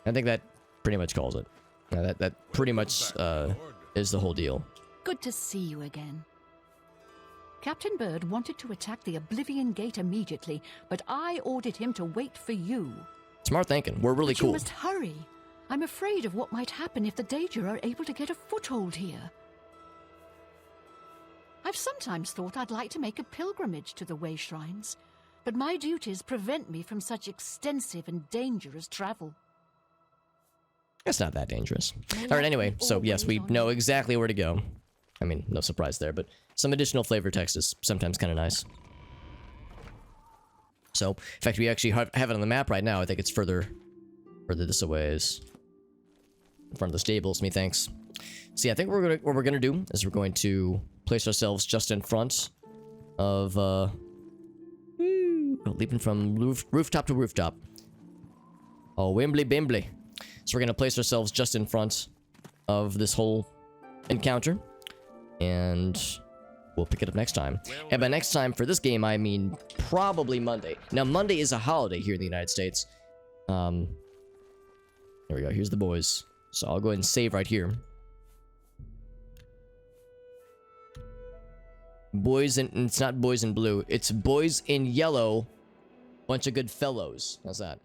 [SPEAKER 2] I think that pretty much calls it. That pretty much is the whole deal.
[SPEAKER 9] Good to see you again. Captain Bird wanted to attack the Oblivion Gate immediately, but I ordered him to wait for you.
[SPEAKER 2] Smart thinking. We're really cool.
[SPEAKER 9] You must hurry. I'm afraid of what might happen if the Daedra are able to get a foothold here. I've sometimes thought I'd like to make a pilgrimage to the Way Shrines, but my duties prevent me from such extensive and dangerous travel.
[SPEAKER 2] It's not that dangerous. All right, anyway, so yes, we know exactly where to go. I mean, no surprise there, but some additional flavor text is sometimes kind of nice. So, in fact, we actually have it on the map right now. I think it's further this a ways. In front of the stables, methinks. So yeah, I think what we're gonna do is we're going to place ourselves just in front of, leaping from rooftop to rooftop. Oh, Wimbley Bimbley. So we're going to place ourselves just in front of this whole encounter. And we'll pick it up next time. And by next time for this game, I mean probably Monday. Now, Monday is a holiday here in the United States. There we go. Here's the boys. So I'll go ahead and save right here. Boys in... It's not boys in blue. It's boys in yellow. Bunch of good fellows. How's that?